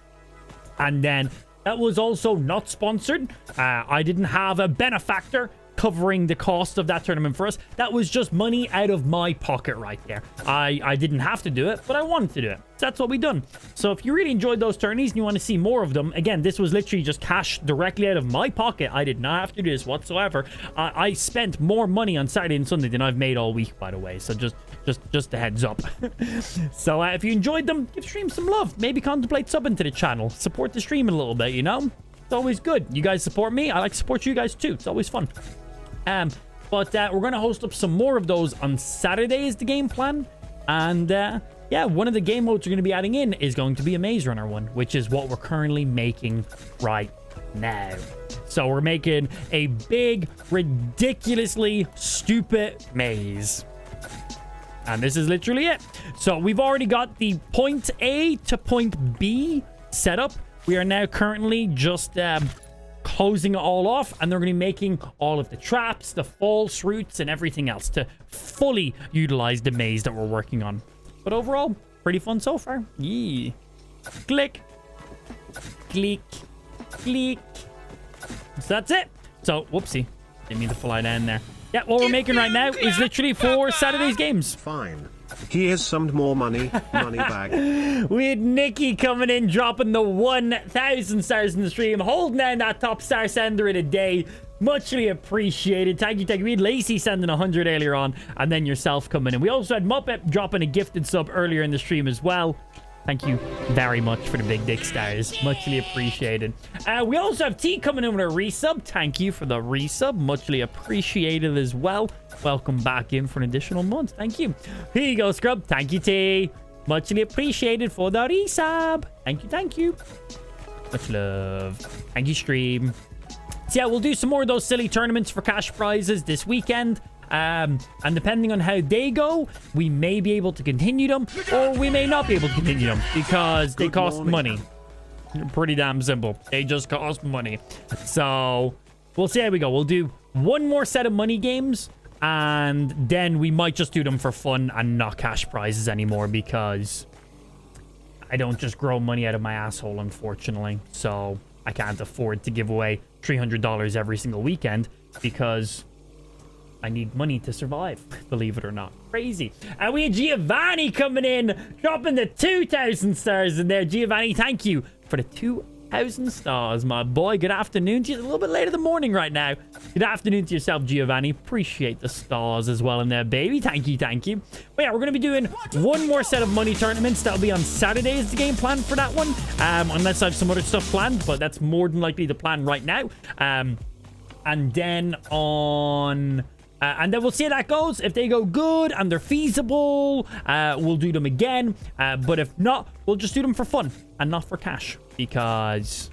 And then that was also not sponsored. I didn't have a benefactor covering the cost of that tournament for us. That was just money out of my pocket right there. I didn't have to do it, but I wanted to do it. So that's what we done. So if you really enjoyed those tourneys and you want to see more of them, again, this was literally just cash directly out of my pocket. I did not have to do this whatsoever. I spent more money on Saturday and Sunday than I've made all week, by the way. So just a heads up. So if you enjoyed them, give the stream some love. Maybe contemplate subbing to the channel. Support the stream a little bit, you know? It's always good. You guys support me. I like to support you guys too. It's always fun. But we're going to host up some more of those on Saturday is the game plan. And yeah, one of the game modes we're going to be adding in is going to be a maze runner one, which is what we're currently making right now. So we're making a big, ridiculously stupid maze. And this is literally it. So we've already got the point A to point B set up. We are now currently just closing it all off, and they're going to be making all of the traps, the false routes, and everything else to fully utilize the maze that we're working on. But overall, pretty fun so far. Yeah. Click. Click. Click. So that's it. So, whoopsie. Didn't mean to fly down there. Yeah, what we're making right now is literally for Saturday's games. Fine. Here's some more money. Money bag. We had Nikki coming in, dropping the 1,000 stars in the stream, holding down that top star sender of the day. Muchly appreciated. Thank you, thank you. We had Lacey sending 100 earlier on, and then yourself coming in. We also had Muppet dropping a gifted sub earlier in the stream as well. Thank you very much for the big dick stars. Muchly appreciated. We also have T coming in with a resub. Thank you for the resub. Muchly appreciated as well. Welcome back in for an additional month. Thank you. Here you go, Scrub. Thank you, T. Muchly appreciated for the resub. Thank you, thank you. Much love. Thank you, stream. So yeah, we'll do some more of those silly tournaments for cash prizes this weekend. And depending on how they go, we may be able to continue them, or we may not be able to continue them because they cost money. Pretty damn simple. They just cost money. So we'll see how we go. We'll do one more set of money games, and then we might just do them for fun and not cash prizes anymore because I don't just grow money out of my asshole, unfortunately. So I can't afford to give away $300 every single weekend because I need money to survive, believe it or not. Crazy. And we had Giovanni coming in, dropping the 2,000 stars in there. Giovanni, thank you for the 2,000 stars, my boy. Good afternoon to you. It's a little bit later in the morning right now. Good afternoon to yourself, Giovanni. Appreciate the stars as well in there, baby. Thank you, thank you. But yeah, we're going to be doing one more set of money tournaments. That'll be on Saturday is the game plan for that one. Unless I have some other stuff planned, but that's more than likely the plan right now. And then on... and then we'll see how that goes. If they go good and they're feasible, we'll do them again. But if not, we'll just do them for fun and not for cash. Because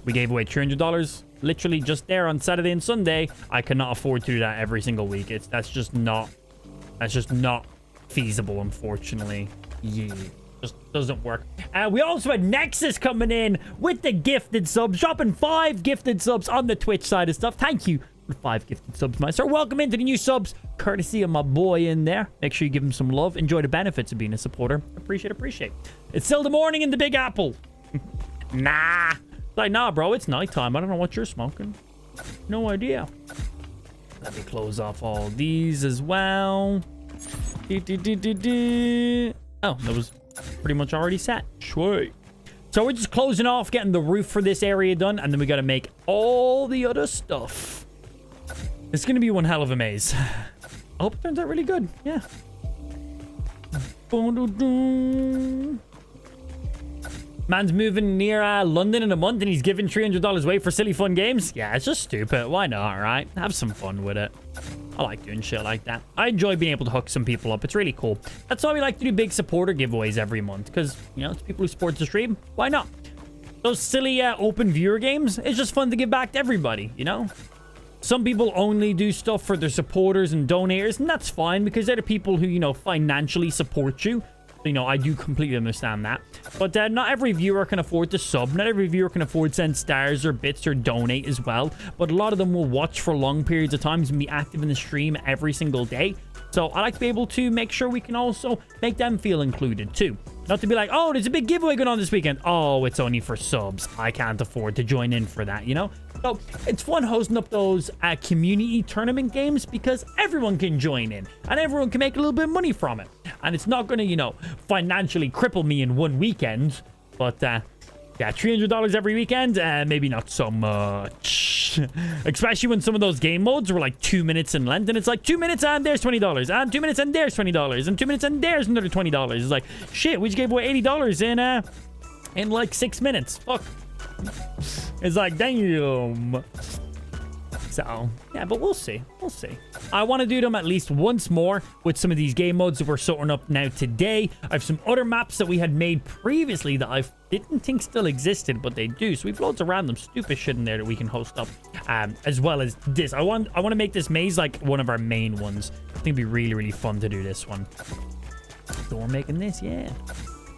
we gave away $300 literally just there on Saturday and Sunday. I cannot afford to do that every single week. That's just not feasible, unfortunately. Yeah. Just doesn't work. We also had Nexus coming in with the gifted subs, dropping 5 gifted subs on the Twitch side of stuff. Thank you. 5 gifted subs, my sir. Welcome into the new subs, courtesy of my boy in there. Make sure you give him some love. Enjoy the benefits of being a supporter. Appreciate. It's still the morning in the Big Apple. Nah. Like, nah, bro, it's nighttime. I don't know what you're smoking. No idea. Let me close off all these as well. Oh, that was pretty much already set. Sweet. So we're just closing off, getting the roof for this area done, and then we got to make all the other stuff. It's going to be one hell of a maze. I hope it turns out really good. Yeah. Man's moving near London in a month and he's giving $300 away for silly fun games. Yeah, it's just stupid. Why not, right? Have some fun with it. I like doing shit like that. I enjoy being able to hook some people up. It's really cool. That's why we like to do big supporter giveaways every month. Because, you know, it's people who support the stream. Why not? Those silly open viewer games, it's just fun to give back to everybody, you know? Some people only do stuff for their supporters and donators, and that's fine because they're the people who, you know, financially support you. You know, I do completely understand that. But not every viewer can afford to sub. Not every viewer can afford to send stars or bits or donate as well. But a lot of them will watch for long periods of time and be active in the stream every single day. So I like to be able to make sure we can also make them feel included too. Not to be like, oh, there's a big giveaway going on this weekend. Oh, it's only for subs. I can't afford to join in for that, you know? So it's fun hosting up those community tournament games because everyone can join in and everyone can make a little bit of money from it. And it's not going to, you know, financially cripple me in one weekend. But yeah, $300 every weekend, maybe not so much. Especially when some of those game modes were like 2 minutes in length. And it's like 2 minutes and there's $20. And 2 minutes and there's $20. And 2 minutes and there's another $20. It's like, shit, we just gave away $80 in like 6 minutes. Fuck. It's like, damn. So, yeah, but we'll see. We'll see. I want to do them at least once more with some of these game modes that we're sorting up now today. I have some other maps that we had made previously that I didn't think still existed, but they do. So we've loads of random stupid shit in there that we can host up, as well as this. I want to make this maze like one of our main ones. I think it'd be really, really fun to do this one. So we're making this, yeah.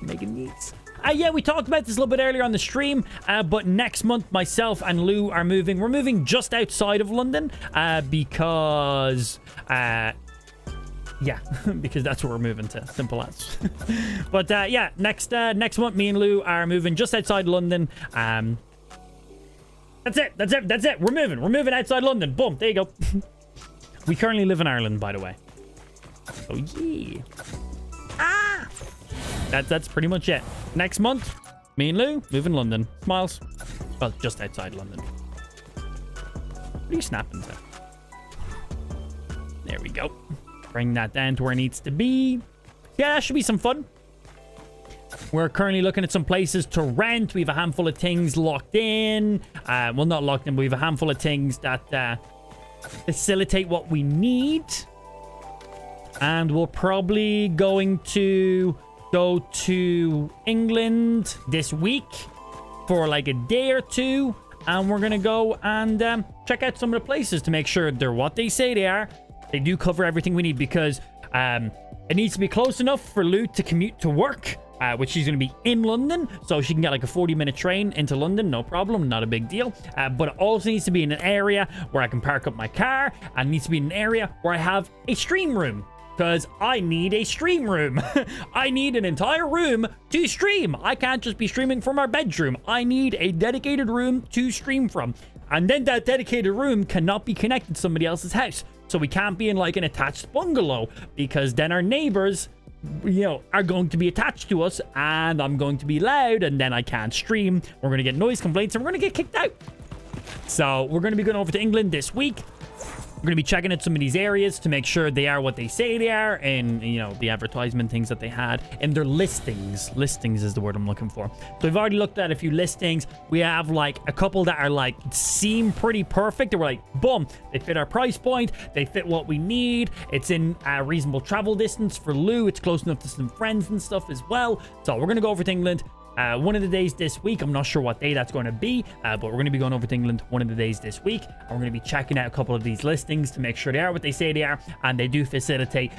Making these. Yeah, we talked about this a little bit earlier on the stream, but next month, myself and Lou are moving. We're moving just outside of London, because, yeah, because that's where we're moving to. Simple as. But, yeah, next month, me and Lou are moving just outside London. That's it. We're moving outside London. Boom, there you go. We currently live in Ireland, by the way. Oh, yeah. That's pretty much it. Next month, me and Lou move in London. Smiles. Well, just outside London. What are you snapping to? There we go. Bring that down to where it needs to be. Yeah, that should be some fun. We're currently looking at some places to rent. We have a handful of things locked in. Well, not locked in, but we have a handful of things that facilitate what we need. And we're probably going to go to England this week for like a day or two. And we're going to go and check out some of the places to make sure they're what they say they are. They do cover everything we need because it needs to be close enough for Lou to commute to work. Which she's going to be in London, so she can get like a 40-minute train into London, no problem, not a big deal. But it also needs to be in an area where I can park up my car, and it needs to be in an area where I have a stream room, because I need a stream room. I need an entire room to stream. I can't just be streaming from our bedroom. I need a dedicated room to stream from. And then that dedicated room cannot be connected to somebody else's house. So we can't be in like an attached bungalow, because then our neighbors, you know, are going to be attached to us, and I'm going to be loud, and then I can't stream. We're going to get noise complaints, and we're going to get kicked out. So we're going to be going over to England this week. We're going to be checking out some of these areas to make sure they are what they say they are, and, you know, the advertisement things that they had in their listings. Listings is the word I'm looking for. So we've already looked at a few listings. We have like a couple that are like seem pretty perfect. They were like, boom, they fit our price point. They fit what we need. It's in a reasonable travel distance for Lou. It's close enough to some friends and stuff as well. So we're going to go over to England. One of the days this week. I'm not sure what day that's going to be, but we're going to be going over to England one of the days this week, and we're going to be checking out a couple of these listings to make sure they are what they say they are, and they do facilitate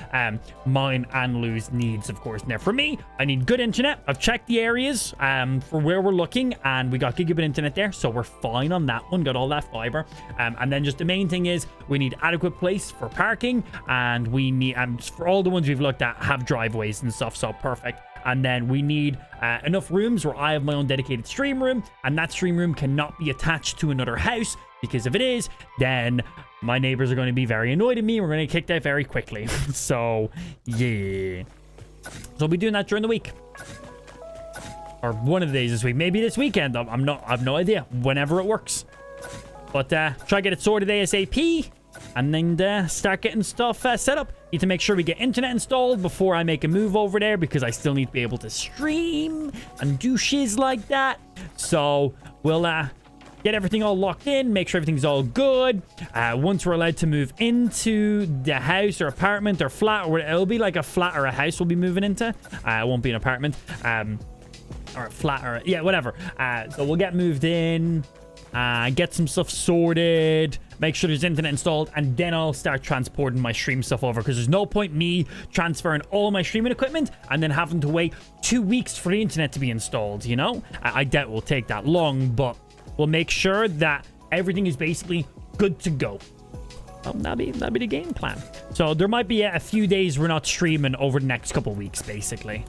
mine and Lou's needs, of course. Now, for me, I need good internet. I've checked the areas for where we're looking, and we got gigabit internet there, so we're fine on that one. Got all that fiber, and then just the main thing is we need adequate place for parking, and we need, for all the ones we've looked at, have driveways and stuff, so perfect. And then we need enough rooms where I have my own dedicated stream room, and that stream room cannot be attached to another house, because if it is, then my neighbors are going to be very annoyed at me. We're going to get kicked out very quickly. So, yeah. So we'll be doing that during the week. Or one of the days this week. Maybe this weekend. I have no idea. Whenever it works. But try to get it sorted ASAP. And then start getting stuff set up. Need to make sure we get internet installed before I make a move over there, because I still need to be able to stream and do shiz like that. So we'll get everything all locked in, make sure everything's all good. Once we're allowed to move into the house or apartment or flat, or it'll be like a flat or a house we'll be moving into. It won't be an apartment or a flat or yeah, whatever. So we'll get moved in, get some stuff sorted, make sure there's internet installed, and then I'll start transporting my stream stuff over, because there's no point me transferring all my streaming equipment and then having to wait 2 weeks for the internet to be installed, you know? I doubt it will take that long, but we'll make sure that everything is basically good to go. Well, that'll be the game plan. So there might be a few days we're not streaming over the next couple weeks, basically.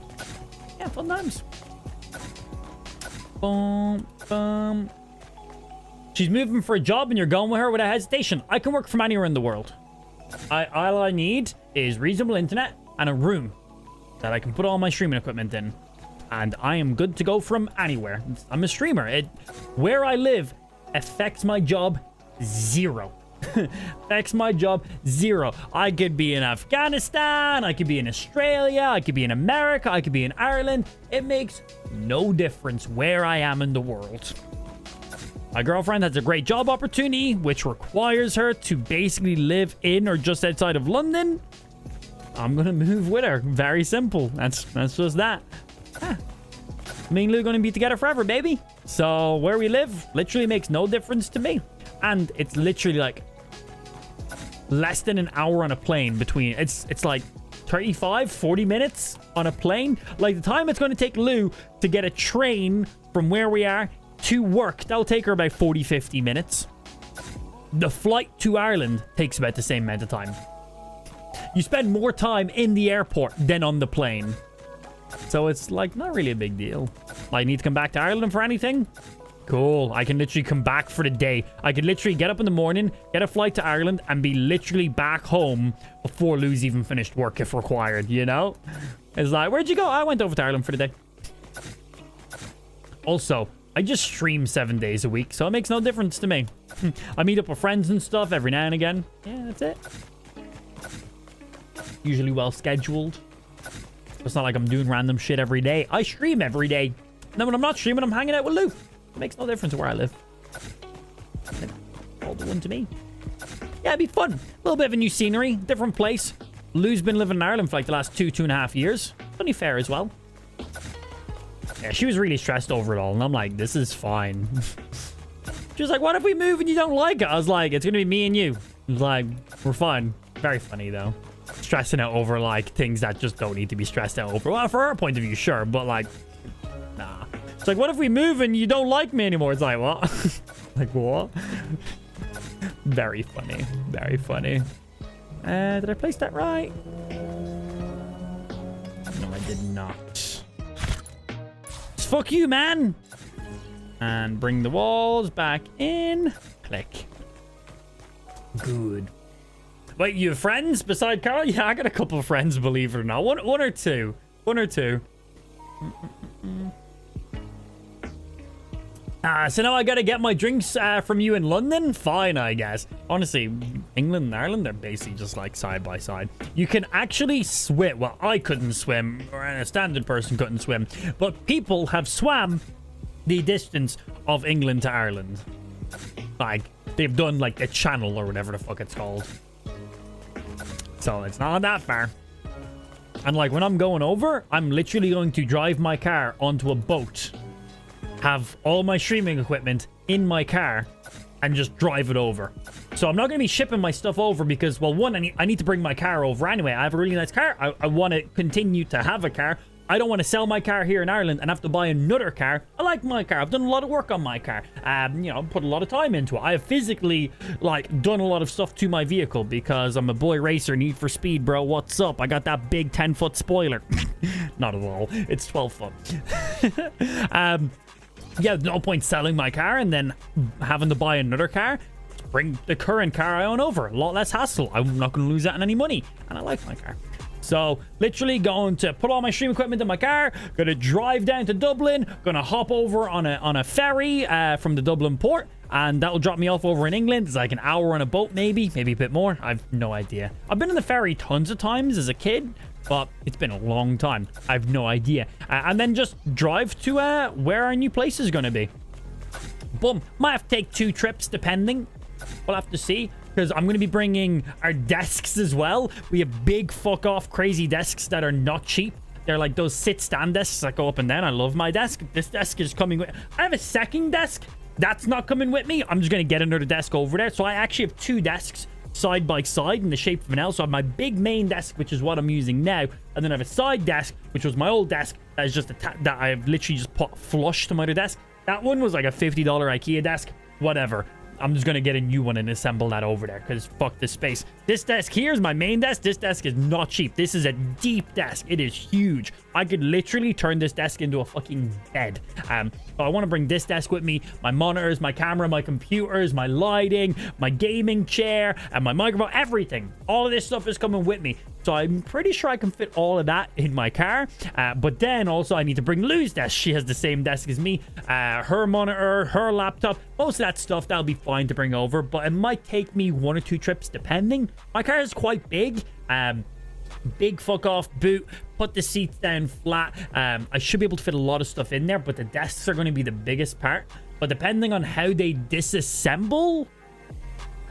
Yeah, fun times. Boom, boom. She's moving for a job and you're going with her without hesitation. I can work from anywhere in the world. All I need is reasonable internet and a room that I can put all my streaming equipment in. And I am good to go from anywhere. I'm a streamer. Where I live affects my job zero. Affects my job zero. I could be in Afghanistan. I could be in Australia. I could be in America. I could be in Ireland. It makes no difference where I am in the world. My girlfriend has a great job opportunity, which requires her to basically live in or just outside of London. I'm going to move with her. Very simple. That's just that. Me and Lou are going to be together forever, baby. So where we live literally makes no difference to me. And it's literally like less than an hour on a plane between. It's like 35, 40 minutes on a plane. Like the time it's going to take Lou to get a train from where we are to work, that'll take her about 40, 50 minutes. The flight to Ireland takes about the same amount of time. You spend more time in the airport than on the plane. So it's like not really a big deal. I need to come back to Ireland for anything? Cool. I can literally come back for the day. I could literally get up in the morning, get a flight to Ireland, and be literally back home before Lou's even finished work if required, you know? It's like, where'd you go? I went over to Ireland for the day. Also, I just stream 7 days a week, so it makes no difference to me. I meet up with friends and stuff every now and again. Yeah, that's it. Usually well scheduled. It's not like I'm doing random shit every day. I stream every day. And then when I'm not streaming, I'm hanging out with Lou. It makes no difference where I live. All the one to me. Yeah, it'd be fun. A little bit of a new scenery, different place. Lou's been living in Ireland for like the last 2.5 years. Only fair as well. Yeah, she was really stressed over it all. And I'm like, this is fine. She was like, what if we move and you don't like it? I was like, it's going to be me and you. I was like, we're fine. Very funny, though. Stressing out over, like, things that just don't need to be stressed out over. Well, for her point of view, sure. But, like, nah. It's like, what if we move and you don't like me anymore? It's like, what? Like, what? Very funny. Very funny. Did I place that right? No, I did not. Fuck you, man. And bring the walls back in. Click. Good. Wait, you have friends beside Carl? Yeah, I got a couple of friends, believe it or not. One or two. One or two. So now I gotta get my drinks from you in London? Fine, I guess. Honestly, England and Ireland, they're basically just like side by side. You can actually swim. Well, I couldn't swim, or a standard person couldn't swim. But people have swam the distance of England to Ireland. Like, they've done like a channel or whatever the fuck it's called. So it's not that far. And like when I'm going over, I'm literally going to drive my car onto a boat, have all my streaming equipment in my car, and just drive it over. So I'm not going to be shipping my stuff over because, well, one, I need to bring my car over anyway. I have a really nice car. I want to continue to have a car. I don't want to sell my car here in Ireland and have to buy another car. I like my car. I've done a lot of work on my car. You know, put a lot of time into it. I have physically, like, done a lot of stuff to my vehicle because I'm a boy racer, Need for Speed, bro. What's up? I got that big 10-foot spoiler. Not at all. It's 12 foot. Yeah, no point selling my car and then having to buy another car. Bring the current car I own over. A lot less hassle. I'm not going to lose out on any money. And I like my car. So, literally going to put all my stream equipment in my car. Going to drive down to Dublin. Going to hop over on a ferry from the Dublin port. And that will drop me off over in England. It's like an hour on a boat, maybe a bit more. I have no idea. I've been in the ferry tons of times as a kid, but it's been a long time. I have no idea. And then just drive to where our new place is going to be. Boom. Might have to take 2 trips, depending. We'll have to see. Because I'm going to be bringing our desks as well. We have big fuck off crazy desks that are not cheap. They're like those sit-stand desks that go up and down. I love my desk. This desk is coming with... I have a second desk. That's not coming with me. I'm just going to get another desk over there. So I actually have 2 desks side by side in the shape of an L. So I have my big main desk, which is what I'm using now. And then I have a side desk, which was my old desk. That is just that I've literally just put flush to my other desk. That one was like a $50 IKEA desk. Whatever. I'm just going to get a new one and assemble that over there because fuck this space. This desk here is my main desk. This desk is not cheap. This is a deep desk. It is huge. I could literally turn this desk into a fucking bed. So I want to bring this desk with me. My monitors, my camera, my computers, my lighting, my gaming chair, and my microphone. Everything. All of this stuff is coming with me. So I'm pretty sure I can fit all of that in my car. But then also I need to bring Lou's desk. She has the same desk as me. Her monitor, her laptop, most of that stuff, that'll be fine to bring over. But it might take me 1 or 2 trips depending. My car is quite big. Big fuck off boot. Put the seats down flat. I should be able to fit a lot of stuff in there. But the desks are going to be the biggest part. But depending on how they disassemble...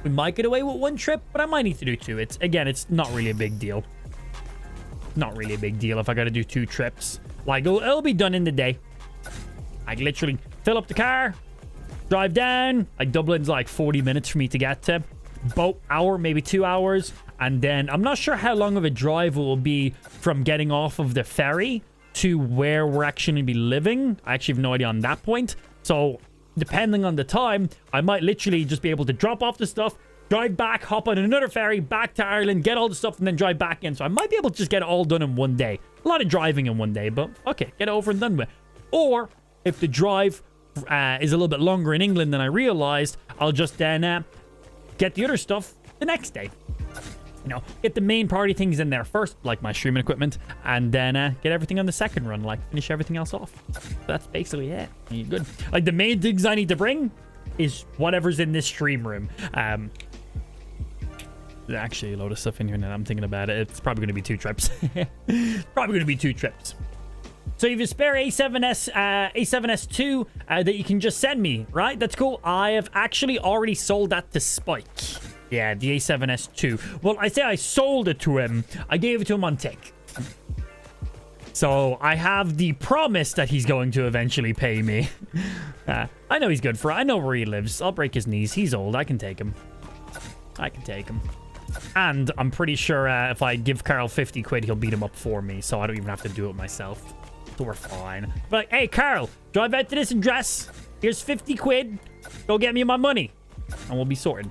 we might get away with 1 trip, but I might need to do 2. It's not really a big deal. Not really a big deal if I got to do 2 trips. Like, it'll be done in the day. I can literally fill up the car, drive down. Like, Dublin's like 40 minutes for me to get to. Boat, hour, maybe 2 hours. And then I'm not sure how long of a drive it will be from getting off of the ferry to where we're actually going to be living. I actually have no idea on that point. So... depending on the time, I might literally just be able to drop off the stuff, drive back, hop on another ferry, back to Ireland, get all the stuff, and then drive back in. So I might be able to just get it all done in 1 day. A lot of driving in 1 day, but okay, get it over and done with. Or, if the drive is a little bit longer in England than I realized, I'll just then get the other stuff the next day. You know, get the main party things in there first, like my streaming equipment, and then get everything on the second run, like finish everything else off. That's basically it. You're good. Like, the main things I need to bring is whatever's in this stream room. actually a load of stuff in here now I'm thinking about it. It's probably going to be 2 trips. Probably going to be 2 trips. So you have a spare A7S2 that you can just send me, right? That's cool. I have actually already sold that to Spike. Yeah, the A7S2. Well, I say I sold it to him. I gave it to him on tick. So I have the promise that he's going to eventually pay me. I know he's good for it. I know where he lives. I'll break his knees. He's old. I can take him. And I'm pretty sure if I give Carl 50 quid, he'll beat him up for me. So I don't even have to do it myself. So we're fine. But like, hey, Carl, drive out to this address. Here's 50 quid. Go get me my money. And we'll be sorted.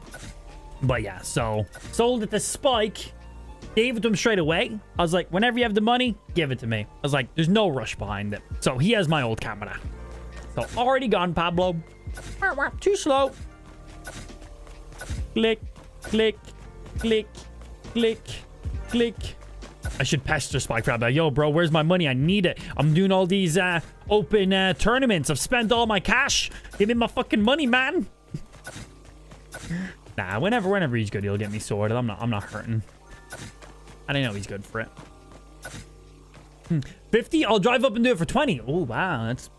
But yeah, so sold it to Spike. Gave it to him straight away. I was like, whenever you have the money, give it to me. I was like, there's no rush behind it. So he has my old camera. So already gone, Pablo. Too slow. Click, click, click, click, click. I should pester Spike Crab. Like, yo, bro, where's my money? I need it. I'm doing all these open tournaments. I've spent all my cash. Give me my fucking money, man. Nah, whenever he's good, he'll get me sorted. I'm not hurting. And I know he's good for it. 50? I'll drive up and do it for 20. Oh, wow. That's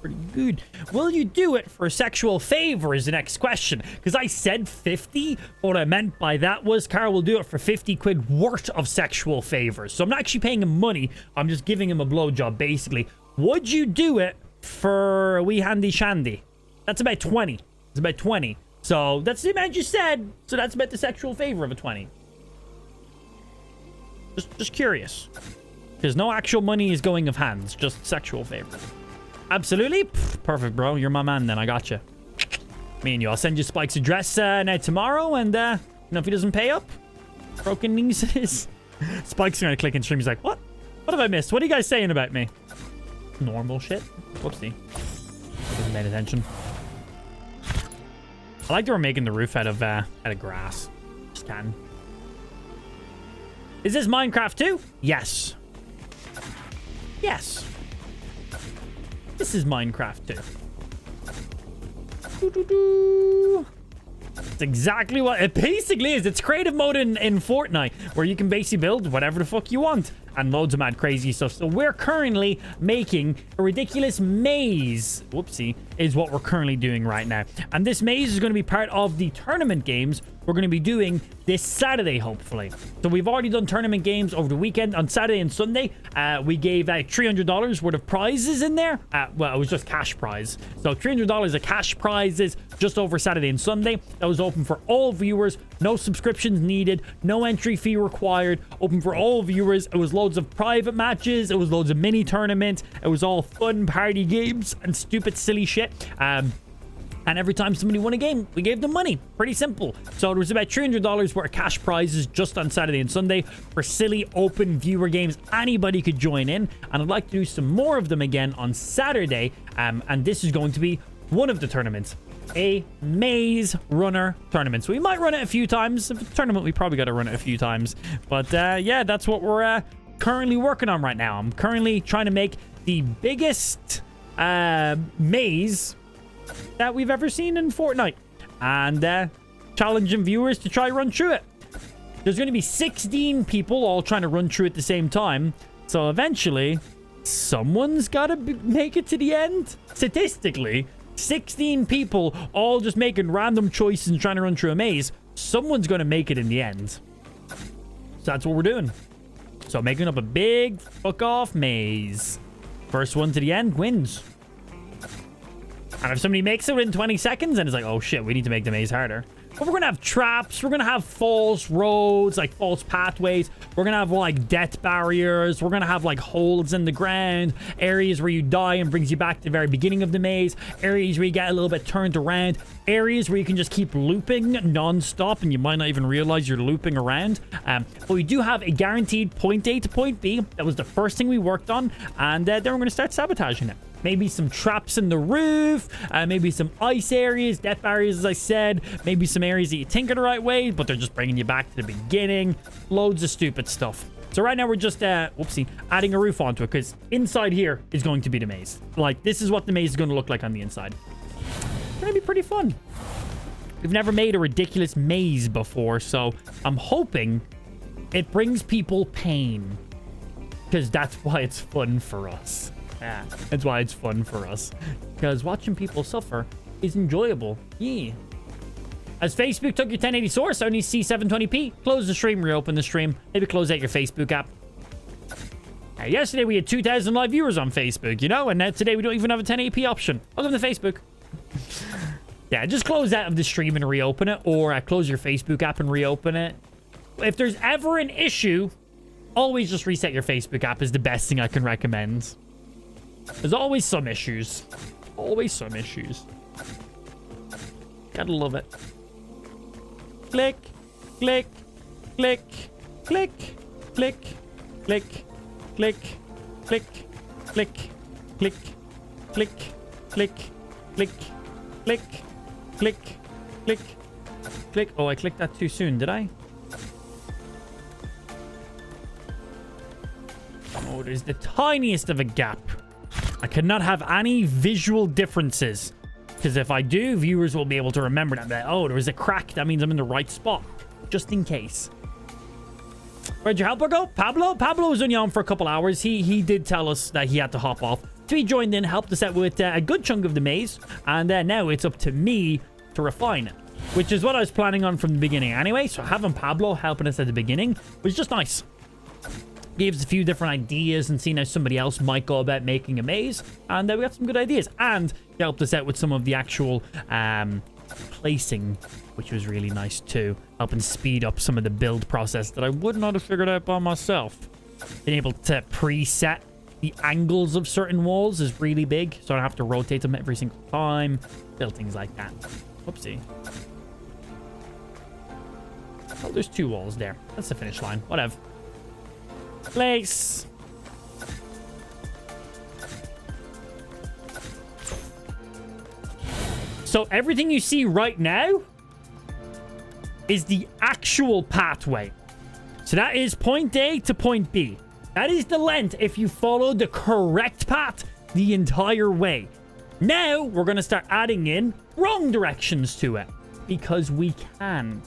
pretty good. Will you do it for a sexual favor is the next question. Because I said 50. What I meant by that was Carl will do it for 50 quid worth of sexual favors. So I'm not actually paying him money. I'm just giving him a blowjob, basically. Would you do it for a wee handy shandy? That's about 20. It's about 20. So that's the amount you said. So that's about the sexual favor of a 20. Just curious. Because no actual money is going of hands. Just sexual favor. Absolutely. Perfect, bro. You're my man then. I got you. Me and you. I'll send you Spike's address now tomorrow. And, you know, if he doesn't pay up, broken knees it is. Spike's going to click and stream. He's like, what? What have I missed? What are you guys saying about me? Normal shit. Whoopsie. Wasn't paying attention. I like that we're making the roof out of grass. Just can. Is this Minecraft too? Yes. Yes. This is Minecraft too. It's exactly what it basically is. It's creative mode in Fortnite, where you can basically build whatever the fuck you want. And loads of mad crazy stuff. So we're currently making a ridiculous maze. Whoopsie. Is what we're currently doing right now. And this maze is going to be part of the tournament games we're going to be doing this Saturday, hopefully. So we've already done tournament games over the weekend. On Saturday and Sunday, we gave $300 worth of prizes in there. Well, it was just cash prize. So $300 of cash prizes just over Saturday and Sunday. That was open for all viewers. No subscriptions needed. No entry fee required. Open for all viewers. It was loads of private matches. It was loads of mini tournaments. It was all fun party games and stupid silly shit. And every time somebody won a game, we gave them money. Pretty simple. So it was about $300 worth of cash prizes just on Saturday and Sunday for silly open viewer games. Anybody could join in. And I'd like to do some more of them again on Saturday. And this is going to be one of the tournaments. A maze runner tournament. So we might run it a few times. If it's a tournament, we probably got to run it a few times. But yeah, that's what we're currently working on right now. I'm currently trying to make the biggest maze that we've ever seen in Fortnite, and challenging viewers to try run through it. There's going to be 16 people all trying to run through at the same time, so eventually someone's got to make it to the end. Statistically, 16 people all just making random choices and trying to run through a maze. Someone's going to make it in the end. So that's what we're doing. So making up a big fuck off maze. First one to the end wins. And if somebody makes it within 20 seconds, then it's like, oh shit, we need to make the maze harder. But we're going to have traps. We're going to have false roads, like false pathways. We're going to have like death barriers. We're going to have like holes in the ground, areas where you die and brings you back to the very beginning of the maze, areas where you get a little bit turned around, areas where you can just keep looping non-stop and you might not even realize you're looping around. But we do have a guaranteed point A to point B. That was the first thing we worked on. And then we're going to start sabotaging it. Maybe some traps in the roof, maybe some ice areas, death barriers, as I said, maybe some areas that you think are the right way, but they're just bringing you back to the beginning. Loads of stupid stuff. So right now we're just, whoopsie, adding a roof onto it, because inside here is going to be the maze. Like, this is what the maze is going to look like on the inside. It's going to be pretty fun. We've never made a ridiculous maze before, so I'm hoping it brings people pain. Because that's why it's fun for us. Yeah, that's why it's fun for us. Because watching people suffer is enjoyable. Yeah. As Facebook took your 1080 source, only see 720p. Close the stream, reopen the stream. Maybe close out your Facebook app. Yesterday we had 2,000 live viewers on Facebook, you know? And now today we don't even have a 1080p option. Welcome to Facebook. Yeah, just close out of the stream and reopen it. Or close your Facebook app and reopen it. If there's ever an issue, always just reset your Facebook app is the best thing I can recommend. There's always some issues. Always some issues. Gotta love it. Click, click, click, click, click, click, click, click, click, click, click, click, click, click, click, click, click. Oh, I clicked that too soon, did I? Oh, there's the tiniest of a gap. I cannot have any visual differences. Because if I do, viewers will be able to remember that. Oh, there was a crack. That means I'm in the right spot. Just in case. Where'd your helper go? Pablo? Pablo was only on for a couple hours. He did tell us that he had to hop off. So he joined in, helped us out with a good chunk of the maze. And now it's up to me to refine it. Which is what I was planning on from the beginning anyway. So having Pablo helping us at the beginning was just nice. Gave us a few different ideas and seeing how somebody else might go about making a maze. And we got some good ideas. And he helped us out with some of the actual placing, which was really nice too. Helping speed up some of the build process that I would not have figured out by myself. Being able to preset the angles of certain walls is really big. So I don't have to rotate them every single time. Build things like that. Oopsie. Oh, there's 2 walls there. That's the finish line. Whatever. Place. So everything you see right now is the actual pathway. So that is point A to point B. That is the length if you follow the correct path the entire way. Now we're going to start adding in wrong directions to it because we can.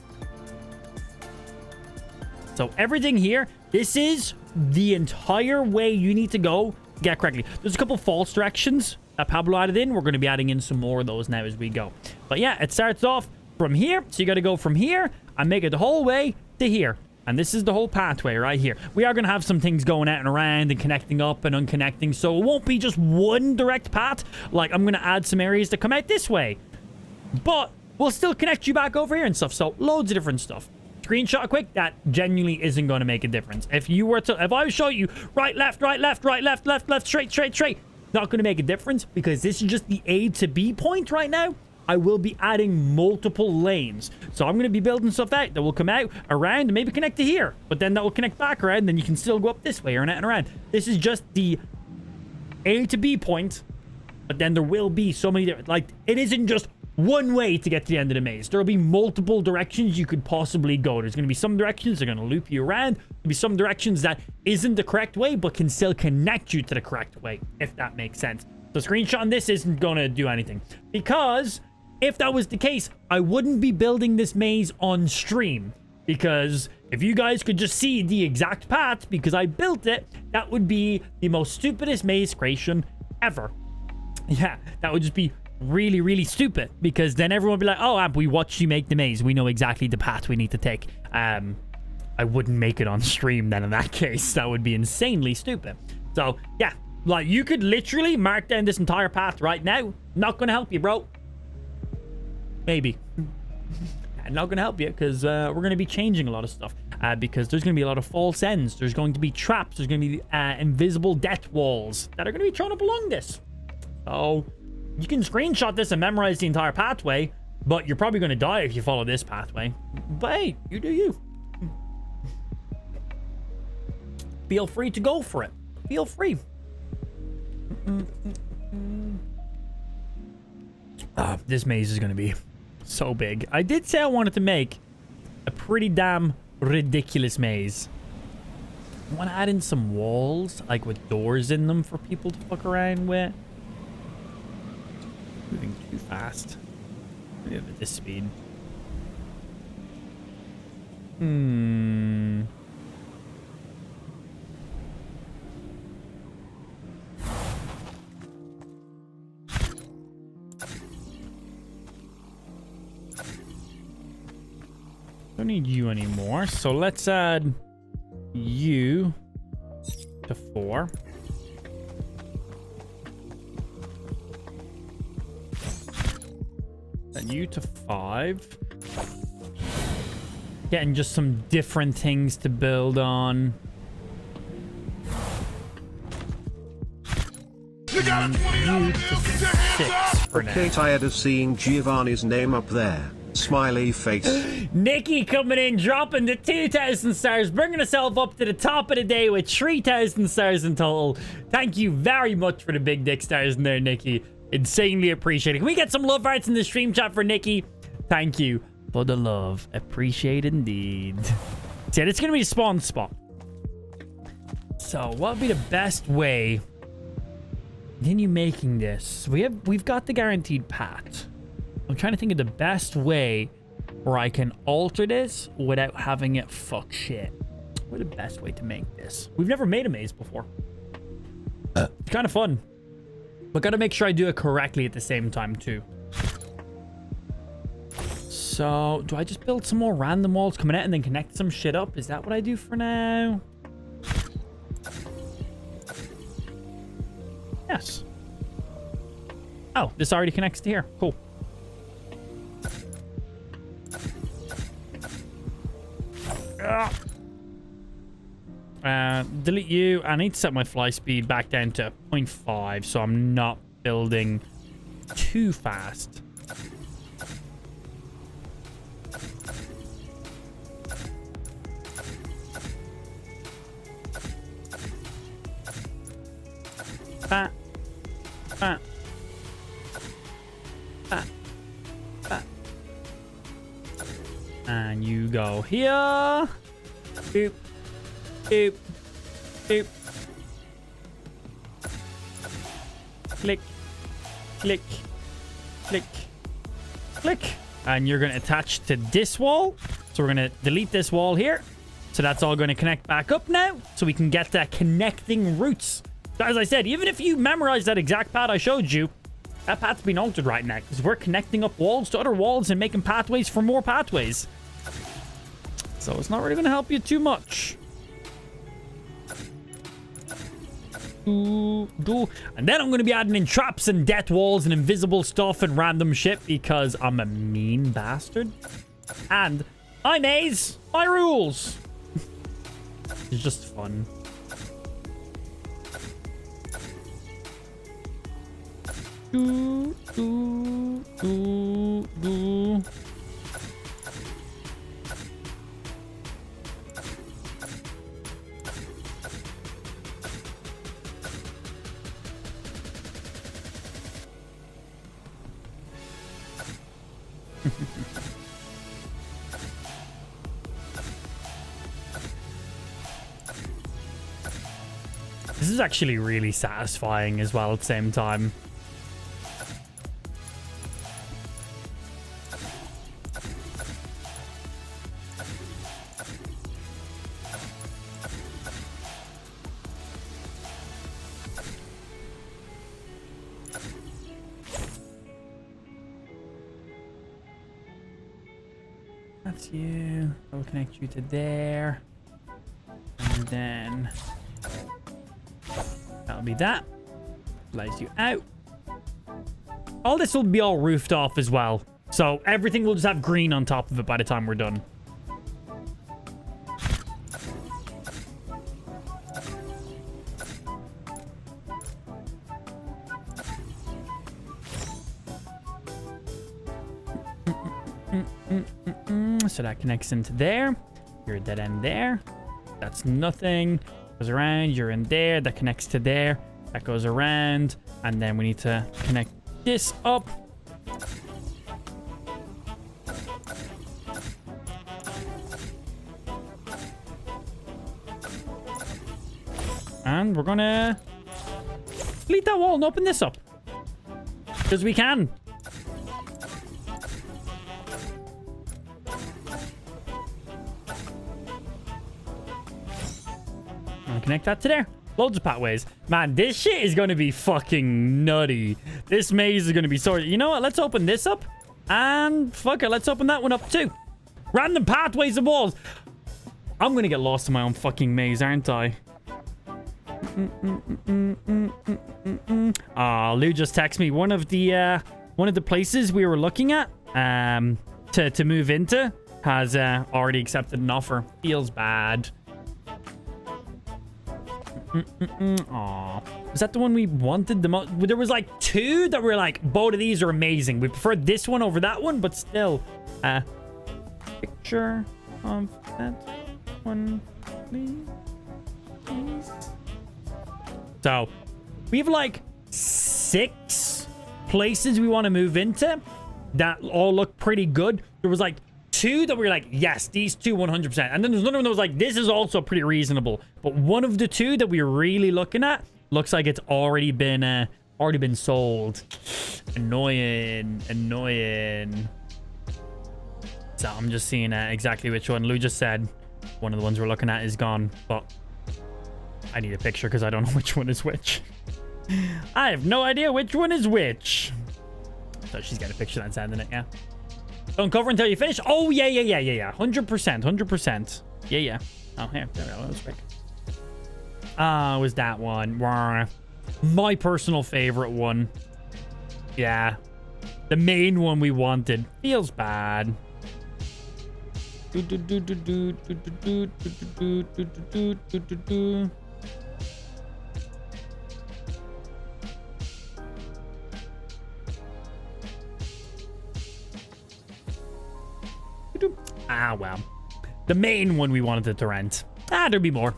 So everything here, this is the entire way you need to go to get correctly. There's a couple false directions that Pablo added in. We're going to be adding in some more of those now as we go. But yeah, it starts off from here. So you got to go from here and make it the whole way to here. And this is the whole pathway right here. We are going to have some things going out and around and connecting up and unconnecting. So it won't be just one direct path. Like I'm going to add some areas that come out this way. But we'll still connect you back over here and stuff. So loads of different stuff. Screenshot quick, that genuinely isn't going to make a difference. If I was showing you right, left, right, left, right, left, left, left, straight, straight, straight, not going to make a difference because this is just the A to B point right now. I will be adding multiple lanes. So I'm going to be building stuff out that will come out around and maybe connect to here. But then that will connect back around and then you can still go up this way or and around. This is just the A to B point. But then there will be so many different, like it isn't just one way to get to the end of the maze. There will be multiple directions you could possibly go. There's going to be some directions that are going to loop you around. There'll be some directions that isn't the correct way, but can still connect you to the correct way, if that makes sense. So screenshot on this isn't going to do anything. Because if that was the case, I wouldn't be building this maze on stream. Because if you guys could just see the exact path, because I built it, that would be the most stupidest maze creation ever. Yeah, that would just be really, really stupid because then everyone would be like, oh, Amp, we watched you make the maze. We know exactly the path we need to take. I wouldn't make it on stream then in that case. That would be insanely stupid. So, yeah, like you could literally mark down this entire path right now. Not going to help you, bro. Maybe. Not going to help you because we're going to be changing a lot of stuff because there's going to be a lot of false ends. There's going to be traps. There's going to be invisible death walls that are going to be thrown up along this. So you can screenshot this and memorize the entire pathway, but you're probably going to die if you follow this pathway. But hey, you do you. Feel free to go for it. Feel free. This maze is going to be so big. I did say I wanted to make a pretty damn ridiculous maze. I want to add in some walls, like with doors in them for people to fuck around with. Moving too fast. Maybe at this speed. Don't need you anymore. So let's add you to 4. And you to 5. Getting just some different things to build on. You got a $20 bill, get your hands up! For now. Okay, tired of seeing Giovanni's name up there. Smiley face. Nikki coming in, dropping the 2,000 stars, bringing herself up to the top of the day with 3,000 stars in total. Thank you very much for the big dick stars in there, Nikki. Insanely appreciated. Can we get some love hearts in the stream chat for Nikki? Thank you for the love. Appreciate it indeed. So yeah, it's going to be a spawn spot. So what would be the best way to continue making this? We've got the guaranteed path. I'm trying to think of the best way where I can alter this without having it fuck shit. What's the best way to make this? We've never made a maze before. It's kind of fun. But gotta make sure I do it correctly at the same time too. So, do I just build some more random walls coming out and then connect some shit up? Is that what I do for now? Yes. Oh, this already connects to here. Cool. Delete you. I need to set my fly speed back down to 0.5 so I'm not building too fast. Bat. Bat. Bat. Bat. And you go here. Boop. Boop. Boop. Click. Click. Click. Click. And you're going to attach to this wall. So we're going to delete this wall here. So that's all going to connect back up now. So we can get that connecting roots. So as I said, even if you memorize that exact path I showed you, that path's been altered right now. Because we're connecting up walls to other walls and making pathways for more pathways. So it's not really going to help you too much. And then I'm going to be adding in traps and death walls and invisible stuff and random shit because I'm a mean bastard. And I maze my rules. It's just fun. Do, do, do, do. This is actually really satisfying as well at the same time. That's you. I'll connect you to there. And then that'll be that. Lays you out. All this will be all roofed off as well. So everything will just have green on top of it by the time we're done. So that connects into there. You're a dead end there. That's nothing. Goes around. You're in there. That connects to there. That goes around. And then we need to connect this up. And we're gonna delete that wall and open this up. Because we can. I'll connect that to there. Loads of pathways. Man, this shit is going to be fucking nutty. This maze is going to be sorted. You know what? Let's open this up. And fuck it. Let's open that one up too. Random pathways and walls. I'm going to get lost in my own fucking maze, aren't I? Lou just texted me one of the places we were looking at to move into has already accepted an offer. Feels bad. Aw. Was that the one we wanted the most? There was like 2 that were like, both of these are amazing. We preferred this one over that one, but still. Picture of that one, please. So, we have like 6 places we want to move into that all look pretty good. There was like 2 that we were like, yes, these 2 100%. And then there's another one that was like, this is also pretty reasonable. But one of the 2 that we were really looking at looks like it's already been sold. Annoying. So I'm just seeing exactly which one. Lou just said one of the ones we're looking at is gone, but I need a picture because I don't know which one is which. I have no idea which one is which. So she's got a picture that's sending it, yeah. Don't cover until you finish. Oh, yeah. 100%. Yeah. Oh, here. There we go. That was quick. Ah, was that one. My personal favorite one. Yeah. The main one we wanted. Feels bad. Ah, well. The main one we wanted to rent. There'll be more.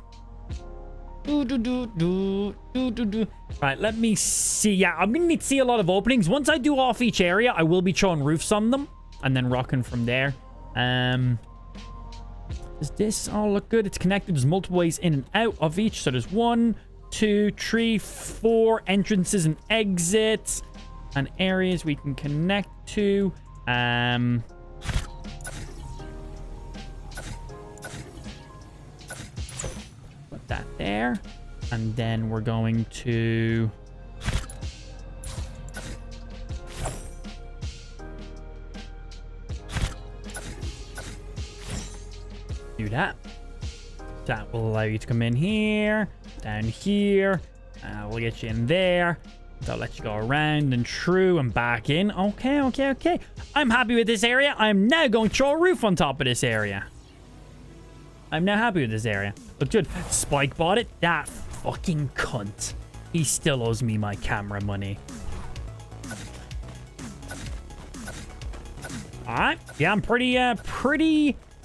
Right, let me see. Yeah, I'm gonna need to see a lot of openings. Once I do off each area, I will be showing roofs on them and then rocking from there. Does this all look good? It's connected. There's multiple ways in and out of each. So there's 1, 2, 3, 4 entrances and exits and areas we can connect to. Put that there. And then we're going to do that. That will allow you to come in here, down here. We'll get you in there. That'll let you go around and through and back in. Okay. I'm happy with this area. I'm now going to throw a roof on top of this area. I'm now happy with this area. Looks good. Spike bought it. That fucking cunt. He still owes me my camera money. Alright. Yeah, I'm pretty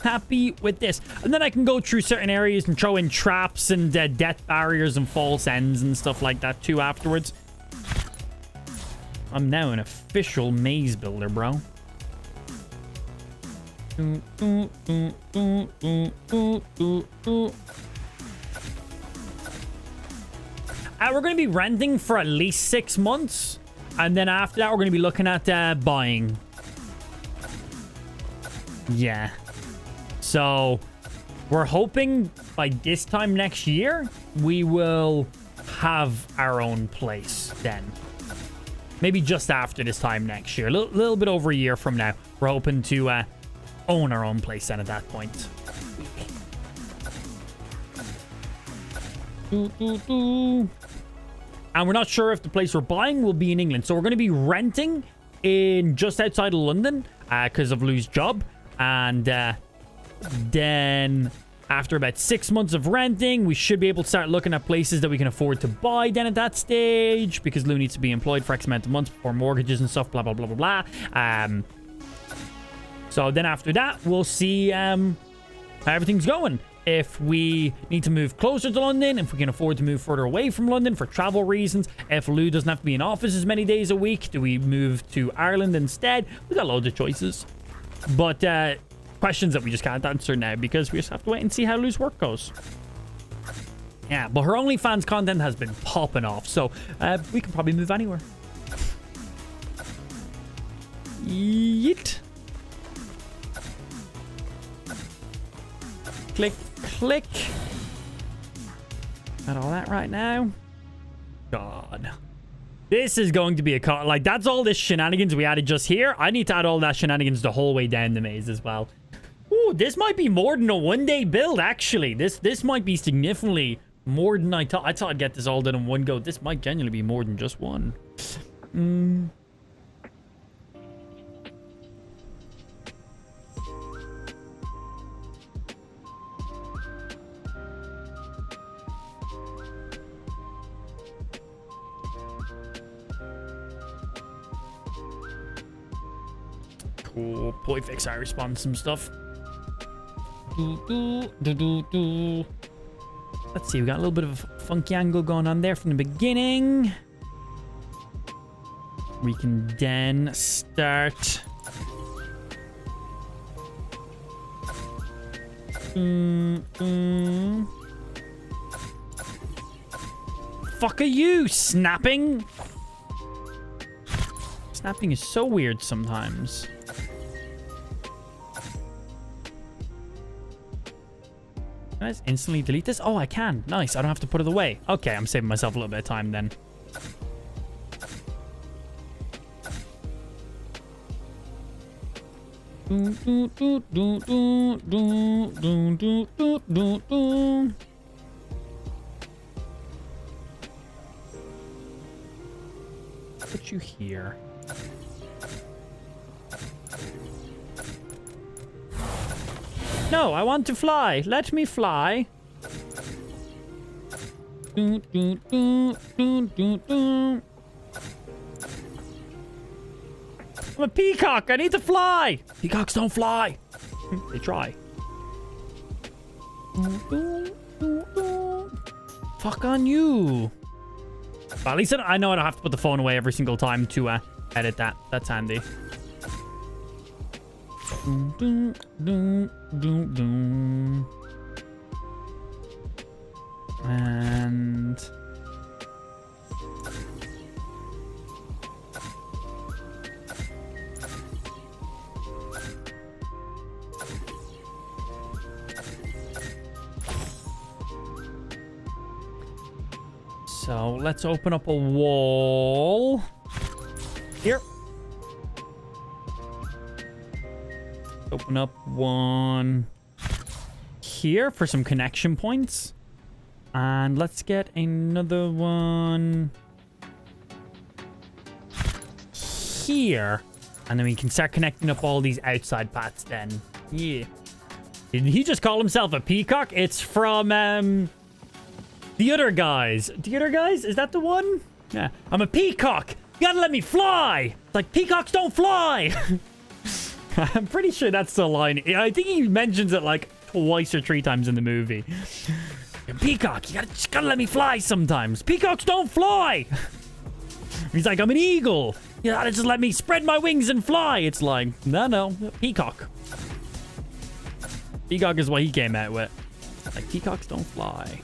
happy with this. And then I can go through certain areas and throw in traps and death barriers and false ends and stuff like that too afterwards. I'm now an official maze builder, bro. We're going to be renting for at least 6 months. And then after that, we're going to be looking at buying. Yeah. So, we're hoping by this time next year, we will have our own place then. Maybe just after this time next year. A little bit over a year from now. We're hoping to own our own place then at that point. And we're not sure if the place we're buying will be in England. So we're going to be renting in just outside of London because of Lou's job. And then after about 6 months of renting, we should be able to start looking at places that we can afford to buy then at that stage, because Lou needs to be employed for X amount of months before mortgages and stuff, blah, blah, blah, blah, blah. So then after that, we'll see how everything's going. If we need to move closer to London, if we can afford to move further away from London for travel reasons, if Lou doesn't have to be in office as many days a week, do we move to Ireland instead? We've got loads of choices. But questions that we just can't answer now because we just have to wait and see how Lou's work goes. Yeah, but her OnlyFans content has been popping off, so we can probably move anywhere. Yeet. Click, click. Got all that right now. God. This is going to be a... Like, that's all this shenanigans we added just here. I need to add all that shenanigans the whole way down the maze as well. Ooh, this might be more than a one-day build, actually. This might be significantly more than I thought. I thought I'd get this all done in one go. This might genuinely be more than just one. Cool. Boy fix I respond to some stuff. Let's see, we got a little bit of a funky angle going on there from the beginning. We can then start. Fuck are you, snapping? Snapping is so weird sometimes. Can I just instantly delete this? Oh, I can. Nice. I don't have to put it away. Okay, I'm saving myself a little bit of time then. Put you here. No, I want to fly. Let me fly. I'm a peacock. I need to fly. Peacocks don't fly. They try. Fuck on you. But at least I know I don't have to put the phone away every single time to edit that. That's handy. And so let's open up a wall here. Open up one here for some connection points. And let's get another one here. And then we can start connecting up all these outside paths then. Yeah. Did he just call himself a peacock? It's from The Other Guys. The Other Guys? Is that the one? Yeah. I'm a peacock. You gotta let me fly. It's like, peacocks don't fly. I'm pretty sure that's the line. I think he mentions it like twice or three times in the movie. Peacock, you gotta let me fly sometimes. Peacocks don't fly. He's like, I'm an eagle. You gotta just let me spread my wings and fly. It's like, no, peacock. Peacock is what he came out with. Like, peacocks don't fly.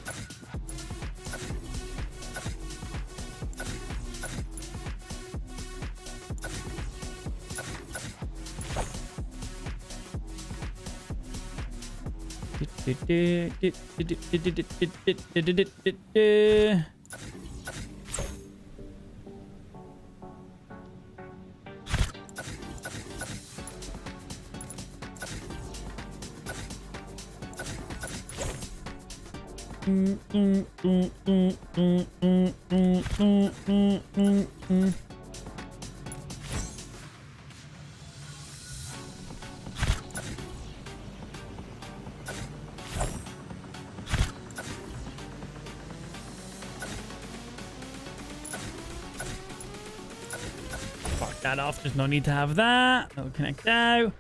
That off. There's no need to have that. That'll connect out.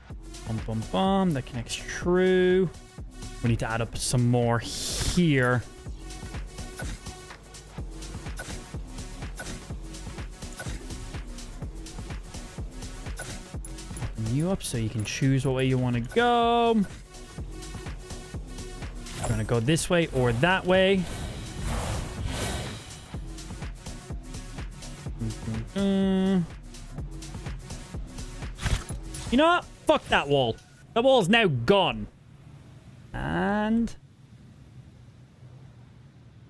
Boom. That connects true. We need to add up some more here. Open you up so you can choose what way you want to go. You're going to go this way or that way. You know what? Fuck that wall. That wall's now gone. And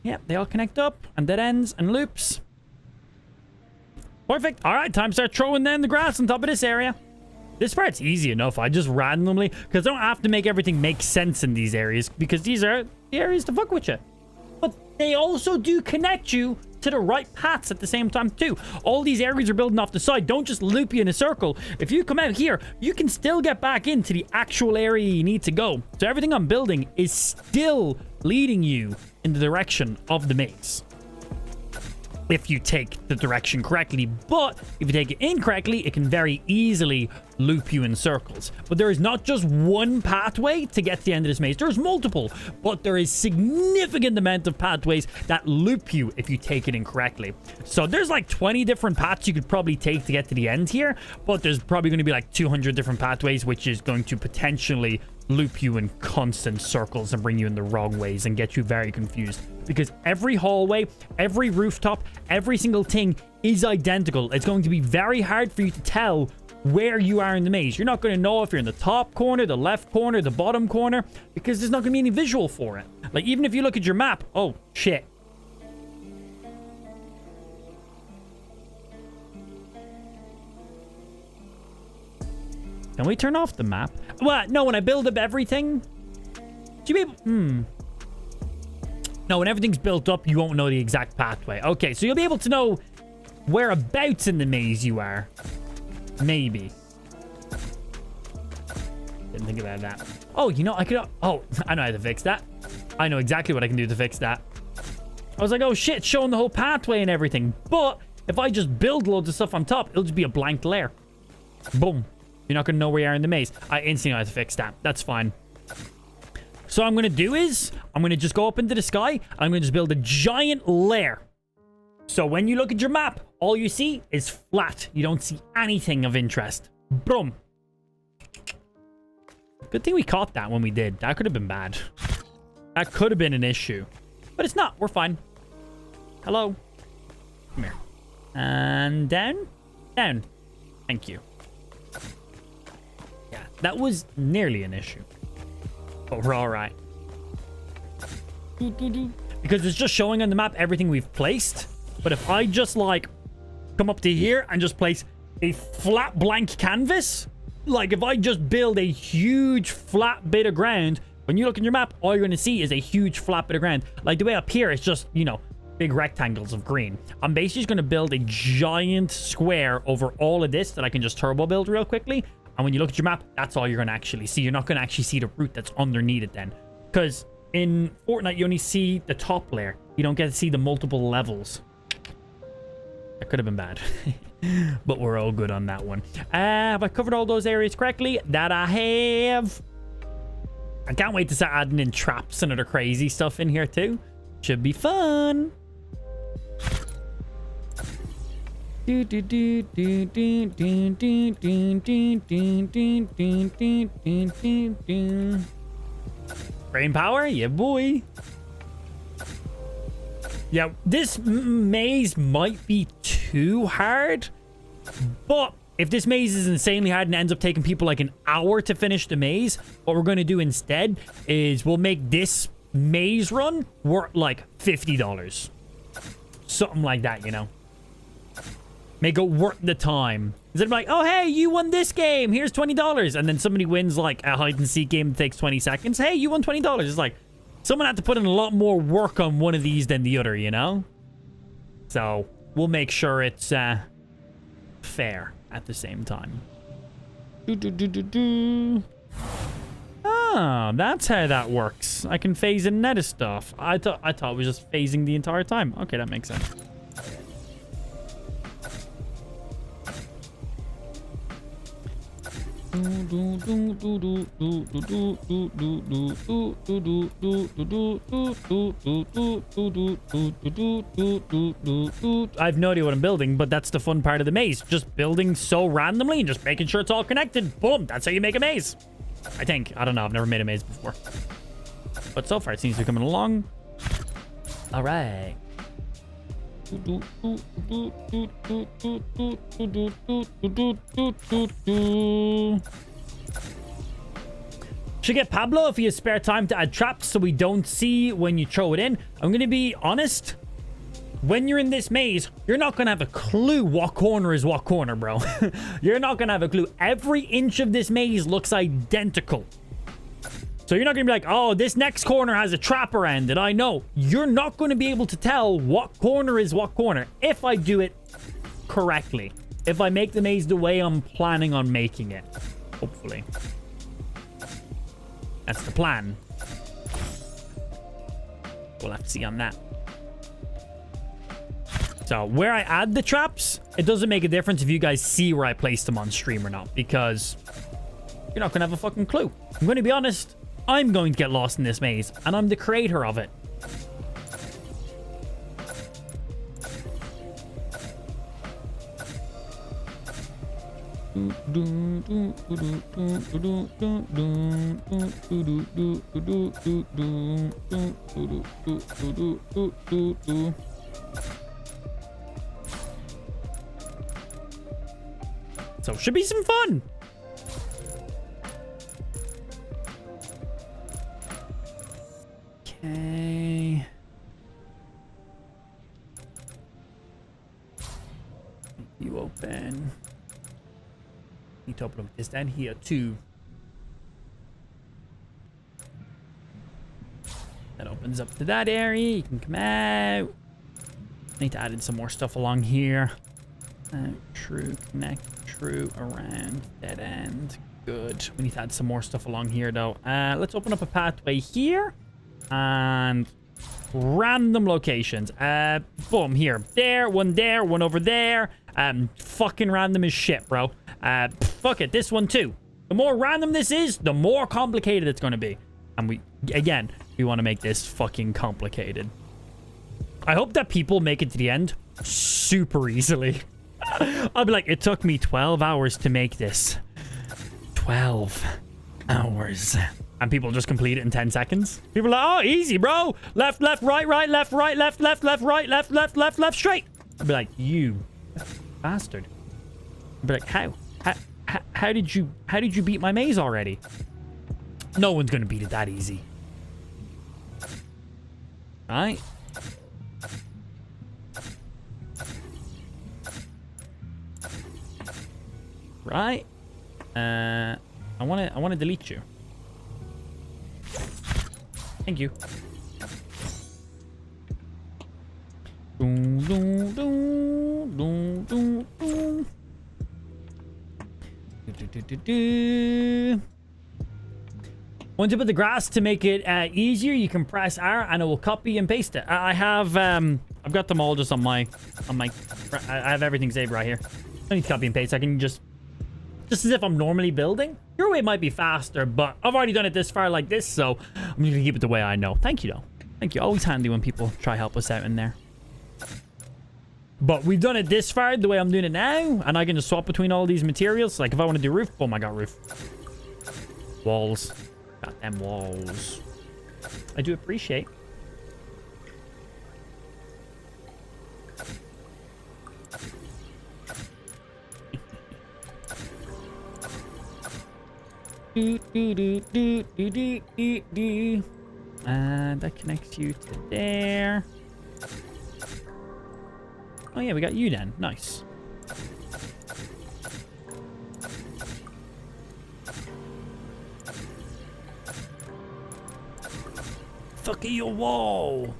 Yep, they all connect up and dead ends and loops. Perfect. All right, time to start throwing then the grass on top of this area. This part's easy enough. I just randomly, because I don't have to make everything make sense in these areas, because these are the areas to fuck with you. But they also do connect you to the right paths at the same time too. All these areas are building off the side. Don't just loop you in a circle. If you come out here, you can still get back into the actual area you need to go. So everything I'm building is still leading you in the direction of the maze, if you take the direction correctly. But if you take it incorrectly, it can very easily loop you in circles. But there is not just one pathway to get to the end of this maze. There's multiple, but there is significant amount of pathways that loop you if you take it incorrectly. So there's like 20 different paths you could probably take to get to the end here, but there's probably going to be like 200 different pathways, which is going to potentially loop you in constant circles and bring you in the wrong ways and get you very confused, because every hallway, every rooftop, every single thing is identical. It's going to be very hard for you to tell where you are in the maze. You're not going to know if you're in the top corner, the left corner, the bottom corner, because there's not going to be any visual for it. Like, even if you look at your map, oh shit, can we turn off the map? Well, no, when I build up everything, do you be able... No, when everything's built up, you won't know the exact pathway. Okay, so you'll be able to know whereabouts in the maze you are. Maybe. Didn't think about that. Oh, you know, I could... Oh, I know how to fix that. I know exactly what I can do to fix that. I was like, oh shit, showing the whole pathway and everything. But if I just build loads of stuff on top, it'll just be a blank layer. Boom. You're not going to know where you are in the maze. I instantly know how to fix that. That's fine. So what I'm going to do is, I'm going to just go up into the sky. I'm going to just build a giant layer. So when you look at your map, all you see is flat. You don't see anything of interest. Boom. Good thing we caught that when we did. That could have been bad. That could have been an issue. But it's not. We're fine. Hello. Come here. And down. Down. Thank you. Yeah, that was nearly an issue. But we're all right. Because it's just showing on the map everything we've placed. But if I just, like, come up to here and just place a flat blank canvas, like if I just build a huge flat bit of ground, when you look in your map, all you're going to see is a huge flat bit of ground. Like the way up here, it's just, you know, big rectangles of green. I'm basically just going to build a giant square over all of this that I can just turbo build real quickly. And when you look at your map, that's all you're going to actually see. You're not going to actually see the route that's underneath it then. Because in Fortnite, you only see the top layer. You don't get to see the multiple levels. That could have been bad. But we're all good on that one. Have I covered all those areas correctly? That I have. I can't wait to start adding in traps and other crazy stuff in here too. Should be fun. Brain power? Yeah, boy. Yeah, this maze might be too hard, but if this maze is insanely hard and ends up taking people like an hour to finish the maze, what we're going to do instead is we'll make this maze run worth like $50. Something like that, you know? Make it worth the time. Instead of like, oh, hey, you won this game. Here's $20. And then somebody wins like a hide and seek game that takes 20 seconds. Hey, you won $20. It's like, someone had to put in a lot more work on one of these than the other, you know? So we'll make sure it's fair at the same time. Oh, that's how that works. I can phase in net stuff. I thought it was just phasing the entire time. Okay, that makes sense. I have no idea what I'm building, but that's the fun part of the maze. Just building so randomly and just making sure it's all connected. Boom, that's how you make a maze. I think. I don't know. I've never made a maze before. But so far, it seems to be coming along. All right. Should get Pablo if he has spare time to add traps so we don't see when you throw it in. I'm going to be honest. When you're in this maze, you're not going to have a clue what corner is what corner, bro. You're not going to have a clue. Every inch of this maze looks identical. So you're not going to be like, oh, this next corner has a trap around it. I know. You're not going to be able to tell what corner is what corner if I do it correctly. If I make the maze the way I'm planning on making it. Hopefully. That's the plan. We'll have to see on that. So where I add the traps, it doesn't make a difference if you guys see where I placed them on stream or not, because you're not going to have a fucking clue. I'm going to be honest. I'm going to get lost in this maze, and I'm the creator of it. So should be some fun. Okay. You open. Need to open this down here too. That opens up to that area. You can come out. Need to add in some more stuff along here. True, connect, true, around, dead end. Good. We need to add some more stuff along here though. Let's open up a pathway here. And random locations. Boom, here. There, one over there. Fucking random as shit, bro. Fuck it, this one too. The more random this is, the more complicated it's going to be. And we want to make this fucking complicated. I hope that people make it to the end super easily. I'll be like, it took me 12 hours to make this. 12 hours. And people just complete it in 10 seconds. People are like, oh, easy, bro. Left, left, right, right, left, right, left, left, left, right, left, left, left, left, straight. I'll be like, you bastard. I'll be like, how did you beat my maze already? No one's gonna beat it that easy. Right? Right? I wanna delete you. Thank you. Once you put the grass to make it easier, you can press R and it will copy and paste it. I've got them all just on my I have everything saved right here. I need to copy and paste. I can just as if I'm normally building. Your way might be faster, but I've already done it this far like this, so I'm just gonna keep it the way I know. Thank you, though. Thank you. Always handy when people try to help us out in there. But we've done it this far the way I'm doing it now, and I can just swap between all these materials. Like if I want to do roof, boom, I got roof. Walls. Got them walls. I do appreciate. And that connects you to there. Oh yeah, we got you then. Nice. Fuck your wall.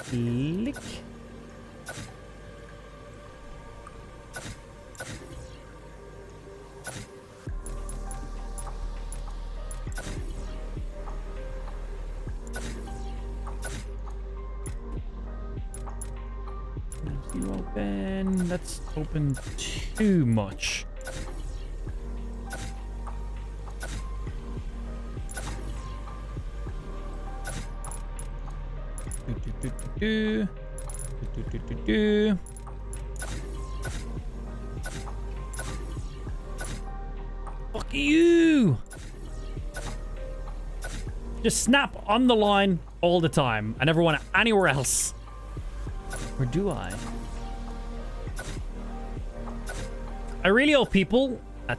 Click. You open. That's open too much. Fuck you! Just snap on the line, all the time. I never want it anywhere else. Or do I? I really hope people... I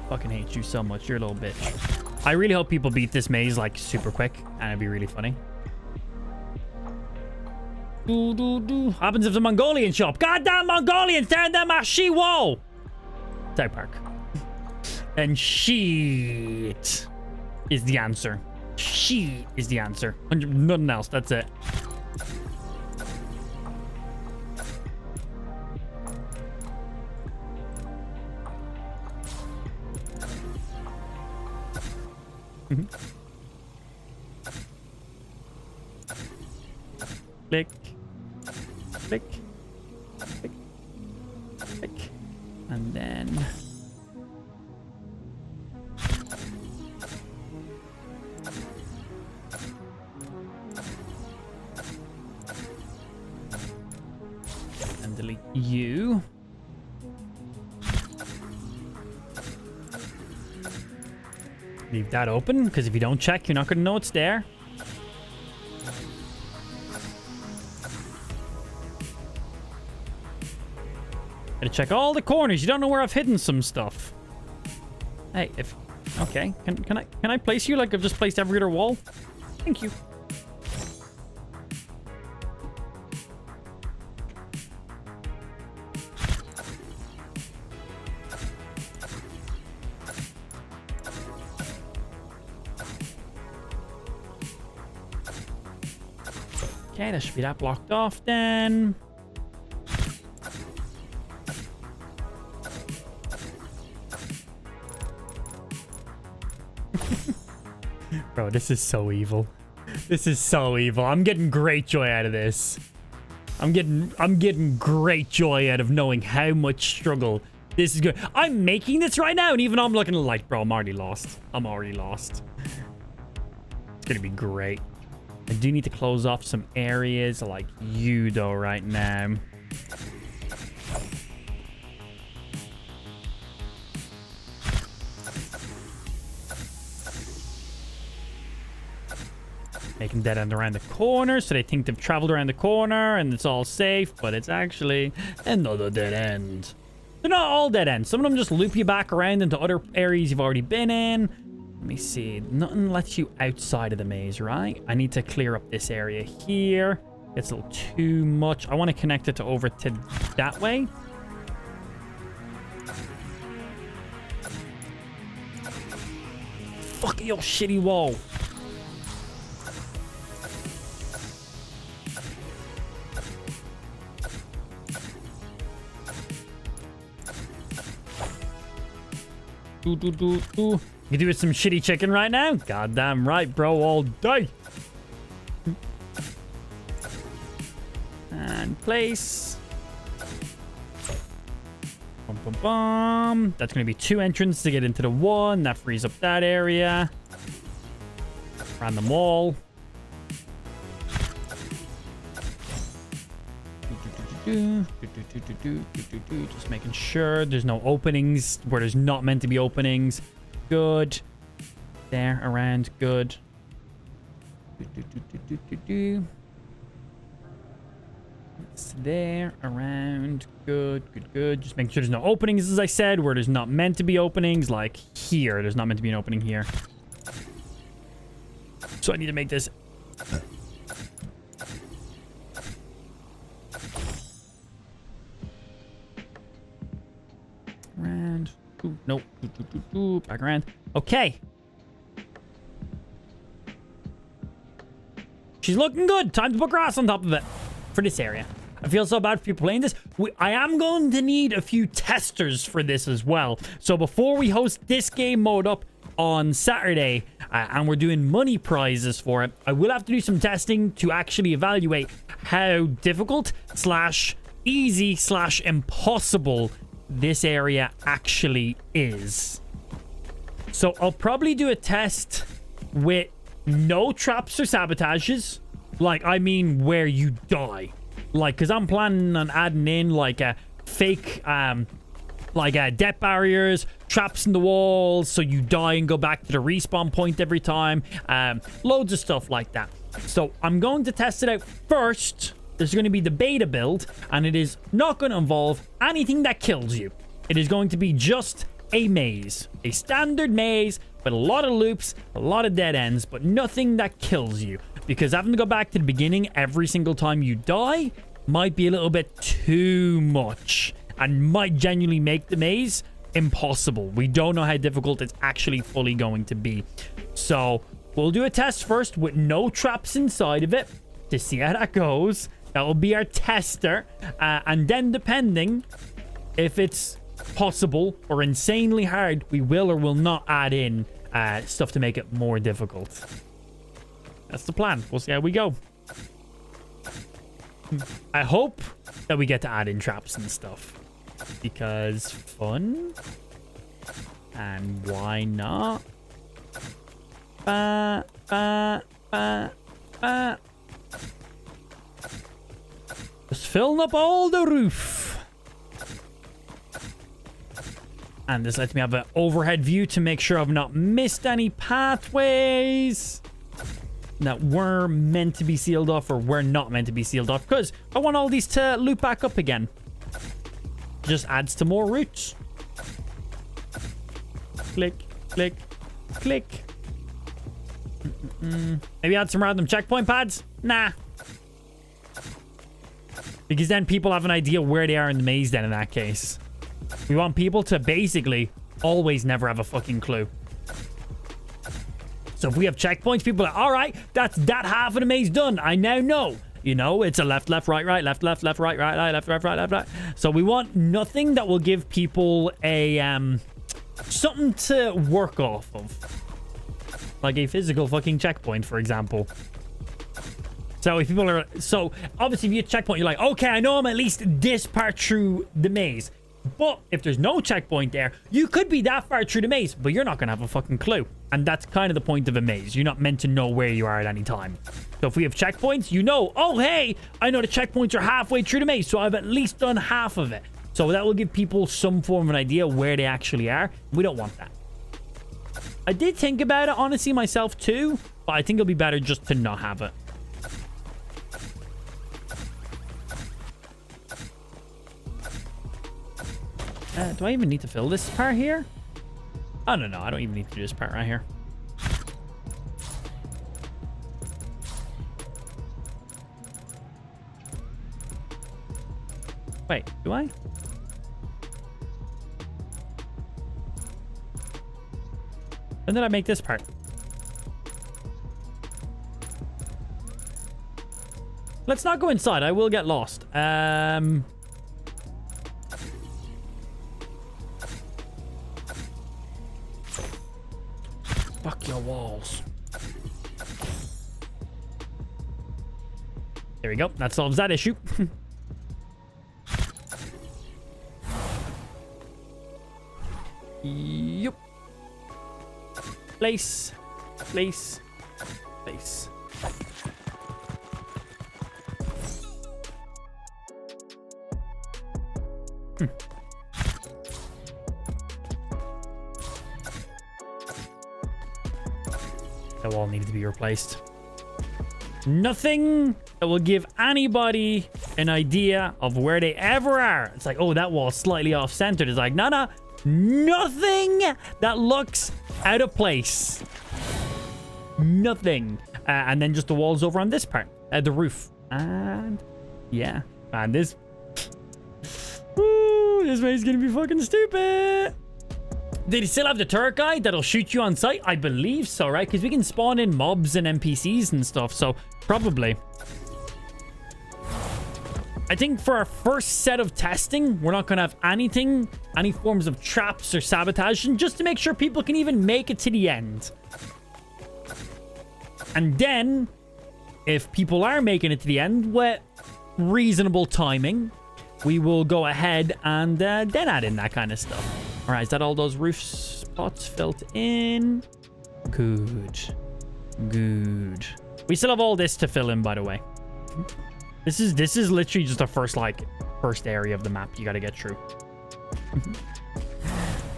fucking hate you so much. You're a little bitch. I really hope people beat this maze, like, super quick. And it'd be really funny. Happens if the Mongolian shop. Goddamn Mongolians tearing down my she-wall. South Park. And shit is the answer. She is the answer. Nothing else. That's it. Click. Click. Click. Click. And then... and delete you. Leave that open, because if you don't check, you're not going to know it's there. Gotta check all the corners. You don't know where I've hidden some stuff. Hey, okay, can I place you like I've just placed every other wall? Thank you. Okay, that should be that blocked off then. Bro, this is so evil. This is so evil. I'm getting great joy out of this. I'm getting great joy out of knowing how much struggle this is good. I'm making this right now, and even I'm looking like, bro, I'm already lost. I'm already lost. It's gonna be great. I do need to close off some areas like you, though, right now. Making dead end around the corner, so they think they've traveled around the corner and it's all safe, but it's actually another dead end. They're not all dead ends. Some of them just loop you back around into other areas you've already been in. Let me see. Nothing lets you outside of the maze, right? I need to clear up this area here. It's a little too much. I want to connect it to over to that way. Fuck your shitty wall. You do with some shitty chicken right now? Goddamn right, bro, all day. And place. Bum, bum, bum. That's going to be 2 entrances to get into the one. That frees up that area. Random wall. Just making sure there's no openings where there's not meant to be openings. Good. There, around, good. It's there, around, good, good, good. Just making sure there's no openings, as I said, where there's not meant to be openings, like here. There's not meant to be an opening here. So I need to make this... around. Ooh, nope. Back around. Okay. She's looking good. Time to put grass on top of it for this area. I feel so bad for people playing this. I am going to need a few testers for this as well. So before we host this game mode up on Saturday, and we're doing money prizes for it, I will have to do some testing to actually evaluate how difficult / easy / impossible this area actually is. So I'll probably do a test with no traps or sabotages. Like, I mean where you die. Like, because I'm planning on adding in like a fake like depth barriers, traps in the walls, so you die and go back to the respawn point every time. Loads of stuff like that. So I'm going to test it out first. There's going to be the beta build, and it is not going to involve anything that kills you. It is going to be just a maze, a standard maze with a lot of loops, a lot of dead ends, but nothing that kills you, because having to go back to the beginning every single time you die might be a little bit too much and might genuinely make the maze impossible. We don't know how difficult it's actually fully going to be. So we'll do a test first with no traps inside of it to see how that goes. That will be our tester. And then depending if it's possible or insanely hard, we will or will not add in stuff to make it more difficult. That's the plan. We'll see how we go. I hope that we get to add in traps and stuff, because fun, and why not? Just filling up all the roof. And this lets me have an overhead view to make sure I've not missed any pathways that were meant to be sealed off or were not meant to be sealed off, because I want all these to loop back up again. Just adds to more routes. Click, click, click. Maybe add some random checkpoint pads? Nah. Because then people have an idea where they are in the maze then in that case. We want people to basically always never have a fucking clue. So if we have checkpoints, people are like, all right, that's that half of the maze done. I now know. You know, it's a left, left, right, right, left, left, left, right, right, left, left, right, left, right. So we want nothing that will give people a something to work off of. Like a physical fucking checkpoint, for example. So if people are... So obviously if you checkpoint, you're like, okay, I know I'm at least this part through the maze. But if there's no checkpoint there, you could be that far through the maze, but you're not going to have a fucking clue. And that's kind of the point of a maze. You're not meant to know where you are at any time. So if we have checkpoints, you know, oh, hey, I know the checkpoints are halfway through the maze, so I've at least done half of it. So that will give people some form of an idea where they actually are. We don't want that. I did think about it, honestly, myself too, but I think it'll be better just to not have it. Do I even need to fill this part here? Oh, no, I don't even need to do this part right here. Wait, do I? When did I make this part? Let's not go inside. I will get lost. Fuck your walls. There we go. That solves that issue. Yup. Place. Place. Place. That wall needed to be replaced. Nothing that will give anybody an idea of where they ever are. It's like, oh, that wall's slightly off-centered. It's like, no. Nothing that looks out of place. Nothing. And then just the walls over on this part. The roof. And yeah. And this... Ooh, this maze is going to be fucking stupid. They still have the turret guy that'll shoot you on sight? I believe so, right? Because we can spawn in mobs and NPCs and stuff, so probably. I think for our first set of testing, we're not going to have anything, any forms of traps or sabotage, just to make sure people can even make it to the end. And then, if people are making it to the end with reasonable timing, we will go ahead and then add in that kind of stuff. All right, is that all those roof spots filled in? Good. Good. We still have all this to fill in, by the way. This is literally just the first area of the map you got to get through.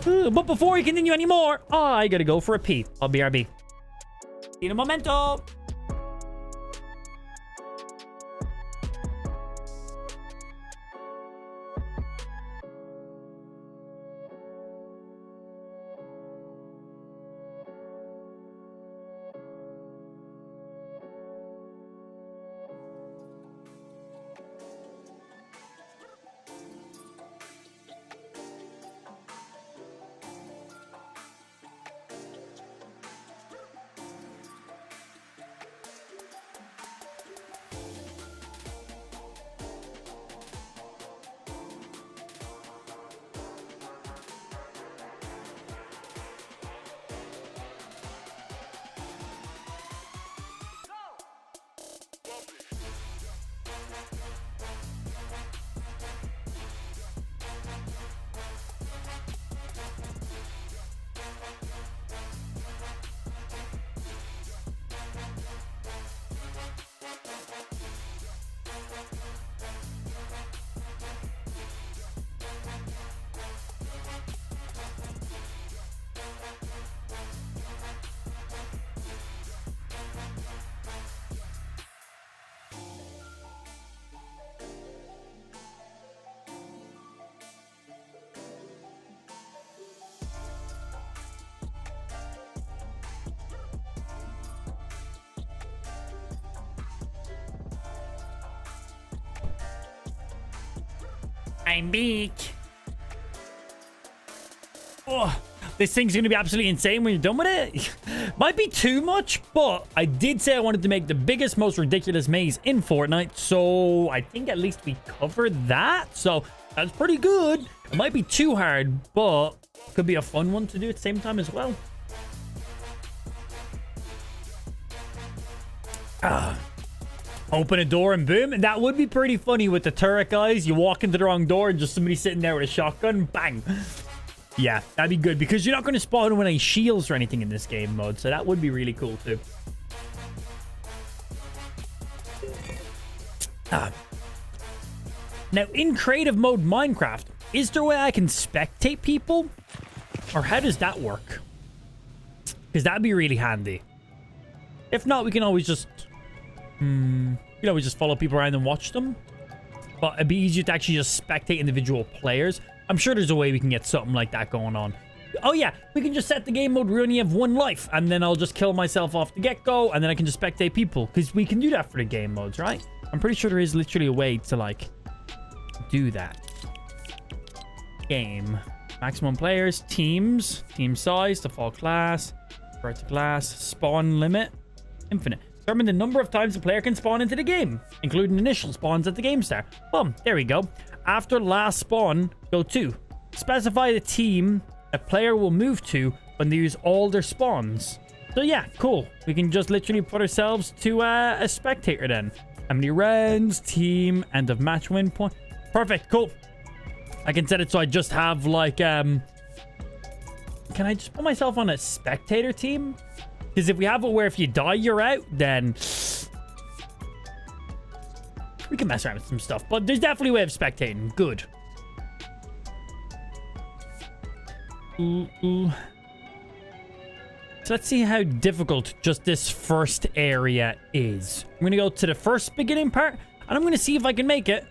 But before we continue anymore, I gotta go for a pee. I'll BRB. In a momento. I'm back. Oh, this thing's going to be absolutely insane when you're done with it. Might be too much, but I did say I wanted to make the biggest, most ridiculous maze in Fortnite. So I think at least we covered that. So that's pretty good. It might be too hard, but could be a fun one to do at the same time as well. Open a door and boom. And that would be pretty funny with the turret, guys. You walk into the wrong door and just somebody sitting there with a shotgun. Bang. Yeah, that'd be good because you're not going to spawn with any shields or anything in this game mode. So that would be really cool too. Now, in creative mode Minecraft, is there a way I can spectate people? Or how does that work? Because that'd be really handy. If not, we can always just... you know, we just follow people around and watch them. But it'd be easier to actually just spectate individual players. I'm sure there's a way we can get something like that going on. Oh yeah, we can just set the game mode. We only have one life. And then I'll just kill myself off the get-go. And then I can just spectate people. Because we can do that for the game modes, right? I'm pretty sure there is literally a way to, like, do that. Game. Maximum players. Teams. Team size. Default class. Vertical class. Spawn limit. Infinite. Determine the number of times a player can spawn into the game, including initial spawns at the game start. Boom, there we go. After last spawn, go 2. Specify the team a player will move to when they use all their spawns. So yeah, cool. We can just literally put ourselves to a spectator then. How many rounds, team, end of match win point. Perfect, cool. I can set it so I just have like, can I just put myself on a spectator team? Because if we have it where if you die, you're out, then we can mess around with some stuff. But there's definitely a way of spectating. Good. So let's see how difficult just this first area is. I'm going to go to the first beginning part, and I'm going to see if I can make it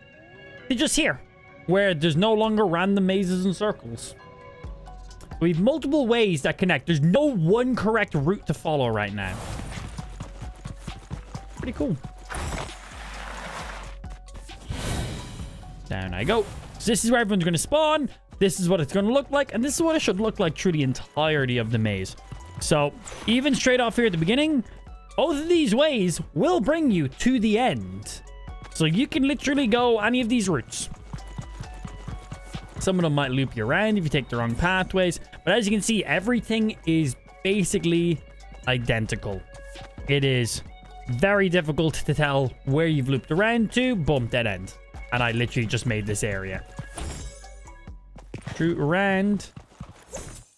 to just here, where there's no longer random mazes and circles. We have multiple ways that connect. There's no one correct route to follow right now. Pretty cool. Down I go. So this is where everyone's going to spawn. This is what it's going to look like. And this is what it should look like through the entirety of the maze. So even straight off here at the beginning, both of these ways will bring you to the end. So you can literally go any of these routes. Some of them might loop you around if you take the wrong pathways. But as you can see, everything is basically identical. It is very difficult to tell where you've looped around to. Boom, dead end. And I literally just made this area. Shoot around.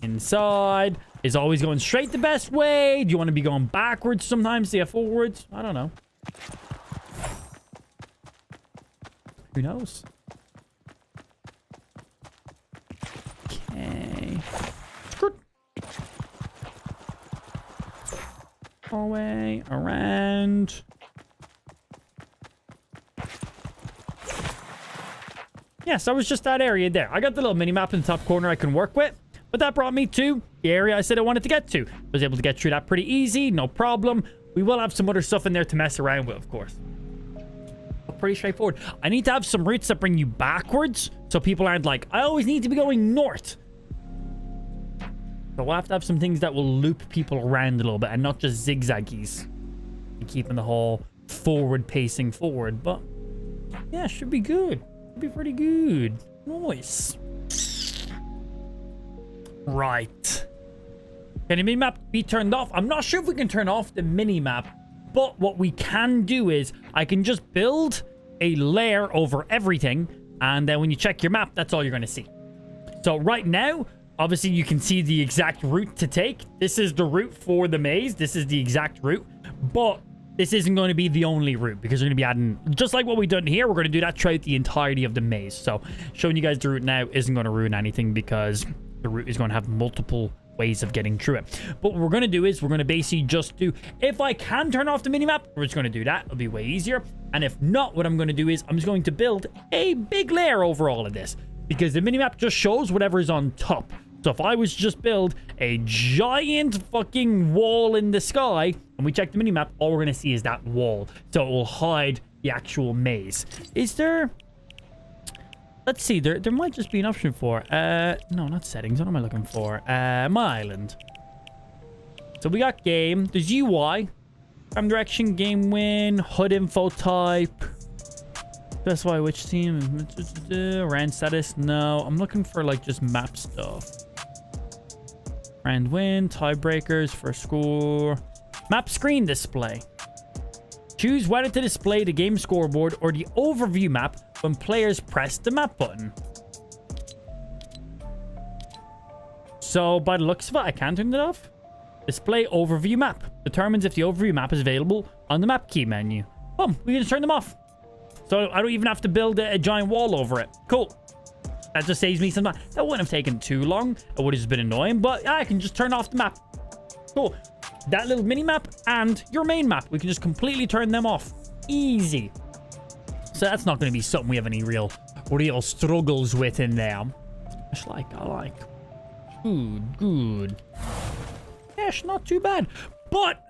Inside. Is always going straight the best way? Do you want to be going backwards sometimes? Yeah, forwards? I don't know. Who knows? Okay. Hallway around. Yes, that was just that area there. I got the little mini map in the top corner I can work with, but that brought me to the area I said I wanted to get to. I was able to get through that pretty easy, no problem. We will have some other stuff in there to mess around with, of course. But pretty straightforward. I need to have some routes that bring you backwards, so people aren't like, I always need to be going north. So we'll have to have some things that will loop people around a little bit and not just zigzaggies. And keeping the whole forward pacing forward, but yeah, should be good. Be pretty good. Nice. Right. Can the mini-map be turned off? I'm not sure if we can turn off the mini-map, but what we can do is I can just build a layer over everything, and then when you check your map, that's all you're going to see. So right now, obviously you can see the exact route to take. This is the route for the maze. This is the exact route, but this isn't going to be the only route because we're going to be adding, just like what we've done here, we're going to do that throughout the entirety of the maze. So showing you guys the route now isn't going to ruin anything because the route is going to have multiple ways of getting through it. But what we're going to do is we're going to basically just do, if I can turn off the minimap, we're just going to do that. It'll be way easier. And if not, what I'm going to do is I'm just going to build a big layer over all of this because the minimap just shows whatever is on top. So if I was to just build a giant fucking wall in the sky and we check the minimap, all we're going to see is that wall. So it will hide the actual maze. Is there... Let's see. There might just be an option for... no, not settings. What am I looking for? My island. So we got game. There's UI. Time direction, game win, HUD info type. Specify which team. Round status. No, I'm looking for like just map stuff. Round win, tiebreakers for score. Map screen display. Choose whether to display the game scoreboard or the overview map when players press the map button. So by the looks of it, I can turn it off. Display overview map. Determines if the overview map is available on the map key menu. Boom, we can just turn them off. So I don't even have to build a giant wall over it. Cool. That just saves me some time. That wouldn't have taken too long. It would have just been annoying, but I can just turn off the map. Cool. That little mini map and your main map, we can just completely turn them off. Easy. So that's not going to be something we have any real struggles with in there. I like. Good. Yes, not too bad. But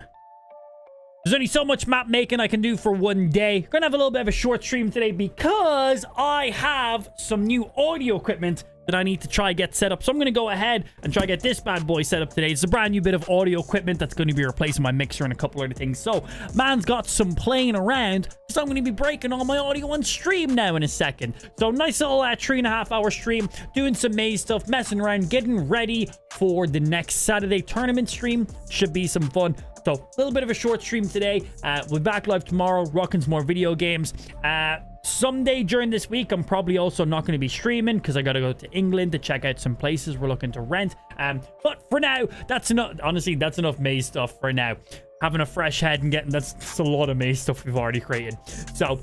there's only so much map making I can do for one day. Gonna have a little bit of a short stream today because I have some new audio equipment that I need to try get set up. So I'm going to go ahead and try get this bad boy set up today. It's a brand new bit of audio equipment that's going to be replacing my mixer and a couple other things. So man's got some playing around. So I'm going to be breaking all my audio on stream now in a second. So nice little 3.5 hour stream, doing some maze stuff, messing around, getting ready for the next Saturday tournament stream. Should be some fun. So a little bit of a short stream today. We'll be back live tomorrow, rocking some more video games. Someday during this week, I'm probably also not going to be streaming because I got to go to England to check out some places we're looking to rent. But for now, that's enough. Honestly, that's enough maze stuff for now. Having a fresh head and getting that's a lot of maze stuff we've already created. So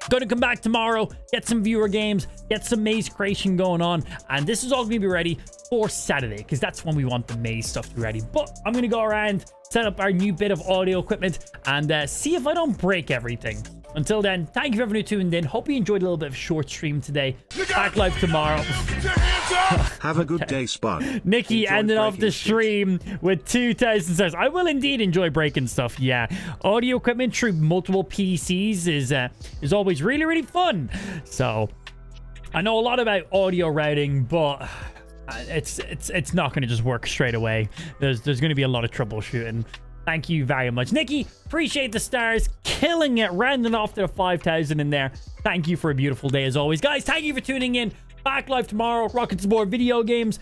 gonna come back tomorrow, get some viewer games, get some maze creation going on, and this is all gonna be ready for Saturday because that's when we want the maze stuff to be ready. But I'm gonna go around, set up our new bit of audio equipment, and see if I don't break everything. Until then, thank you for everyone who tuned in. Hope you enjoyed a little bit of a short stream today. Back live tomorrow. Have a good day, Spud. Nikki Enjoy ended off the breaking stream with 2,000 stars. I will indeed enjoy breaking stuff, yeah. Audio equipment through multiple PCs is always really, really fun. So, I know a lot about audio routing, but it's not going to just work straight away. There's going to be a lot of troubleshooting. Thank you very much, Nikki. Appreciate the stars. Killing it. Rounding off to the 5,000 in there. Thank you for a beautiful day as always. Guys, thank you for tuning in. Back live tomorrow. Rocking some more video games.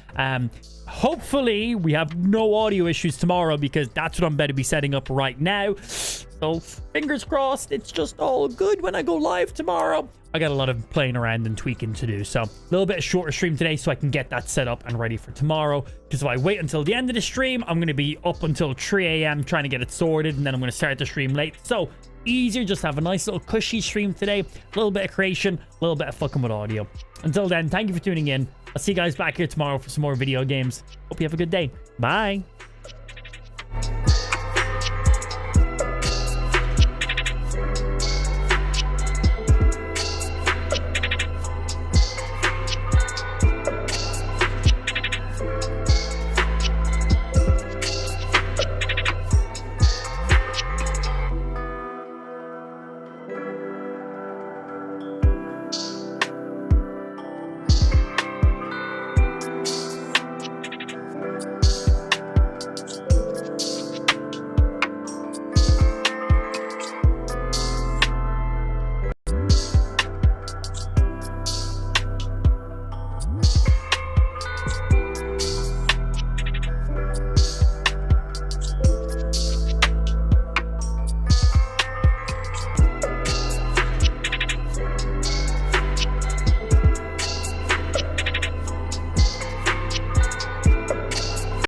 Hopefully, we have no audio issues tomorrow because that's what I'm about to be setting up right now. So, fingers crossed. It's just all good when I go live tomorrow. I got a lot of playing around and tweaking to do. So, a little bit shorter stream today so I can get that set up and ready for tomorrow. Because if I wait until the end of the stream, I'm going to be up until 3 a.m. trying to get it sorted. And then I'm going to start the stream late. So, easier just have a nice little cushy stream today. A little bit of creation, a little bit of fucking with audio. Until then, thank you for tuning in. I'll see you guys back here tomorrow for some more video games. Hope you have a good day. Bye.